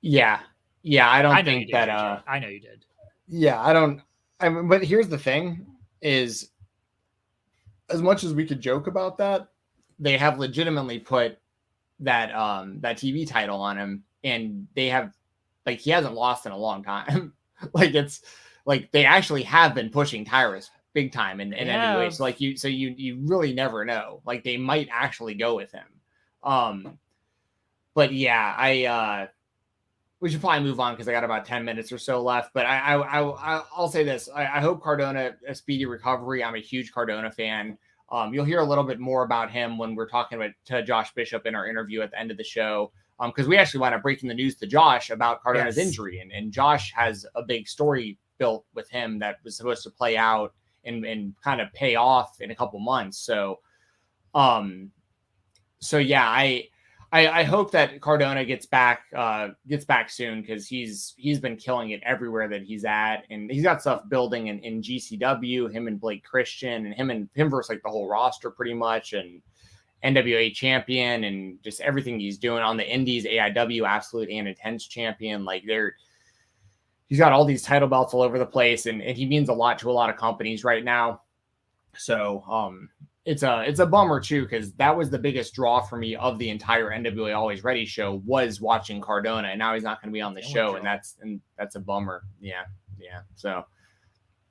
Yeah, I think that. I know you did. Yeah, I don't. But here's the thing: is as much as we could joke about that, they have legitimately put that TV title on him, and they have he hasn't lost in a long time. They actually have been pushing Tyrus big time in NWA. So you really never know. They might actually go with him. But yeah, we should probably move on because I got about 10 minutes or so left. But I'll say this: I hope Cardona a speedy recovery. I'm a huge Cardona fan. You'll hear a little bit more about him when we're talking to Josh Bishop in our interview at the end of the show. Because we actually wound up breaking the news to Josh about Cardona's injury, and Josh has a big story built with him that was supposed to play out and kind of pay off in a couple months. So yeah, I hope that Cardona gets back soon, because he's been killing it everywhere that he's at, and he's got stuff building in GCW, him and Blake Christian, and him versus the whole roster pretty much, and NWA champion, and just everything he's doing on the Indies, AIW Absolute and Intense champion. he's got all these title belts all over the place, and he means a lot to a lot of companies right now. So it's a bummer too, because that was the biggest draw for me of the entire NWA Always Ready show, was watching Cardona, and now he's not going to be on the show, and that's a bummer. Yeah. So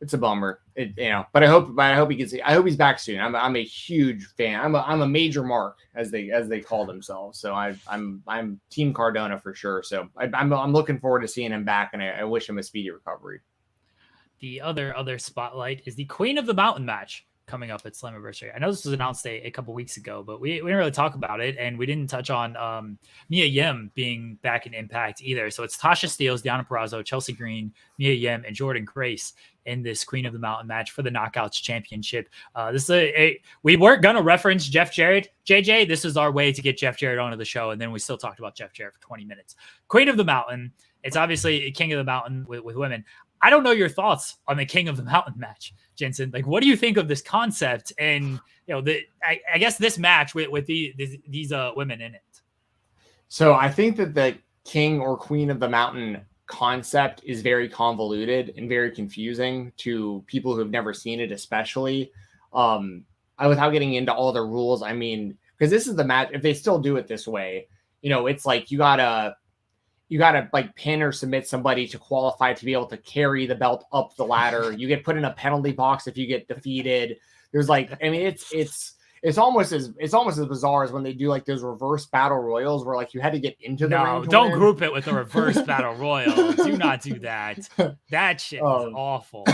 it's a bummer. But I hope he gets. I hope he's back soon. I'm a huge fan. I'm a major mark, as they call themselves. So I'm Team Cardona for sure. So I'm looking forward to seeing him back, and I wish him a speedy recovery. The other spotlight is the Queen of the Mountain match coming up at Slammiversary. I know this was announced a couple weeks ago, but we didn't really talk about it, and we didn't touch on Mia Yim being back in Impact either. So it's Tasha Steele, Deonna Purrazzo, Chelsea Green, Mia Yim, and Jordynne Grace in this Queen of the Mountain match for the Knockouts Championship. This is we weren't gonna reference Jeff Jarrett, JJ. This is our way to get Jeff Jarrett onto the show, and then we still talked about Jeff Jarrett for 20 minutes. Queen of the Mountain. It's obviously a King of the Mountain with women. I don't know your thoughts on the King of the Mountain match, Jensen. Like, what do you think of this concept? And I guess this match with these women in it. So I think that the King or Queen of the Mountain concept is very convoluted and very confusing to people who have never seen it, especially without getting into all the rules. I mean, because this is the match. If they still do it this way, it's like you gotta like pin or submit somebody to qualify to be able to carry the belt up the ladder. You get put in a penalty box if you get defeated. There's it's almost as bizarre as when they do like those reverse battle royals where like you had to get into the ring. Don't group it with a reverse battle royal. Do not do that. That shit is awful.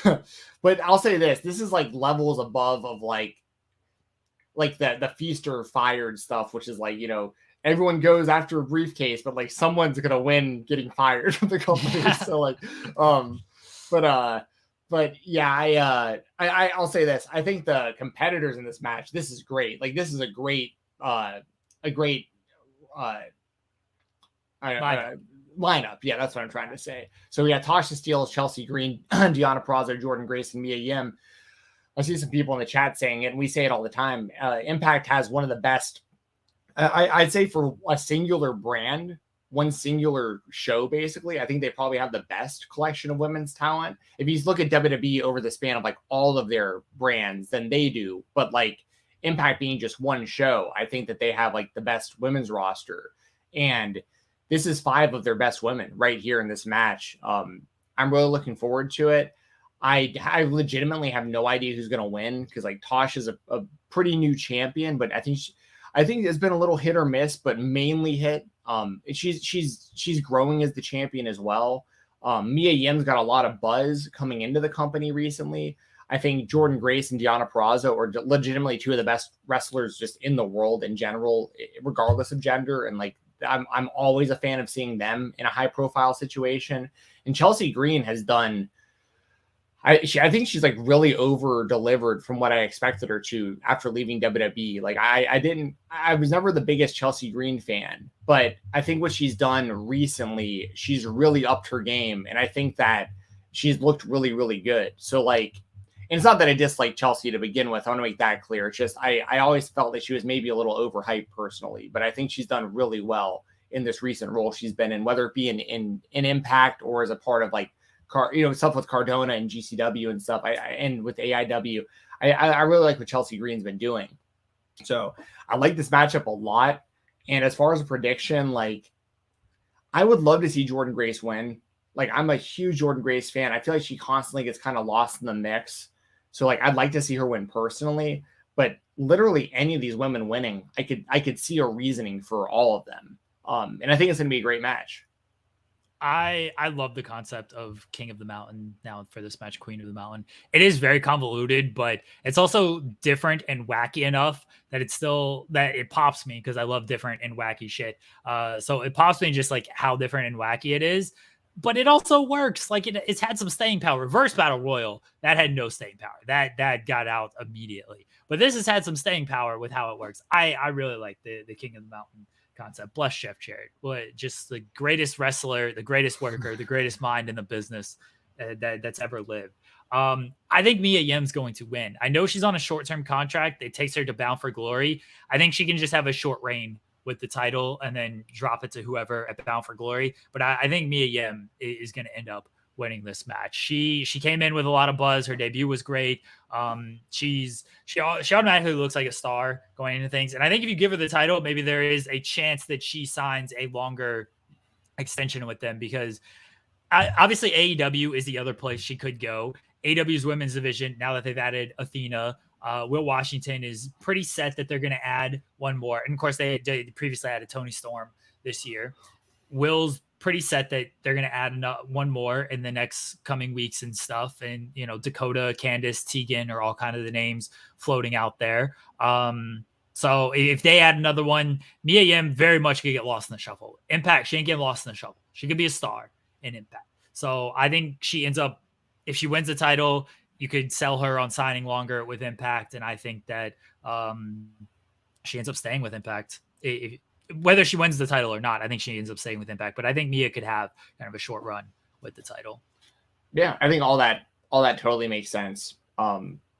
But I'll say this is like levels above of like the feaster fired stuff, which is like, everyone goes after a briefcase, but like someone's gonna win getting fired from the company. So like, but yeah, I'll say this. I think the competitors in this match, this is great. Like, this is a great lineup. Yeah, that's what I'm trying to say. So we got Tasha Steele, Chelsea Green, Deonna Purrazzo, Jordynne Grace, and Mia Yim. I see some people in the chat saying it, and we say it all the time. Impact has one of the best. I'd say for a singular brand, one singular show, basically, I think they probably have the best collection of women's talent. If you look at WWE over the span of like all of their brands, then they do. But like Impact being just one show, I think that they have like the best women's roster. And this is 5 of their best women right here in this match. I'm really looking forward to it. I legitimately have no idea who's going to win, because like Tosh is a pretty new champion, but I think it's been a little hit or miss, but mainly hit. She's growing as the champion as well. Mia Yim's got a lot of buzz coming into the company recently. I think Jordynne Grace and Deonna Purrazzo are legitimately 2 of the best wrestlers just in the world in general, regardless of gender. And like, I'm always a fan of seeing them in a high profile situation. And Chelsea Green has done, I think she's like really over delivered from what I expected her to after leaving WWE. Like I was never the biggest Chelsea Green fan, but I think what she's done recently, she's really upped her game. And I think that she's looked really, really good. So like, and it's not that I dislike Chelsea to begin with. I want to make that clear. It's just, I always felt that she was maybe a little overhyped personally, but I think she's done really well in this recent role she's been in, whether it be in Impact or as a part of like, stuff with Cardona and GCW and stuff. And with AEW, I really like what Chelsea Green's been doing. So I like this matchup a lot. And as far as a prediction, like I would love to see Jordynne Grace win. Like I'm a huge Jordynne Grace fan. I feel like she constantly gets kind of lost in the mix. So like I'd like to see her win personally, but literally any of these women winning, I could see a reasoning for all of them. And I think it's going to be a great match. I love the concept of King of the Mountain now for this match, Queen of the Mountain. It is very convoluted, but it's also different and wacky enough that it pops me, because I love different and wacky shit. So it pops me just like how different and wacky it is, but it also works. Like it's had some staying power. Reverse Battle Royal, that had no staying power. That got out immediately. But this has had some staying power with how it works. I really like the King of the Mountain concept. Bless Jeff Jarrett. Just the greatest wrestler, the greatest worker, the greatest mind in the business that's ever lived. I think Mia Yim's going to win. I know she's on a short-term contract. It takes her to Bound for Glory. I think she can just have a short reign with the title and then drop it to whoever at Bound for Glory. But I think Mia Yim is going to end up winning this match. She came in with a lot of buzz. Her debut was great. She automatically looks like a star going into things. And I think if you give her the title, maybe there is a chance that she signs a longer extension with them, because obviously AEW is the other place she could go. AEW's women's division, now that they've added Athena, Will Washington is pretty set that they're going to add one more. And of course, they previously added Toni Storm this year. Will's pretty set that they're going to add one more in the next coming weeks and stuff. And, you know, Dakota, Candice, Tegan are all kind of the names floating out there. So if they add another one, Mia Yim very much could get lost in the shuffle. Impact, she ain't getting lost in the shuffle. She could be a star in Impact. So I think she ends up, if she wins the title, you could sell her on signing longer with Impact. And I think that she ends up staying with Impact. Whether she wins the title or not, I think she ends up staying with Impact. But I think Mia could have kind of a short run with the title. Yeah, I think all that totally makes sense.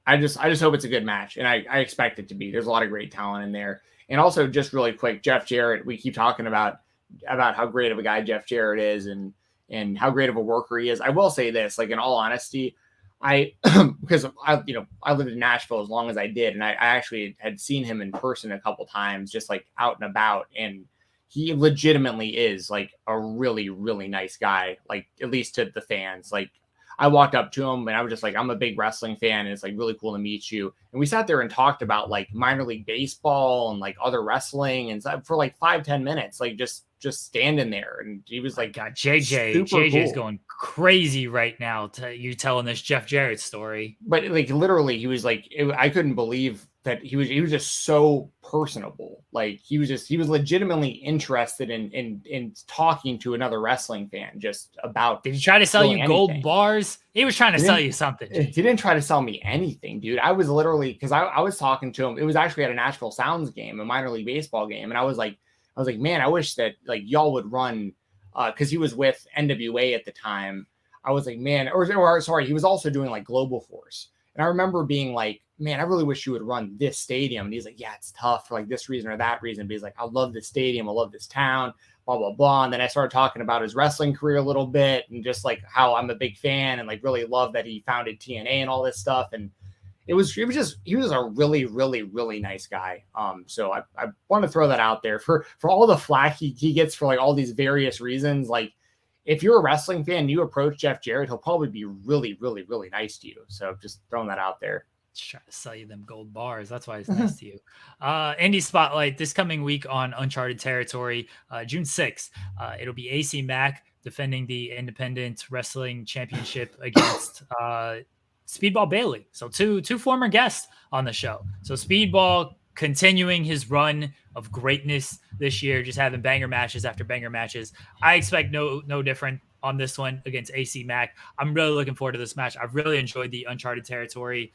I just hope it's a good match, and I expect it to be. There's a lot of great talent in there. And also, just really quick, Jeff Jarrett, we keep talking about how great of a guy Jeff Jarrett is and how great of a worker he is. I will say this, like, in all honesty, because I lived in Nashville as long as I did, and I actually had seen him in person a couple times, just like out and about, and he legitimately is like a really, really nice guy, like, at least to the fans. Like, I walked up to him and I was just like, I'm a big wrestling fan, and it's like really cool to meet you. And we sat there and talked about like minor league baseball and like other wrestling and stuff for like 5-10 minutes, like just standing there. And he was like, God, JJ's cool. Going crazy right now. You telling this Jeff Jarrett story, but like literally, he was like, I couldn't believe that he was just so personable. Like he was legitimately interested in talking to another wrestling fan just about. Did he try to sell you gold bars? He was trying to sell you something. He didn't try to sell me anything, dude. I was literally, because I was talking to him. It was actually at a Nashville Sounds game, a minor league baseball game, and I was like, man, I wish that like y'all would run, because he was with NWA at the time. I was like, man, or sorry, he was also doing like Global Force. And I remember being like, man, I really wish you would run this stadium. And he's like, yeah, it's tough for like this reason or that reason. But he's like, I love this stadium. I love this town, blah, blah, blah. And then I started talking about his wrestling career a little bit and just like how I'm a big fan and like really love that he founded TNA and all this stuff. And he was a really, really, really nice guy. So I want to throw that out there for all the flack he gets for like all these various reasons. Like, if you're a wrestling fan, you approach Jeff Jarrett, he'll probably be really, really, really nice to you. So just throwing that out there. Just trying to sell you them gold bars. That's why he's nice to you. Indie Spotlight this coming week on Uncharted Territory, June 6th. It'll be AC Mack defending the Independent Wrestling Championship against Speedball Bailey. So two former guests on the show. So Speedball continuing his run of greatness this year, just having banger matches after banger matches. I expect no different on this one against AC Mack. I'm really looking forward to this match. I've really enjoyed the Uncharted Territory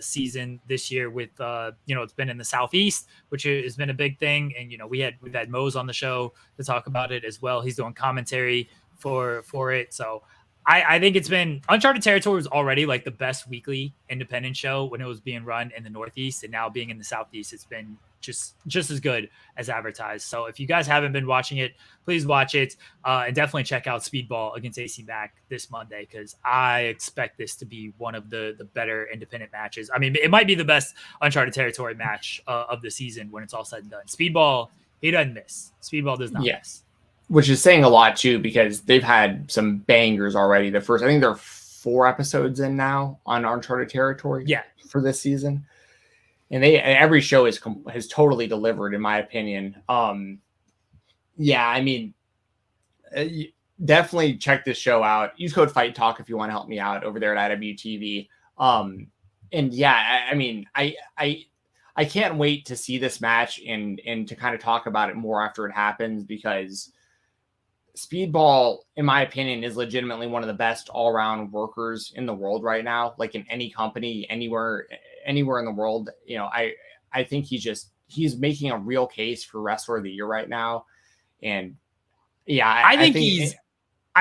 season this year with it's been in the Southeast, which has been a big thing. And we've had Mose on the show to talk about it as well. He's doing commentary for it. So I think it's been Uncharted Territory was already like the best weekly independent show when it was being run in the Northeast, and now being in the Southeast, it's been just as good as advertised. So if you guys haven't been watching it, please watch it, and definitely check out Speedball against AC Mack this Monday, because I expect this to be one of the better independent matches. I mean, it might be the best Uncharted Territory match of the season when it's all said and done. Speedball, he doesn't miss. Speedball does not miss. Which is saying a lot too, because they've had some bangers already. I think they're 4 episodes in now on Uncharted Territory. Yeah, for this season, and every show has totally delivered, in my opinion. Yeah, I mean, definitely check this show out. Use code Fight Talk if you want to help me out over there at IWTV. And yeah, I mean, I can't wait to see this match and to kind of talk about it more after it happens, because Speedball, in my opinion, is legitimately one of the best all-around workers in the world right now. Like in any company, anywhere in the world, I think he's making a real case for Wrestler of the Year right now. And yeah, I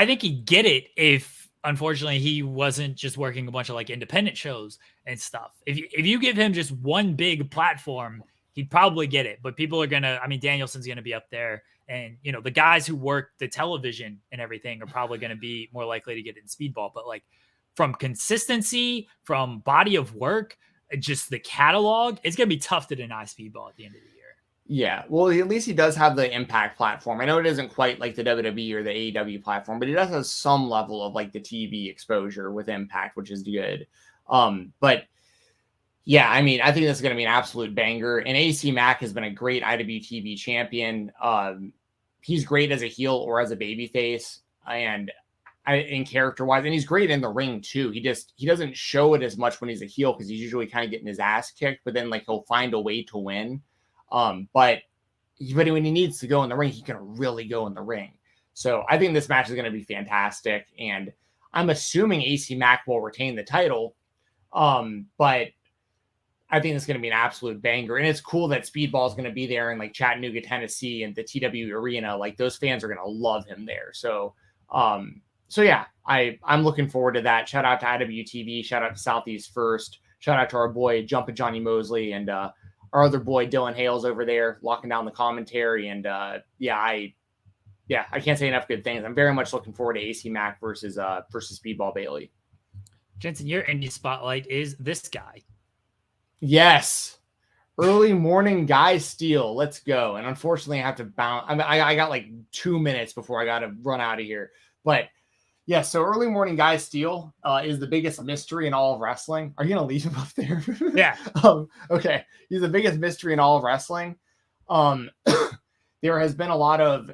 think he'd get it if, unfortunately, he wasn't just working a bunch of like independent shows and stuff. If you give him just one big platform, he'd probably get it. But people are gonna, I mean, Danielson's gonna be up there, and you know, the guys who work the television and everything are probably gonna be more likely to get in Speedball. But like from consistency, from body of work, just the catalog, it's gonna be tough to deny Speedball at the end of the year. Yeah, well, at least he does have the Impact platform. I know it isn't quite like the WWE or the AEW platform, but he does have some level of like the TV exposure with Impact, which is good. But yeah, I mean, I think this is going to be an absolute banger. And AC Mack has been a great IWTV champion. He's great as a heel or as a babyface, and in character wise, and he's great in the ring too. He doesn't show it as much when he's a heel because he's usually kind of getting his ass kicked, but then like he'll find a way to win. But when he needs to go in the ring, he can really go in the ring. So I think this match is going to be fantastic, and I'm assuming AC Mack will retain the title. But I think it's going to be an absolute banger, and it's cool that Speedball is going to be there in like Chattanooga, Tennessee, and the TW Arena. Like those fans are going to love him there. So yeah, I'm looking forward to that. Shout out to IWTV. Shout out to Southeast First. Shout out to our boy Jumpin' Johnny Mosley and our other boy Dylan Hales over there locking down the commentary. And I can't say enough good things. I'm very much looking forward to AC Mack versus Speedball Bailey. Jensen, your indie spotlight is this guy. Yes. Early morning guy Steele. Let's go. And unfortunately, I have to bounce. I got like 2 minutes before I got to run out of here. But yeah, so early morning guy Steele is the biggest mystery in all of wrestling. Are you going to leave him up there? Yeah. Okay. He's the biggest mystery in all of wrestling. There has been a lot of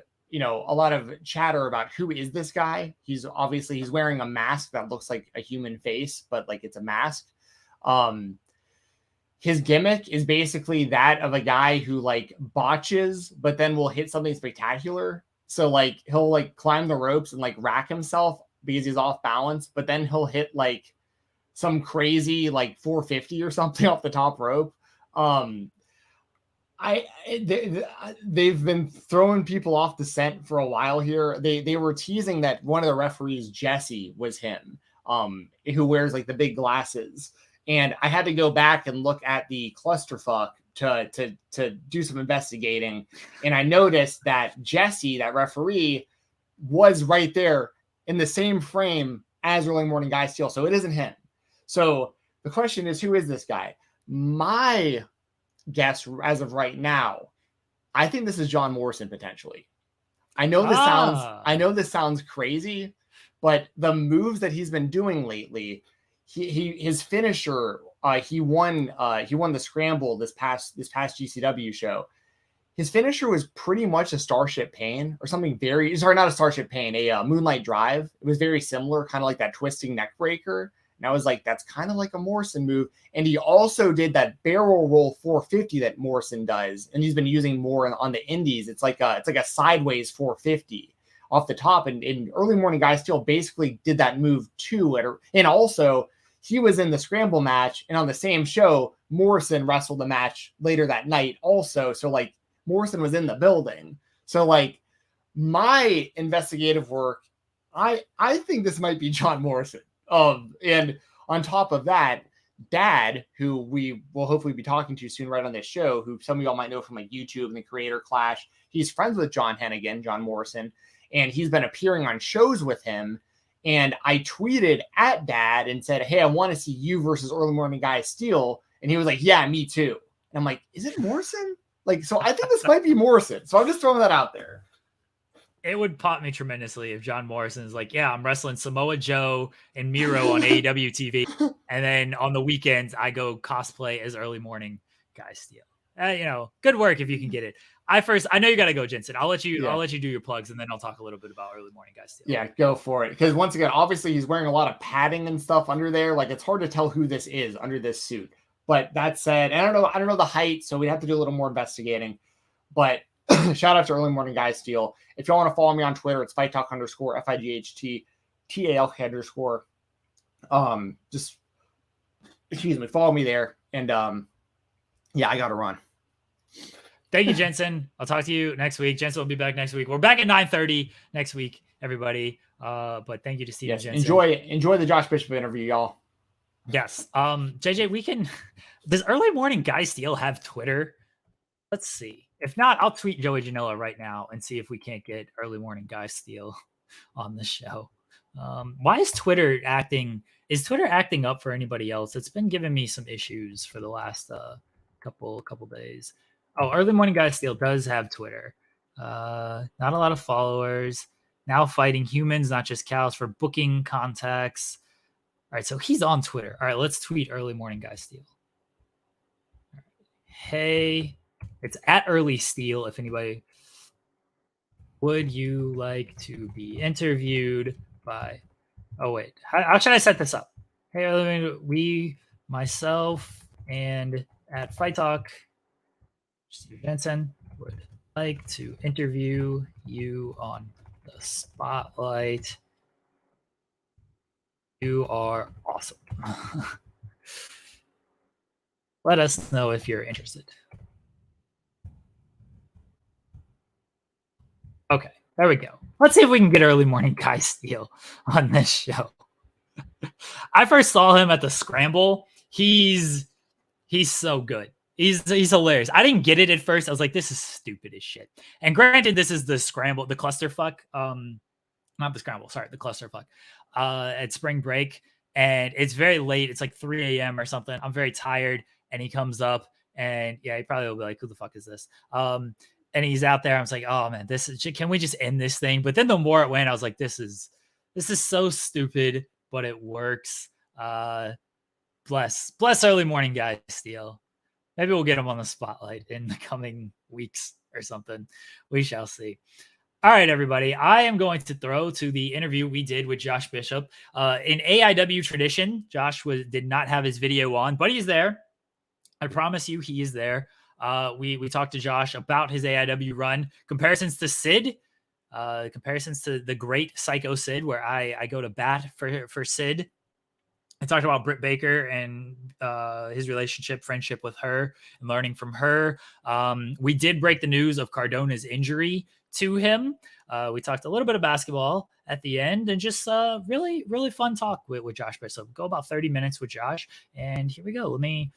chatter about who is this guy. He's wearing a mask that looks like a human face, but like it's a mask. His gimmick is basically that of a guy who like botches, but then will hit something spectacular. So like he'll like climb the ropes and like rack himself because he's off balance, but then he'll hit like some crazy like 450 or something off the top rope. They've been throwing people off the scent for a while here. They were teasing that one of the referees, Jesse, was him, who wears like the big glasses. And I had to go back and look at the clusterfuck to do some investigating. And I noticed that Jesse, that referee, was right there in the same frame as Early Morning Guy Steele. So it isn't him. So the question is, who is this guy? My guess as of right now, I think this is John Morrison potentially. I know this sounds crazy, but the moves that he's been doing lately, his finisher, he won the scramble this past GCW show. His finisher was pretty much a Starship Pain or something not a Starship Pain, a Moonlight Drive. It was very similar, kind of like that twisting neck breaker. And I was like, that's kind of like a Morrison move. And he also did that barrel roll 450 that Morrison does. And he's been using more on the indies. It's like a sideways 450 off the top. And Early Morning Guy Steele basically did that move too. And also he was in the scramble match, and on the same show, Morrison wrestled the match later that night also. So like Morrison was in the building. So like my investigative work, I think this might be John Morrison. And on top of that, Dad, who we will hopefully be talking to soon right on this show, who some of y'all might know from like YouTube and the Creator Clash, he's friends with John Morrison, and he's been appearing on shows with him. And I tweeted at Dad and said, hey, I want to see you versus Early Morning Guy Steele. And he was like, yeah, me too. And I'm like, is it Morrison? Like, so I think this might be Morrison. So I'm just throwing that out there. It would pop me tremendously if John Morrison is like, yeah, I'm wrestling Samoa Joe and Miro on AEW TV. And then on the weekends, I go cosplay as Early Morning Guy Steele. Good work if you can get it. I know you got to go, Jensen. I'll let you do your plugs, and then I'll talk a little bit about Early Morning Guy Steele. Yeah, go for it. Because once again, obviously he's wearing a lot of padding and stuff under there. Like it's hard to tell who this is under this suit. But that said, I don't know the height, so we'd have to do a little more investigating. But shout out to Early Morning Guy Steele. If y'all want to follow me on Twitter, it's _FIGHT TALK_. Just follow me there. And I gotta run. Thank you, Jensen. I'll talk to you next week. Jensen will be back next week. We're back at 9:30 next week, everybody. But thank you to Stephen Jensen. Enjoy the Josh Bishop interview, y'all. Yes. JJ, does Early Morning Guy Steele have Twitter? Let's see. If not, I'll tweet Joey Janela right now and see if we can't get early morning guy Steele on the show. Why is Twitter acting? Is Twitter acting up for anybody else? It's been giving me some issues for the last couple days. Oh, early morning guy Steele does have Twitter. Not a lot of followers. Now fighting humans, not just cows, for booking contacts. All right, so he's on Twitter. All right, let's tweet early morning guy Steele. Right. Hey, it's at early Steele. If anybody, would you like to be interviewed by? Oh wait, how should I set this up? Hey, we, myself, and at Fight Talk, Stephen Jensen would like to interview you on the spotlight. You are awesome. Let us know if you're interested. Okay, there we go. Let's see if we can get early morning guy Steele on this show. I first saw him at the Scramble. He's so good. He's hilarious. I didn't get it at first. I was like, this is stupid as shit. And granted, this is the Scramble, the clusterfuck. Not the Scramble, sorry, the clusterfuck. At spring break. And it's very late. It's like 3 a.m. or something. I'm very tired. And he comes up and yeah, he probably will be like, who the fuck is this? And he's out there. I was like, oh man, can we just end this thing? But then the more it went, I was like, this is so stupid, but it works. Bless early morning guy Steele. Maybe we'll get him on the spotlight in the coming weeks or something. We shall see. All right, everybody. I am going to throw to the interview we did with Josh Bishop. In AEW tradition, Josh did not have his video on, but he's there. I promise you he is there. We talked to Josh about his AEW run, comparisons to Sid, comparisons to the great Psycho Sid, where I go to bat for Sid. I talked about Britt Baker and his friendship with her, and learning from her. We did break the news of Cardona's injury to him. We talked a little bit of basketball at the end, and just really, really fun talk with Josh Bishop. Go about 30 minutes with Josh, and here we go. Let me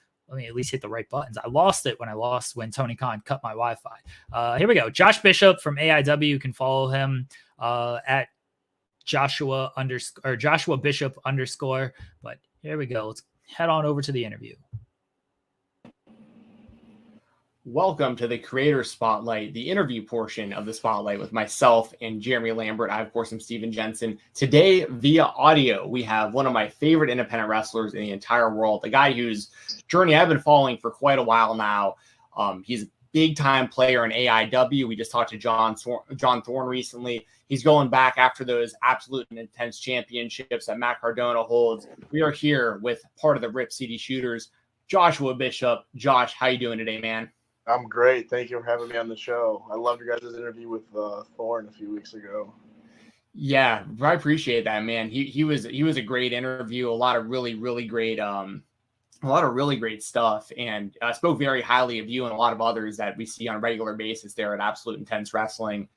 at least hit the right buttons. I lost it when Tony Khan cut my Wi-Fi. Here we go. Josh Bishop from AEW. You can follow him at Joshua Bishop _. But here we go. Let's head on over to the interview. Welcome to the Creator Spotlight, the interview portion of the Spotlight with myself and Jeremy Lambert. I, of course, am Stephen Jensen. Today, via audio, we have one of my favorite independent wrestlers in the entire world, a guy whose journey I've been following for quite a while now. He's a big-time player in AEW. We just talked to John Thorne recently. He's going back after those absolute and intense championships that Matt Cardona holds. We are here with part of the Rip City Shooters, Joshua Bishop. Josh, how you doing today, man? I'm great. Thank you for having me on the show. I loved your guys' interview with Thorne a few weeks ago. Yeah, I appreciate that, man. He was a great interview. A lot of really, really great stuff, and spoke very highly of you and a lot of others that we see on a regular basis there at Absolute Intense Wrestling.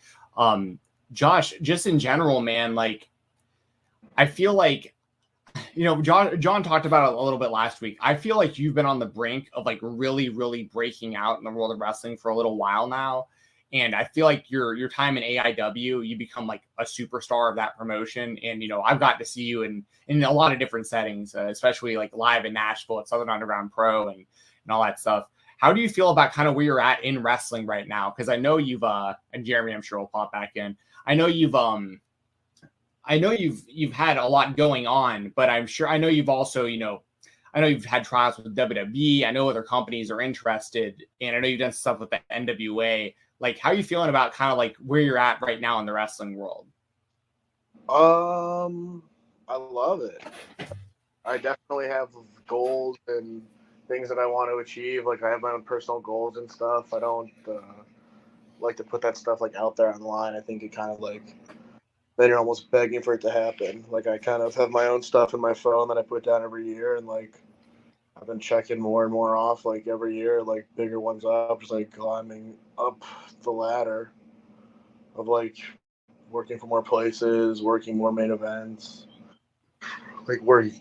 Josh, just in general, man, like I feel like, you know, John talked about it a little bit last week. I feel like you've been on the brink of like really, really breaking out in the world of wrestling for a little while now. And I feel like your time in AEW, you become like a superstar of that promotion. And, you know, I've got to see you in a lot of different settings, especially like live in Nashville at Southern Underground Pro and all that stuff. How do you feel about kind of where you're at in wrestling right now? Because I know you've and Jeremy, I'm sure will pop back in. I know you've had a lot going on, but I know you've also, you know, I know you've had trials with WWE. I know other companies are interested, and I know you've done stuff with the NWA. Like, how are you feeling about kind of like where you're at right now in the wrestling world? I love it. I definitely have goals and things that I want to achieve. Like, I have my own personal goals and stuff. I don't like to put that stuff like out there online. I think it kind of like, then you're almost begging for it to happen. Like, I kind of have my own stuff in my phone that I put down every year, and like I've been checking more and more off like every year, like bigger ones up, just like climbing up the ladder of like working for more places, working more main events. Like we're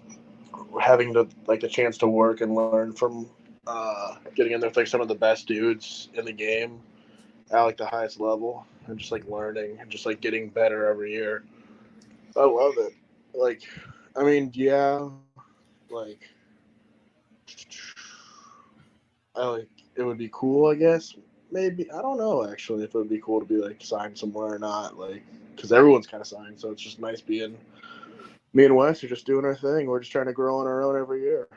having the chance to work and learn from getting in there with like some of the best dudes in the game at like the highest level, and just like learning and just like getting better every year. I love it. Like, I mean, yeah, like, it would be cool, I guess. Maybe, I don't know actually if it would be cool to be like signed somewhere or not, like, because everyone's kind of signed, so it's just nice being me and Wes are just doing our thing. We're just trying to grow on our own every year.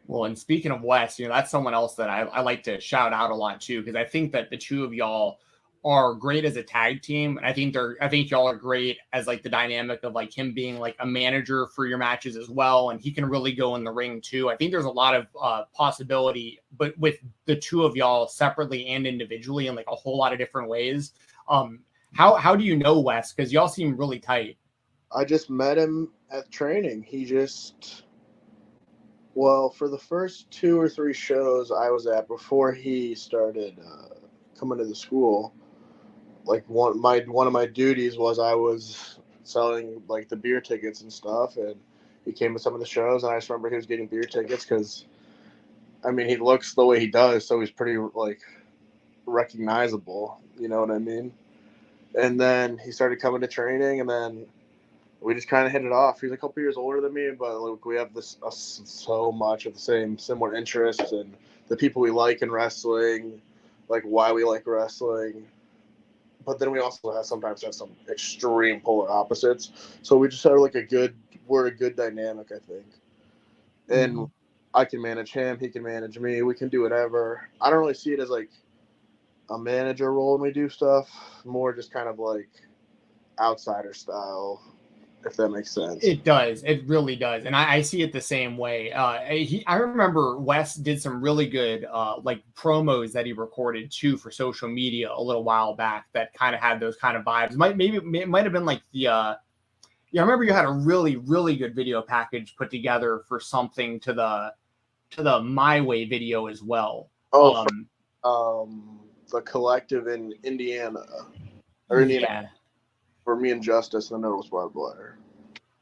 Well, and speaking of Wes, that's someone else that I like to shout out a lot too, because I think that the two of y'all are great as a tag team. And I think y'all are great as like the dynamic of like him being like a manager for your matches as well. And he can really go in the ring too. I think there's a lot of possibility, but with the two of y'all separately and individually in like a whole lot of different ways. How do you know Wes? Because y'all seem really tight. I just met him at training. Well, for the first 2 or 3 shows I was at before he started coming to the school, like one of my duties was I was selling like the beer tickets and stuff, and he came to some of the shows, and I just remember he was getting beer tickets because, I mean, he looks the way he does, so he's pretty like recognizable, you know what I mean? And then he started coming to training, and then we just kind of hit it off. He's a couple years older than me, but like we have so much of the similar interests and the people we like in wrestling, like why we like wrestling. But then we also sometimes have some extreme polar opposites. So we just have like we're a good dynamic, I think. And I can manage him, he can manage me, we can do whatever. I don't really see it as like a manager role when we do stuff, more just kind of like outsider style, if that makes sense. It does. It really does. And I see it the same way. I remember Wes did some really good like promos that he recorded too for social media a little while back that kind of had those kind of vibes. It might have been like I remember you had a really, really good video package put together for something to the My Way video as well. The collective in Indiana. Yeah. For me and Justice, and then it was Barbed Wire.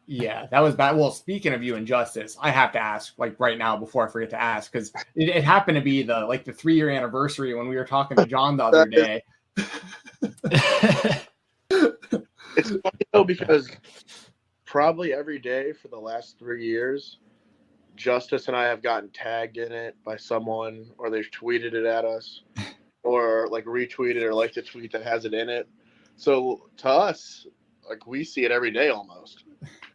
Yeah, that was bad. Well, speaking of you and Justice, I have to ask, like right now, before I forget to ask, because it happened to be the 3-year anniversary when we were talking to John the other day. It's funny though, because probably every day for the last 3 years, Justice and I have gotten tagged in it by someone, or they've tweeted it at us, or like retweeted or liked a tweet that has it in it. So to us, like we see it every day almost.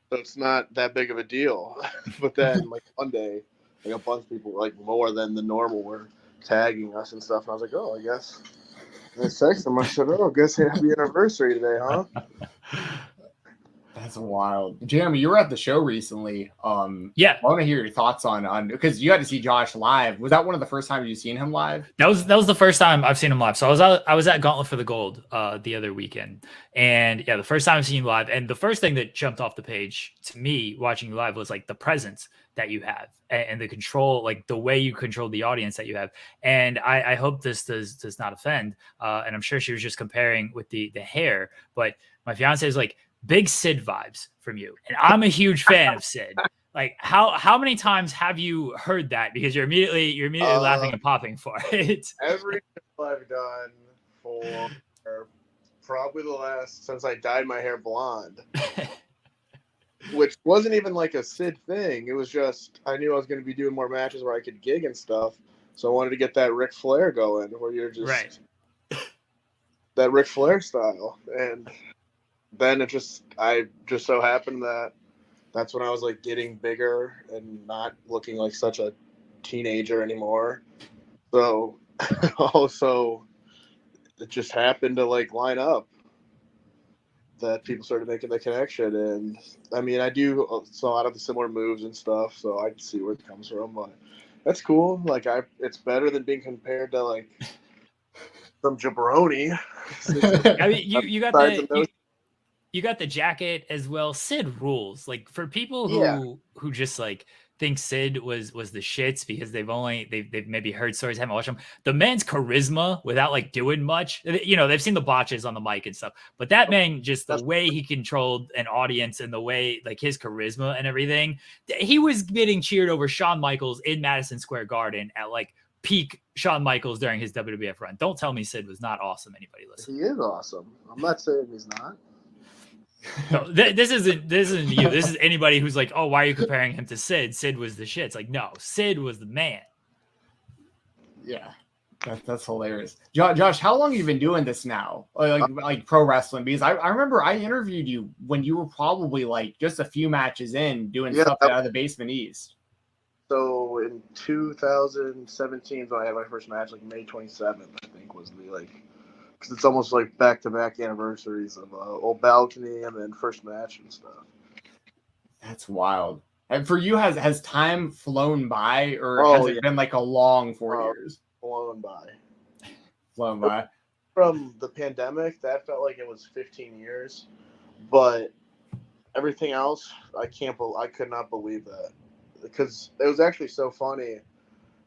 So it's not that big of a deal. But then like one day, like a bunch of people, like more than the normal, were tagging us and stuff. And I was like, oh, I guess. And I texted them. I said, oh, guess happy anniversary today, huh? That's wild. Jeremy, you were at the show recently. Yeah. I want to hear your thoughts on because you got to see Josh live. Was that one of the first times you've seen him live? That was the first time I've seen him live. So I was at Gauntlet for the Gold the other weekend, and yeah, the first time I've seen him live. And the first thing that jumped off the page to me watching you live was like the presence that you have and the control, like the way you control the audience that you have. And I hope this does not offend. And I'm sure she was just comparing with the hair, but my fiance is like, big Sid vibes from you. And I'm a huge fan of Sid. Like how many times have you heard that? Because you're immediately laughing and popping for it. Every show I've done for probably since I dyed my hair blonde. Which wasn't even like a Sid thing. It was just I knew I was going to be doing more matches where I could gig and stuff. So I wanted to get that Ric Flair going, where you're just right. That Ric Flair style. And then I just so happened that that's when I was like getting bigger and not looking like such a teenager anymore. So also it just happened to like line up that people started making the connection. And I mean, I do a lot of the similar moves and stuff, so I can see where it comes from, but that's cool. Like it's better than being compared to like some jabroni. I mean, you got the jacket as well. Sid rules. Like for people who just like think Sid was the shits because they've maybe heard stories, haven't watched them. The man's charisma without like doing much, they've seen the botches on the mic and stuff, but that man, just the way he controlled an audience and the way like his charisma and everything, he was getting cheered over Shawn Michaels in Madison Square Garden at like peak Shawn Michaels during his WWF run. Don't tell me Sid was not awesome. Anybody listen? He is awesome. I'm not saying he's not. No, this isn't you. This is anybody who's like, oh, why are you comparing him to Sid? Sid was the shit. It's like, no, Sid was the man. Yeah, that's hilarious. Josh, how long have you been doing this now? Like pro wrestling? Because I remember I interviewed you when you were probably like just a few matches in doing stuff out of the Basement East. So in 2017, when I had my first match, like May 27th, I think was the because it's almost like back-to-back anniversaries of Old Balcony and then first match and stuff. That's wild. And for you, has time flown by, or has it been like a long 4 years? Flown by. Flown by. From the pandemic, that felt like it was 15 years, but everything else, I could not believe that, because it was actually so funny.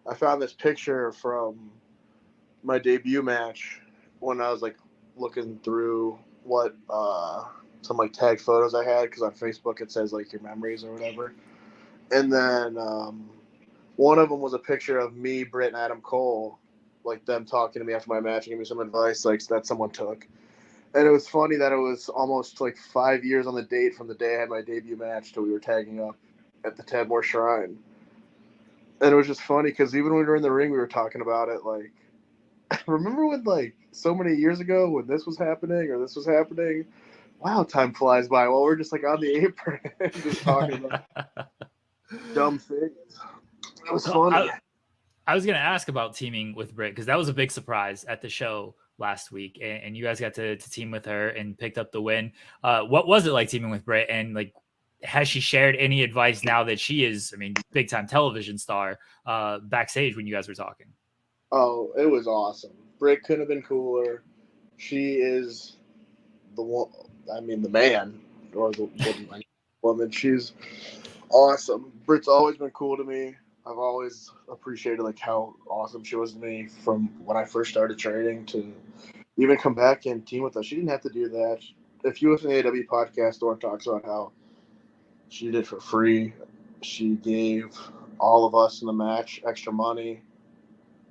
I found this picture from my debut match when I was like looking through what some like tag photos I had, because on Facebook it says like your memories or whatever, and then one of them was a picture of me, Britt, and Adam Cole, like them talking to me after my match and giving me some advice like that someone took. And it was funny that it was almost like 5 years on the date from the day I had my debut match till we were tagging up at the Tadmore Shrine. And it was just funny because even when we were in the ring, we were talking about it. Like, remember when like so many years ago when this was happening or this was happening? Wow, time flies by. Well, we're just like on the apron just talking about dumb things. It was funny. I was going to ask about teaming with Britt, because that was a big surprise at the show last week, and you guys got to team with her and picked up the win. What was it like teaming with Britt, and like, has she shared any advice now that she is, big time television star, backstage when you guys were talking? Oh, it was awesome. Britt couldn't have been cooler. She is the one, the man, or the woman. She's awesome. Britt's always been cool to me. I've always appreciated like how awesome she was to me from when I first started training to even come back and team with us. She didn't have to do that. If you listen to the AEW podcast, Dawn talks about how she did it for free. She gave all of us in the match extra money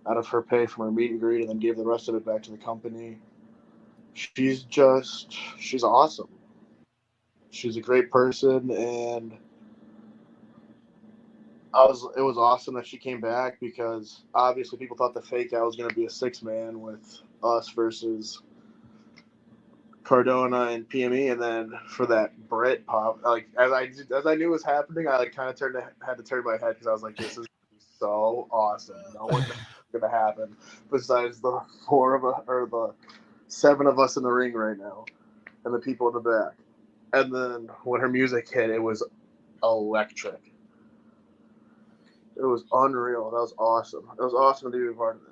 out of her pay from her meet and greet, and then gave the rest of it back to the company. She's awesome. She's a great person, and it was awesome that she came back, because obviously people thought the fake out was going to be a 6-man with us versus Cardona and PME, and then for that Britt pop, like as I knew was happening, I like kind of had to turn my head, because I was like, this is so awesome. No one's going to happen besides the 4 of us, or the 7 of us in the ring right now, and the people in the back. And then when her music hit, it was electric. It was unreal. That was awesome. It was awesome to be a part of that.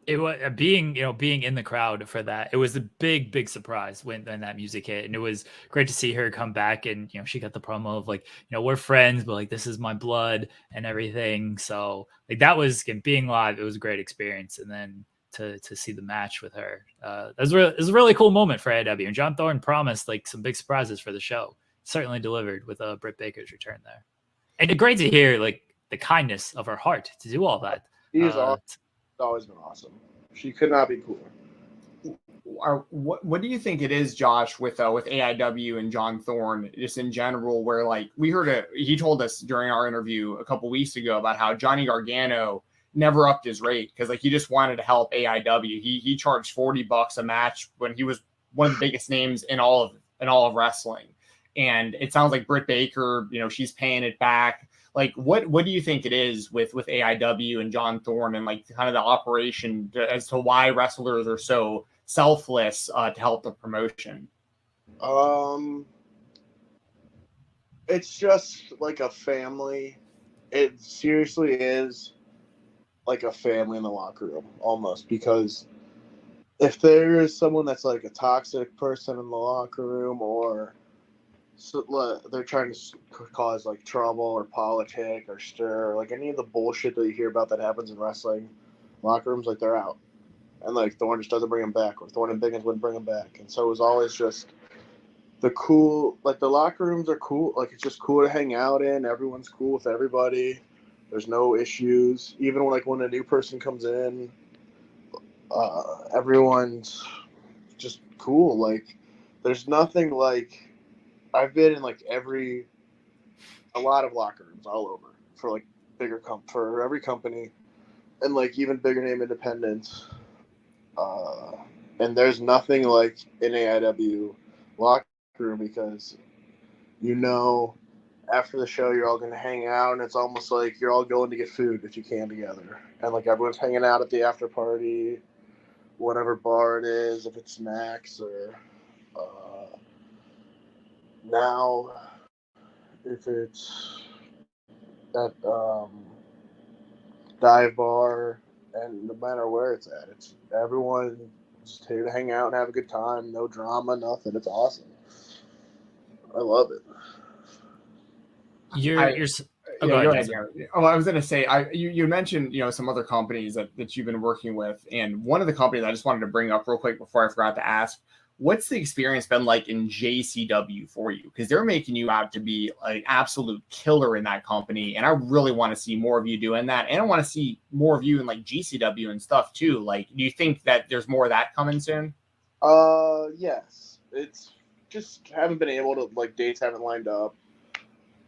It was being in the crowd for that. It was a big surprise when that music hit, and it was great to see her come back. And she got the promo of like, we're friends, but like this is my blood and everything. So like that was, being live, it was a great experience. And then to see the match with her, it was a really cool moment for AEW. And John Thorne promised like some big surprises for the show. Certainly delivered with Britt Baker's return there. And great to hear like the kindness of her heart to do all that. She's always been awesome. She could not be cooler. What do you think it is, Josh, with AEW and John Thorne, just in general, where like we heard he told us during our interview a couple weeks ago about how Johnny Gargano never upped his rate because like he just wanted to help AEW. He charged $40 a match when he was one of the biggest names in all of wrestling. And it sounds like Britt Baker, she's paying it back. Like, what do you think it is with AEW and John Thorne and like kind of the operation as to why wrestlers are so selfless to help the promotion? It's just like a family. It seriously is like a family in the locker room almost, because if there is someone that's like a toxic person in the locker room, or they're trying to cause like trouble or politic or stir, like any of the bullshit that you hear about that happens in wrestling locker rooms, like they're out. And like Thorne just doesn't bring them back, or Thorne and Biggins wouldn't bring them back. And so it was always just the cool, like the locker rooms are cool. Like it's just cool to hang out in. Everyone's cool with everybody. There's no issues. Even when a new person comes in, everyone's just cool. Like there's nothing like, I've been in like a lot of locker rooms all over for like for every company, and like even bigger name independents. And there's nothing like an AEW locker room, because after the show you're all going to hang out, and it's almost like you're all going to get food if you can together, and like everyone's hanging out at the after party, whatever bar it is, if it's Mack's or now if it's at dive bar, and no matter where it's at, it's everyone just here to hang out and have a good time. No drama, nothing. It's awesome. I love it. You're I was going to say, you mentioned some other companies that you've been working with, and one of the companies I just wanted to bring up real quick before I forgot to ask, what's the experience been like in JCW for you? Because they're making you out to be an absolute killer in that company, and I really want to see more of you doing that, and I want to see more of you in like GCW and stuff too. Like, do you think that there's more of that coming soon? Yes. It's just haven't been able to, like, dates haven't lined up.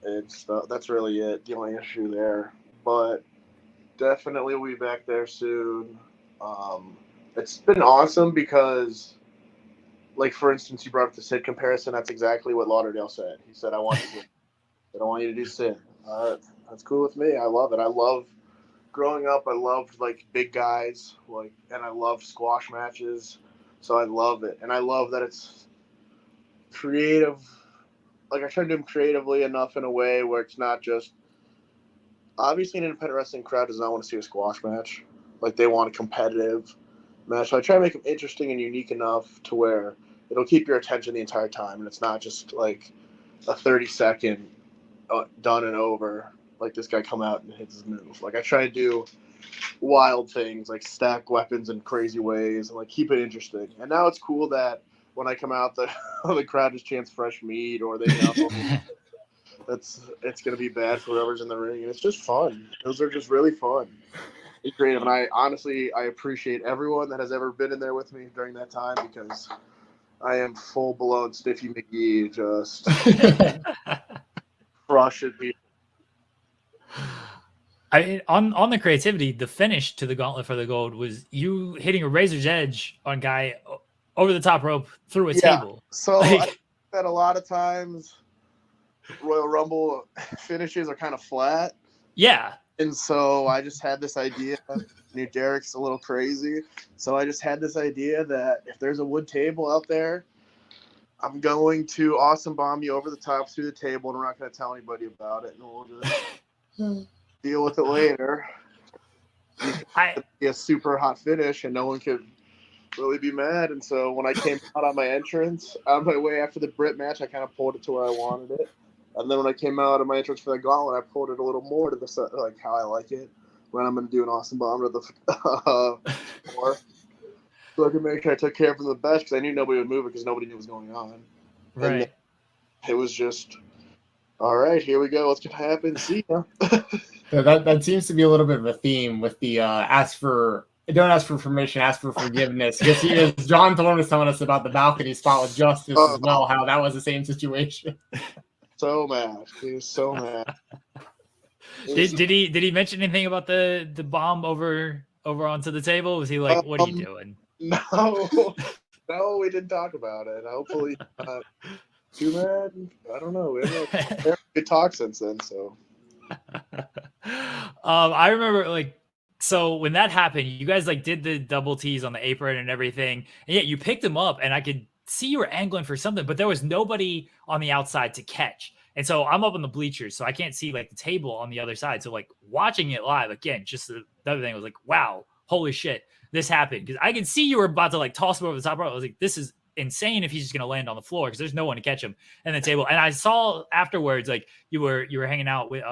That's really it. The only issue there, but definitely we'll be back there soon. It's been awesome because, like, for instance, you brought up the Sid comparison. That's exactly what Lauderdale said. He said, I want you to do Sid. That's cool with me. I love it. I love growing up. I loved like big guys, like, and I love squash matches. So I love it. And I love that it's creative. Like, I try to do them creatively enough in a way where it's not just, obviously an independent wrestling crowd does not want to see a squash match. Like, they want a competitive match. So I try to make them interesting and unique enough to where it'll keep your attention the entire time, and it's not just like a 30-second done and over, like this guy come out and hits his move. Like, I try to do wild things, like stack weapons in crazy ways, and like keep it interesting. And now it's cool that when I come out, the crowd just chants fresh meat, or they know it's going to be bad for whoever's in the ring, and it's just fun. Those are just really fun. It's creative, and I appreciate everyone that has ever been in there with me during that time, because I am full-blown Stiffy McGee, just crushing people. I mean, on the creativity, the finish to the Gauntlet for the Gold was you hitting a razor's edge on guy over the top rope through a table. So I think that a lot of times Royal Rumble finishes are kind of flat. Yeah. And so I just had this idea. Knew Derek's a little crazy. So I just had this idea that if there's a wood table out there, I'm going to awesome bomb you over the top through the table, and we're not going to tell anybody about it, and we'll just deal with it later. It'd be a super hot finish, and no one could really be mad. And so when I came out on my entrance, on my way after the Britt match, I kind of pulled it to where I wanted it. And then when I came out of my entrance for the Gauntlet, I pulled it a little more to the like how I like it. When I'm going to do an awesome bomb to the floor. So I could make sure I took care of them the best, because I knew nobody would move it because nobody knew what was going on. Right. And it was just, all right, here we go. What's going to happen? See ya. So that seems to be a little bit of a theme with the don't ask for permission, ask for forgiveness. Because John Thorne was telling us about the balcony spot with Justice as well, how that was the same situation. So mad. He was so mad. Did he mention anything about the bomb over onto the table? Was he like, what are you doing? No, we didn't talk about it. Hopefully not too bad. I don't know. We haven't good talk since then. So I remember, like, so when that happened, you guys like did the double T's on the apron and everything, and yet you picked him up, and I could see you were angling for something, but there was nobody on the outside to catch. And so I'm up on the bleachers, so I can't see like the table on the other side. So like watching it live again, just the other thing was like, wow, holy shit, this happened. Because I could see you were about to like toss him over the top rope. I was like, this is insane if he's just going to land on the floor because there's no one to catch him and the table. And I saw afterwards, like you were hanging out with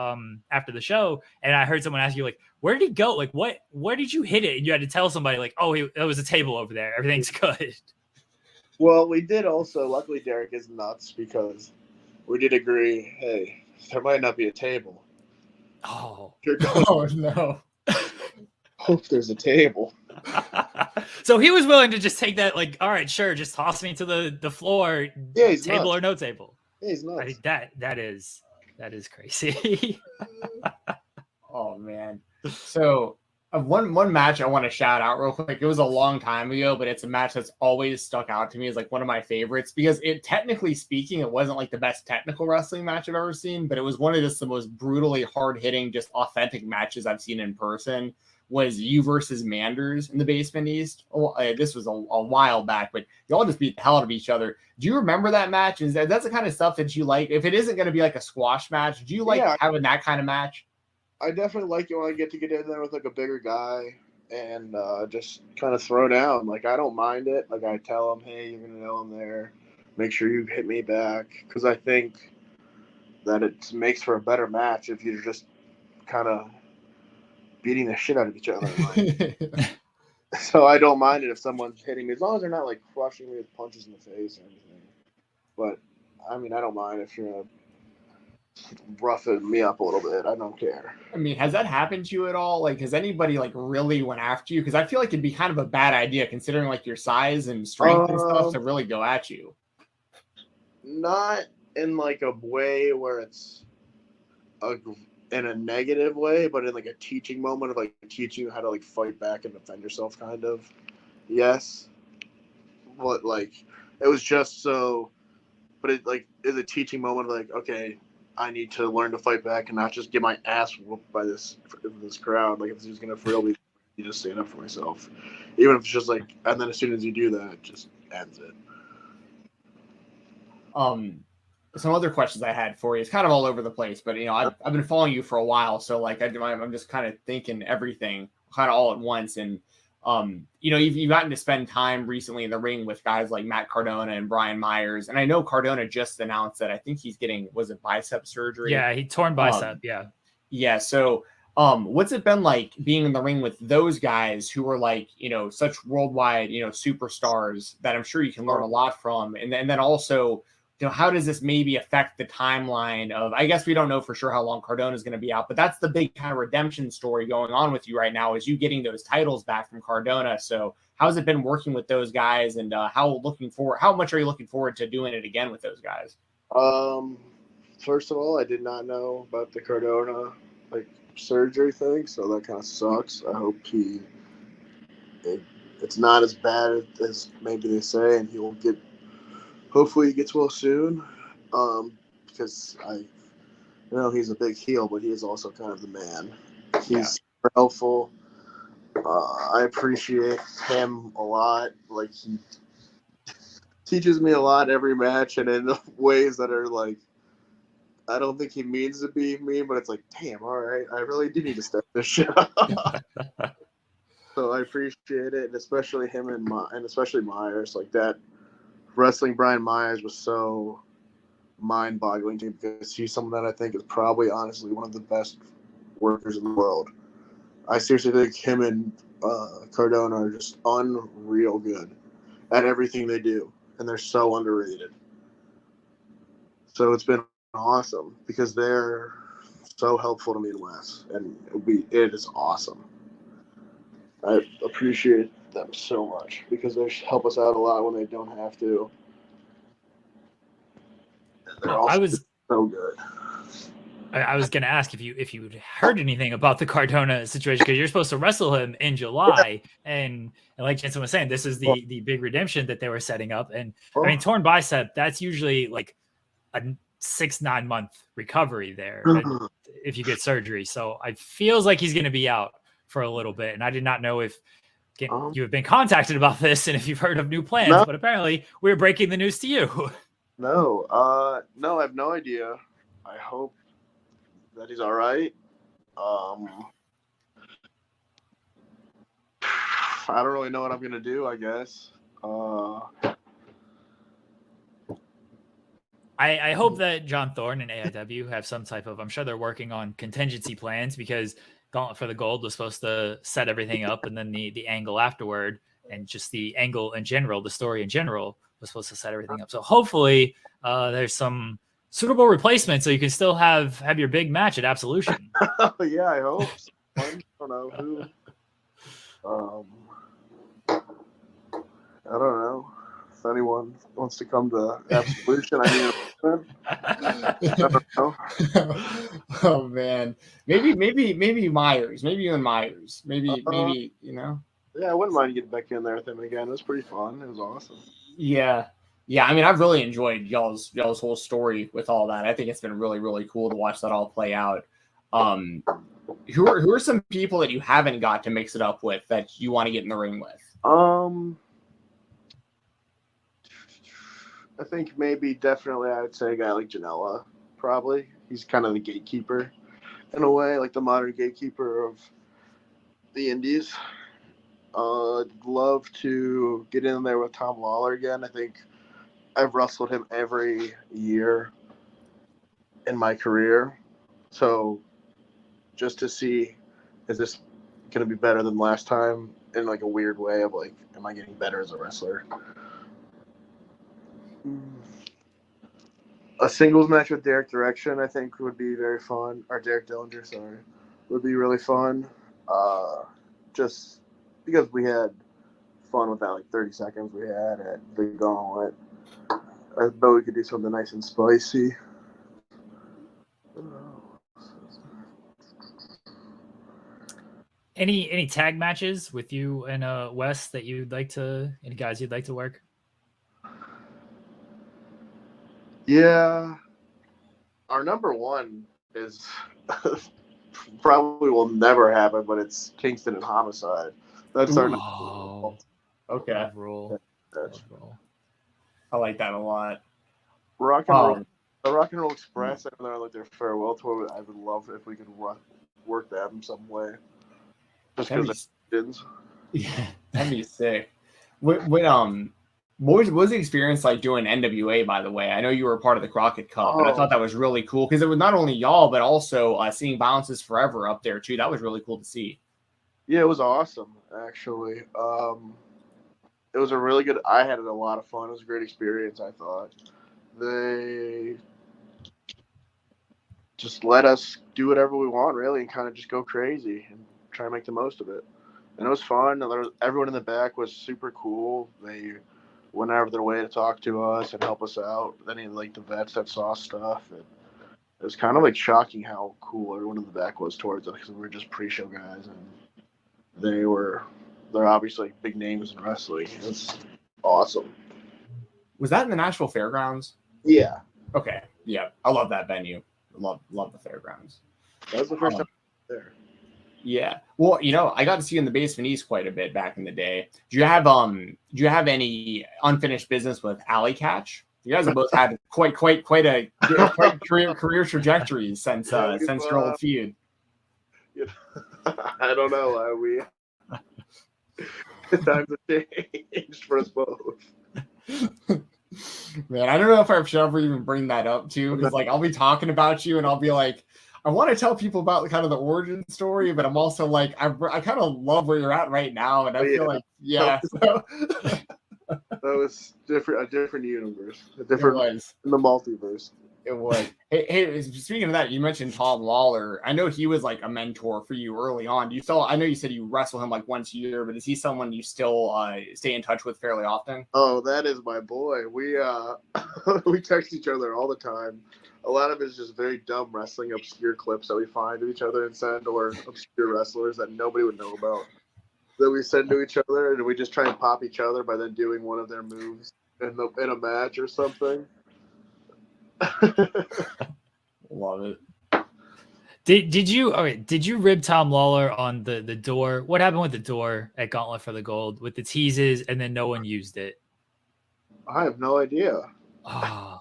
after the show, and I heard someone ask you like, where did he go? Like where did you hit it? And you had to tell somebody like, oh, it was a table over there. Everything's good. Well, we did also. Luckily, Derek is nuts because we did agree. Hey, there might not be a table. Oh, Oh no. Hope there's a table. So he was willing to just take that, like, all right, sure, just toss me to the floor. Yeah, he's table nuts. or no table. Yeah, he's nuts. I think that is crazy. Oh man. So one match I want to shout out real quick. It was a long time ago, but it's a match that's always stuck out to me as like one of my favorites because it, technically speaking, it wasn't like the best technical wrestling match I've ever seen, but it was one of just the most brutally hard hitting, just authentic matches I've seen in person. Was you versus Manders in the Basement East. This was a while back, but y'all just beat the hell out of each other. Do you remember that match? That's the kind of stuff that you like? If it isn't going to be like a squash match, do you like having that kind of match? I definitely like it when I get in there with like a bigger guy and just kind of throw down. Like I don't mind it. Like I tell him, hey, you're gonna know I'm there. Make sure you hit me back because I think that it makes for a better match if you're just kind of beating the shit out of each other. So I don't mind it if someone's hitting me as long as they're not like crushing me with punches in the face or anything. But I mean, I don't mind if you're roughing me up a little bit. I don't care. I mean, has that happened to you at all? Like, has anybody like really went after you? Because I feel like it'd be kind of a bad idea considering like your size and strength and stuff to really go at you. Not in like a way where it's in a negative way, but in like a teaching moment of like teaching you how to like fight back and defend yourself, kind of. Yes, but like it was just so. But it like is a teaching moment of like, okay, I need to learn to fight back and not just get my ass whooped by this crowd. Like if it's just gonna for real be, you just stand up for myself, even if it's just like. And then as soon as you do that, it just ends it. Some other questions I had for you. It's kind of all over the place, but I've been following you for a while, so like I'm just kind of thinking everything kind of all at once. And you've gotten to spend time recently in the ring with guys like Matt Cardona and Brian Myers, and I know Cardona just announced that I think he's getting bicep surgery? Yeah, he torn bicep. Yeah. So what's it been like being in the ring with those guys who are like such worldwide superstars that I'm sure you can learn a lot from, and then also. How does this maybe affect the timeline of, I guess we don't know for sure how long Cardona is going to be out, but that's the big kind of redemption story going on with you right now is you getting those titles back from Cardona. So how's it been working with those guys and how much are you looking forward to doing it again with those guys? First of all, I did not know about the Cardona surgery thing, so that kind of sucks. I hope it's not as bad as maybe they say, and hopefully he gets well soon, because he's a big heel, but he is also kind of the man. He's super helpful. I appreciate him a lot. Like he teaches me a lot every match, and in ways that are like, I don't think he means to be mean, but it's like, damn, all right, I really do need to step this shit up. So I appreciate it, and especially him and especially Myers, like that. Wrestling Brian Myers was so mind-boggling to me because he's someone that I think is probably honestly one of the best workers in the world. I seriously think him and Cardona are just unreal good at everything they do, and they're so underrated. So it's been awesome because they're so helpful to me and Wes, and it is awesome. I appreciate them so much because they help us out a lot when they don't have to. I was so good. I was going to ask if you heard anything about the Cardona situation because you're supposed to wrestle him in July, and like Jensen was saying, this is the big redemption that they were setting up. And I mean, torn bicep, that's usually like a 6-9 month recovery there if you get surgery. So it feels like he's going to be out for a little bit, and I did not know if you have been contacted about this and if you've heard of new plans, but apparently we're breaking the news to you. No, I have no idea. I hope that he's all right. I don't really know what I'm gonna do, I guess. I hope that John Thorne and AEW have some type of, I'm sure they're working on contingency plans, because Gauntlet for the Gold was supposed to set everything up, and then the angle afterward, and just the angle in general, the story in general, was supposed to set everything up. So hopefully there's some suitable replacement so you can still have your big match at Absolution. Yeah, I hope so. I don't know who. I don't know. If anyone wants to come to Absolution, I mean, I don't know. Oh man, maybe Myers, maybe you and Myers, maybe you know. Yeah, I wouldn't mind getting back in there with him again. It was pretty fun. It was awesome. Yeah. I mean, I've really enjoyed y'all's whole story with all that. I think it's been really, really cool to watch that all play out. Who are some people that you haven't got to mix it up with that you want to get in the ring with? I think definitely I would say a guy like Janela, probably. He's kind of the gatekeeper in a way, like the modern gatekeeper of the indies. I'd love to get in there with Tom Lawler again. I think I've wrestled him every year in my career. So just to see, is this going to be better than last time in like a weird way of like, am I getting better as a wrestler? A singles match with Derek Direction, I think, would be very fun. Or Derek Dillinger, sorry. Would be really fun. Just because we had fun with that, like 30 seconds we had at the Gauntlet. I bet we could do something nice and spicy. Any tag matches with you and Wes that you'd like to, any guys you'd like to work? Yeah. Our number one is probably will never happen, but it's Kingston and Homicide. That's our number one. Okay. Roll. I like that a lot. Rock and Roll Express, even though I like their farewell tour, I would love if we could work that in some way. Just because yeah, that'd be sick. What was the experience like doing NWA, by the way? I know you were a part of the Crockett Cup, and I thought that was really cool because it was not only y'all, but also seeing Balances Forever up there, too. That was really cool to see. Yeah, it was awesome, actually. It was a really good... I had a lot of fun. It was a great experience, I thought. They just let us do whatever we want, really, and kind of just go crazy and try to make the most of it. And it was fun. Everyone in the back was super cool. They went out of their way to talk to us and help us out. Then like the vets that saw stuff. And it was kind of like shocking how cool everyone in the back was towards us because we were just pre-show guys and they're obviously big names in wrestling. It was awesome. Was that in the Nashville Fairgrounds? Yeah. Okay. Yeah. I love that venue. Love the Fairgrounds. That was the first time there. Yeah. Well, I got to see you in the Basement East quite a bit back in the day. Do you have any unfinished business with Alley Catch? You guys have both had quite a career trajectories since your old feud. I don't know. Times have changed for us both. Man, I don't know if I should ever even bring that up too, because like I'll be talking about you and I'll be like, I want to tell people about kind of the origin story, but I'm also like, I kind of love where you're at right now, and I feel like, yeah. So. That was a different universe, in the multiverse. It was. Hey, speaking of that, you mentioned Tom Lawler. I know he was like a mentor for you early on. I know you said you wrestle him like once a year, but is he someone you still stay in touch with fairly often? Oh, that is my boy. We we text each other all the time. A lot of it is just very dumb wrestling obscure clips that we find to each other and send, or obscure wrestlers that nobody would know about that we send to each other, and we just try and pop each other by then doing one of their moves in a match or something. Love it. Did you rib Tom Lawler on the door? What happened with the door at Gauntlet for the Gold with the teases and then no one used it? I have no idea. Oh,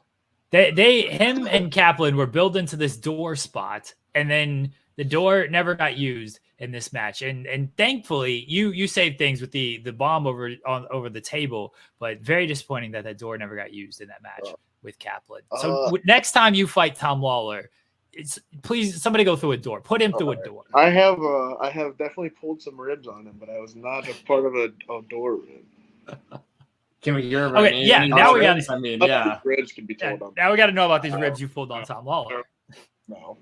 him and Kaplan were built into this door spot, and then the door never got used in this match. And thankfully you saved things with the bomb over the table, but very disappointing that door never got used in that match. with Kaplan. So next time you fight Tom Lawler, please somebody go through a door. Put him through a door. I have definitely pulled some ribs on him, but I was not a part of a door rib. Can we hear about okay, yeah, now we got it. I mean, yeah. Ribs can be told on. Now we got to know about these ribs you pulled on Tom Lawler. No.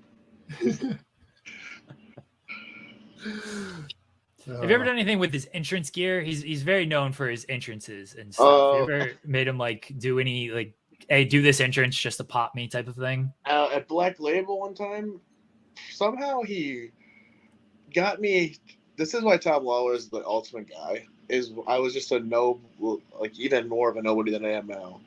Have you ever done anything with his entrance gear? He's very known for his entrances and stuff. Have you ever made him like do any like, hey, do this entrance just to pop me type of thing? At Black Label one time, somehow he got me. This is why Tom Lawler is the ultimate guy. I was just even more of a nobody than I am now.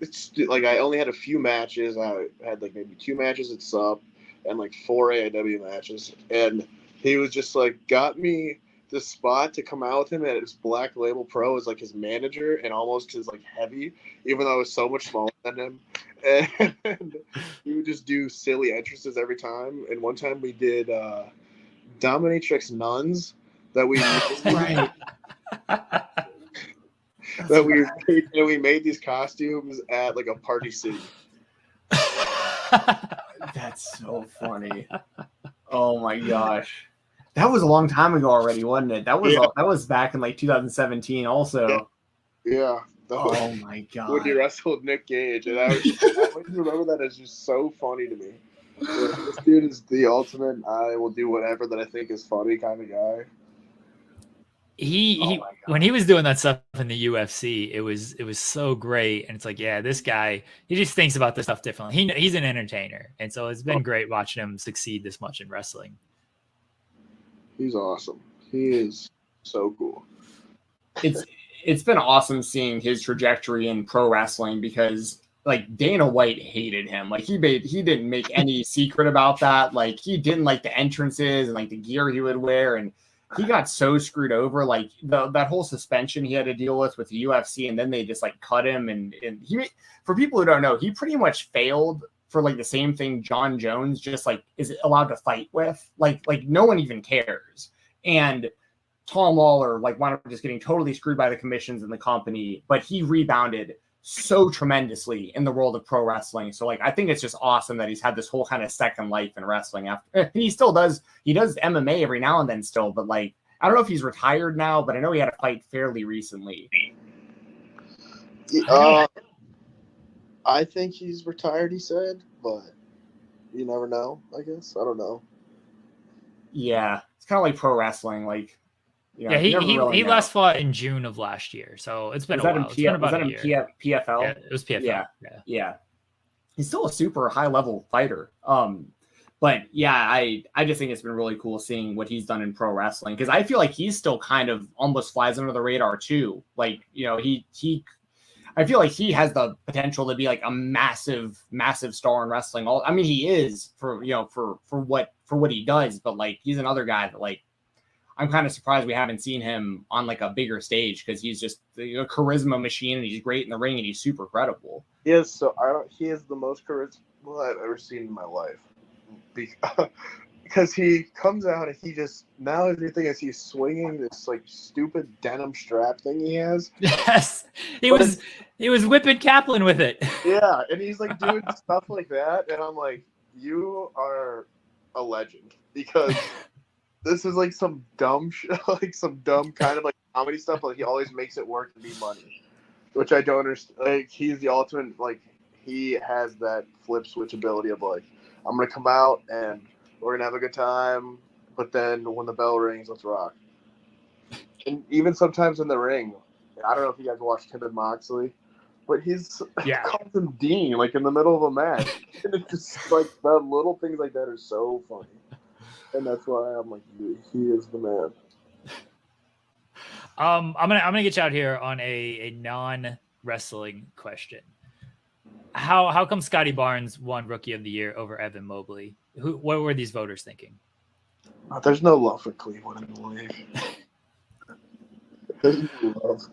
It's like I only had a few matches. I had like maybe 2 matches at Sup and like 4 AEW matches, and he was just like got me this spot to come out with him at his Black Label Pro as like his manager and almost his like heavy, even though I was so much smaller than him. And he would just do silly entrances every time. And one time we did Dominatrix Nuns that we Right. we made these costumes at like a Party City. That's so funny. Oh my gosh. That was a long time ago already, wasn't it? That was back in like 2017 also. Yeah. Oh my god. When he wrestled Nick Gage, and I always remember that as just so funny to me. Like, this dude is the ultimate. I will do whatever that I think is funny kind of guy. When he was doing that stuff in the UFC, it was so great, and it's like, yeah, this guy, he just thinks about this stuff differently. He's an entertainer, and so it's been great watching him succeed this much in wrestling. He's awesome. He is so cool. It's been awesome seeing his trajectory in pro wrestling because like Dana White hated him. Like he didn't make any secret about that. Like he didn't like the entrances and like the gear he would wear, and he got so screwed over. Like that whole suspension he had to deal with the UFC, and then they just like cut him. And he, for people who don't know, he pretty much failed for like the same thing John Jones just like is allowed to fight with. Like no one even cares. And Tom Lawler like wound up just getting totally screwed by the commissions and the company, but he rebounded so tremendously in the world of pro wrestling. So like I think it's just awesome that he's had this whole kind of second life in wrestling after. And he does MMA every now and then still, but like I don't know if he's retired now, but I know he had a fight fairly recently. I think he's retired, he said, but you never know, I guess. I don't know. Yeah, it's kind of like pro wrestling, like yeah, he last fought in June of last year, so it's been a while. It's been about a year. PFL? Yeah, it was PFL. Yeah. He's still a super high level fighter. But yeah, I just think it's been really cool seeing what he's done in pro wrestling because I feel like he's still kind of almost flies under the radar too. Like I feel like he has the potential to be like a massive star in wrestling. I mean, he is for what he does, but like he's another guy that like. I'm kind of surprised we haven't seen him on like a bigger stage because he's just a charisma machine and he's great in the ring and he's super credible. He is he is the most charisma I've ever seen in my life because he comes out and he just now everything is he's swinging this like stupid denim strap thing he has. Yes, he was whipping Kaplan with it. Yeah, and he's like doing stuff like that, and I'm like, you are a legend because. This is like some dumb like some dumb kind of like comedy stuff. Like he always makes it work to be money, which I don't understand. Like he's the ultimate. Like he has that flip switch ability of like, I'm gonna come out and we're gonna have a good time, but then when the bell rings, let's rock. And even sometimes in the ring, I don't know if you guys watched him and Moxley, but he's calls him Dean like in the middle of a match, and it's just like the little things like that are so funny. And that's why I'm like, he is the man. I'm gonna get you out here on a non-wrestling question. How come Scotty Barnes won Rookie of the Year over Evan Mobley? What were these voters thinking? There's no love for Cleveland, I believe. There's no love.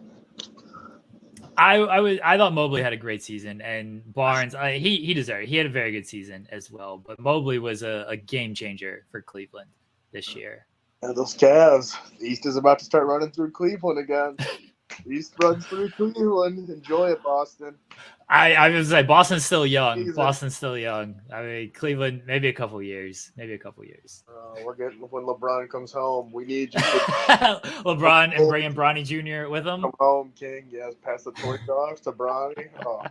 I thought Mobley had a great season, and Barnes he deserved it. He had a very good season as well. But Mobley was a game changer for Cleveland this year. And those Cavs, the East is about to start running through Cleveland again. East runs through Cleveland. Enjoy it, Boston. I was say Boston's still young. Boston's still young. I mean, Cleveland, maybe a couple years. We're getting when LeBron comes home. We need you. LeBron and bringing Bronny Jr. with him. Come home, King. Yes, pass the torch off to Bronny. Oh,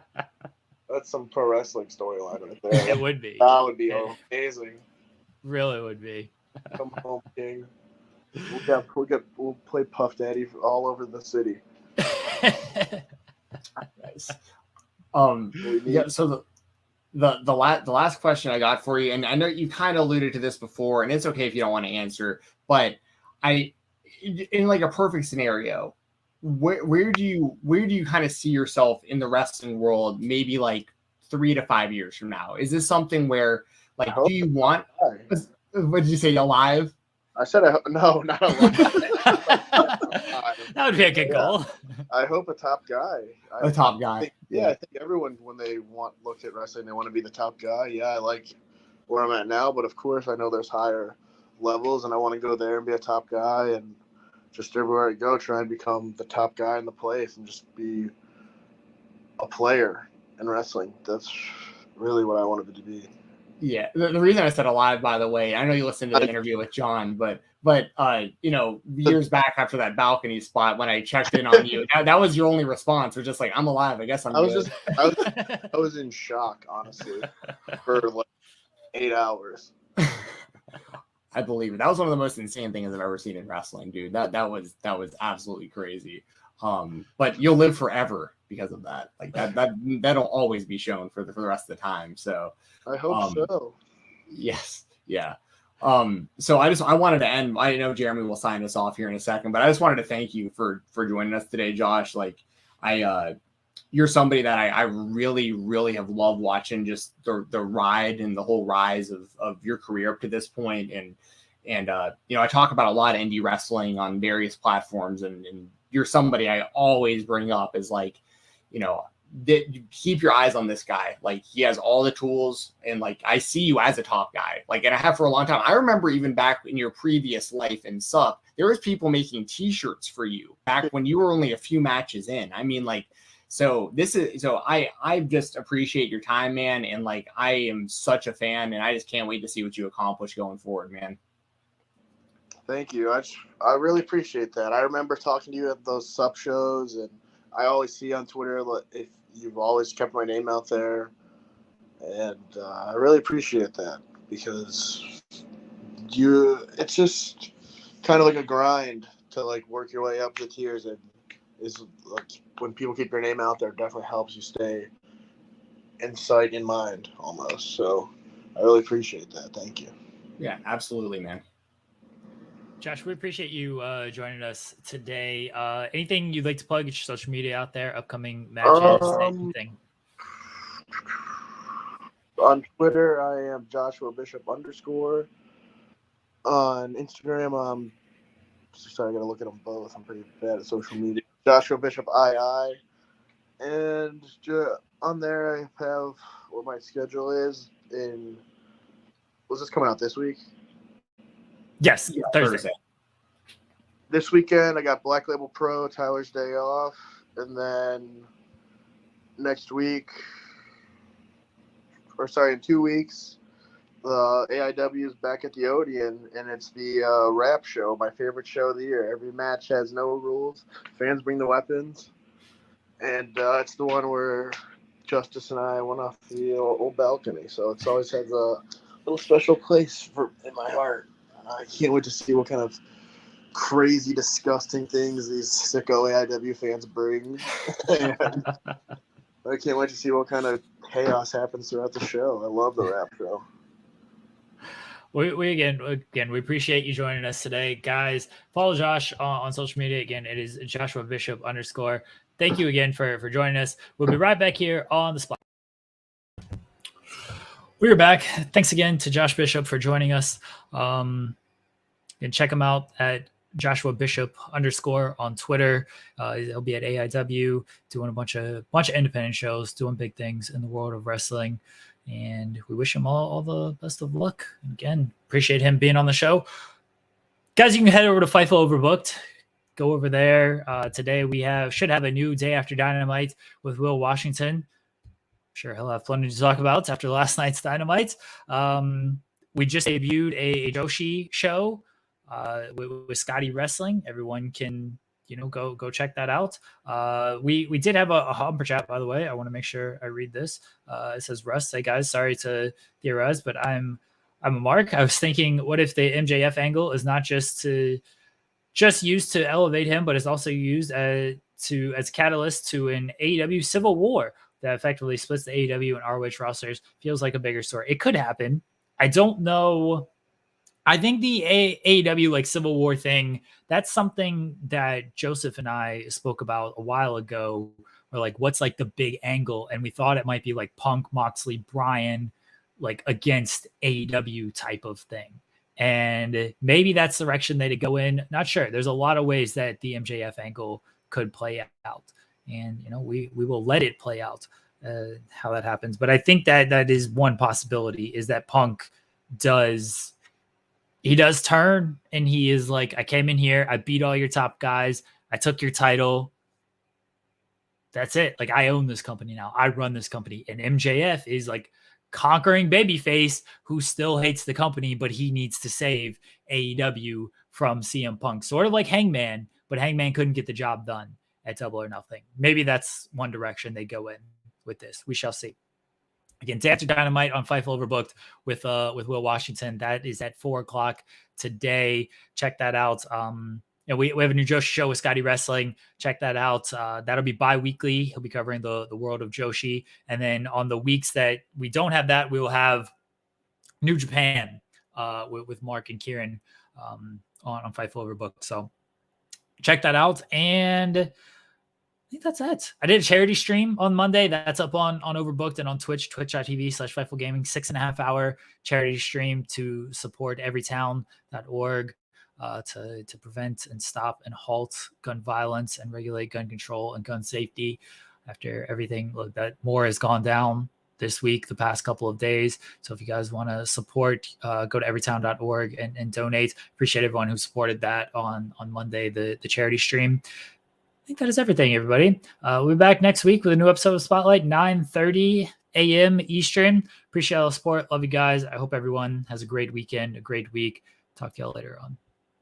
that's some pro wrestling storyline right there. It would be. That would be amazing. Really would be. Come home, King. We'll play Puff Daddy all over the city. Nice. Yeah. So the last question I got for you, and I know you kind of alluded to this before, and it's okay if you don't want to answer, but in like a perfect scenario, where do you kind of see yourself in the wrestling world? Maybe like 3 to 5 years from now. Is this something where like do you want? What did you say? Alive? I said no, not alive. That would be a good goal. I hope a top guy. A top guy. I think everyone, when they look at wrestling, they want to be the top guy. Yeah, I like where I'm at now, but of course I know there's higher levels, and I want to go there and be a top guy, and just everywhere I go, try and become the top guy in the place, and just be a player in wrestling. That's really what I wanted to be. Yeah, the reason I said alive, by the way, I know you listened to the interview with John, but you know, years back after that balcony spot, when I checked in on you, that was your only response. Was just like, I'm alive. I guess I'm good. I was in shock, honestly, for like 8 hours. I believe it. That was one of the most insane things I've ever seen in wrestling, dude. That was absolutely crazy. But you'll live forever because of that. Like that'll always be shown for the rest of the time. So I hope so. Yes. Yeah. So I wanted to end. I know Jeremy will sign us off here in a second, but I just wanted to thank you for joining us today, Josh. Like you're somebody that I really, really have loved watching, just the ride and the whole rise of your career up to this point. And you know, I talk about a lot of indie wrestling on various platforms, and you're somebody I always bring up as like, you know, keep your eyes on this guy. Like he has all the tools, and like I see you as a top guy. Like, and I have for a long time. I remember even back in your previous life in SUP, there was people making T-shirts for you back when you were only a few matches in. I mean, like, so I just appreciate your time, man, and like I am such a fan, and I just can't wait to see what you accomplish going forward, man. Thank you. I really appreciate that. I remember talking to you at those SUP shows, and I always see on Twitter if you've always kept my name out there, and I really appreciate that, because it's just kind of like a grind to like work your way up the tiers, and is like when people keep your name out there, it definitely helps you stay in sight, in mind almost. So I really appreciate that. Thank you. Yeah, absolutely, man. Josh, we appreciate you joining us today. Anything you'd like to plug? Get your social media out there, upcoming matches, anything? On Twitter, I am Joshua Bishop _. On Instagram, sorry, I gotta look at them both. I'm pretty bad at social media. Joshua Bishop II. And on there, I have what my schedule is. Was this coming out this week? Yes, yeah, Thursday. This weekend, I got Black Label Pro, Tyler's Day Off. And then next week, in 2 weeks, the AEW is back at the Odeon, and it's the rap show, my favorite show of the year. Every match has no rules. Fans bring the weapons. And it's the one where Justice and I went off the old balcony. So it's always has a little special place in my heart. I can't wait to see what kind of crazy, disgusting things these sicko AEW fans bring. I can't wait to see what kind of chaos happens throughout the show. I love the rap show. We again, we appreciate you joining us today, guys. Follow Josh on social media. Again, it is Joshua Bishop _. Thank you again for joining us. We'll be right back here on the spot. We are back. Thanks again to Josh Bishop for joining us. And check him out at Joshua Bishop _ on Twitter. He'll be at AEW doing a bunch of independent shows, doing big things in the world of wrestling. And we wish him all the best of luck. Again, appreciate him being on the show. Guys, you can head over to Fightful Overbooked. go over there. Today we should have a new Day After Dynamite with Will Washington. Sure, he'll have plenty to talk about after last night's Dynamite. We just debuted a Joshi show with Scotty Wrestling. Everyone can, go check that out. We did have a Humper chat, by the way. I want to make sure I read this. It says, Russ, hey guys, sorry to theorize, but I'm a Mark. I was thinking, what if the MJF angle is not just used to elevate him, but is also used as catalyst to an AEW civil war that effectively splits the AEW and ROH rosters? Feels like a bigger story. It could happen. I don't know. I think the AEW civil war thing, that's something that Joseph and I spoke about a while ago. Or what's the big angle? And we thought it might be Punk, Moxley, Bryan, against AEW type of thing. And maybe that's the direction they'd go in. Not sure. There's a lot of ways that the MJF angle could play out. And, we will let it play out how that happens. But I think that is one possibility, is that Punk does turn and he is I came in here, I beat all your top guys, I took your title. That's it. I own this company now. I run this company. And MJF is conquering babyface who still hates the company, but he needs to save AEW from CM Punk. Sort of like Hangman, but Hangman couldn't get the job done at Double or Nothing. Maybe that's one direction they go in with this. We shall see. Again, Day After Dynamite on Fightful Overbooked with Will Washington. That is at 4:00 today. Check that out. We have a new Joshi show with Scotty Wrestling. Check that out. That'll be bi-weekly. He'll be covering the world of Joshi. And then on the weeks that we don't have that, we will have New Japan with Mark and Kieran on Fightful Overbooked. So check that out. And I think that's it. I did a charity stream on Monday. That's up on Overbooked and on Twitch, twitch.tv/FightfulGaming, 6.5 hour charity stream to support everytown.org to prevent and stop and halt gun violence and regulate gun control and gun safety after everything that more has gone down this week, the past couple of days. So if you guys want to support, go to everytown.org and donate. Appreciate everyone who supported that on Monday, the charity stream. I think that is everything, everybody. We'll be back next week with a new episode of Spotlight, 9:30 a.m. Eastern. Appreciate all the support. Love you guys. I hope everyone has a great weekend, a great week. Talk to y'all later on.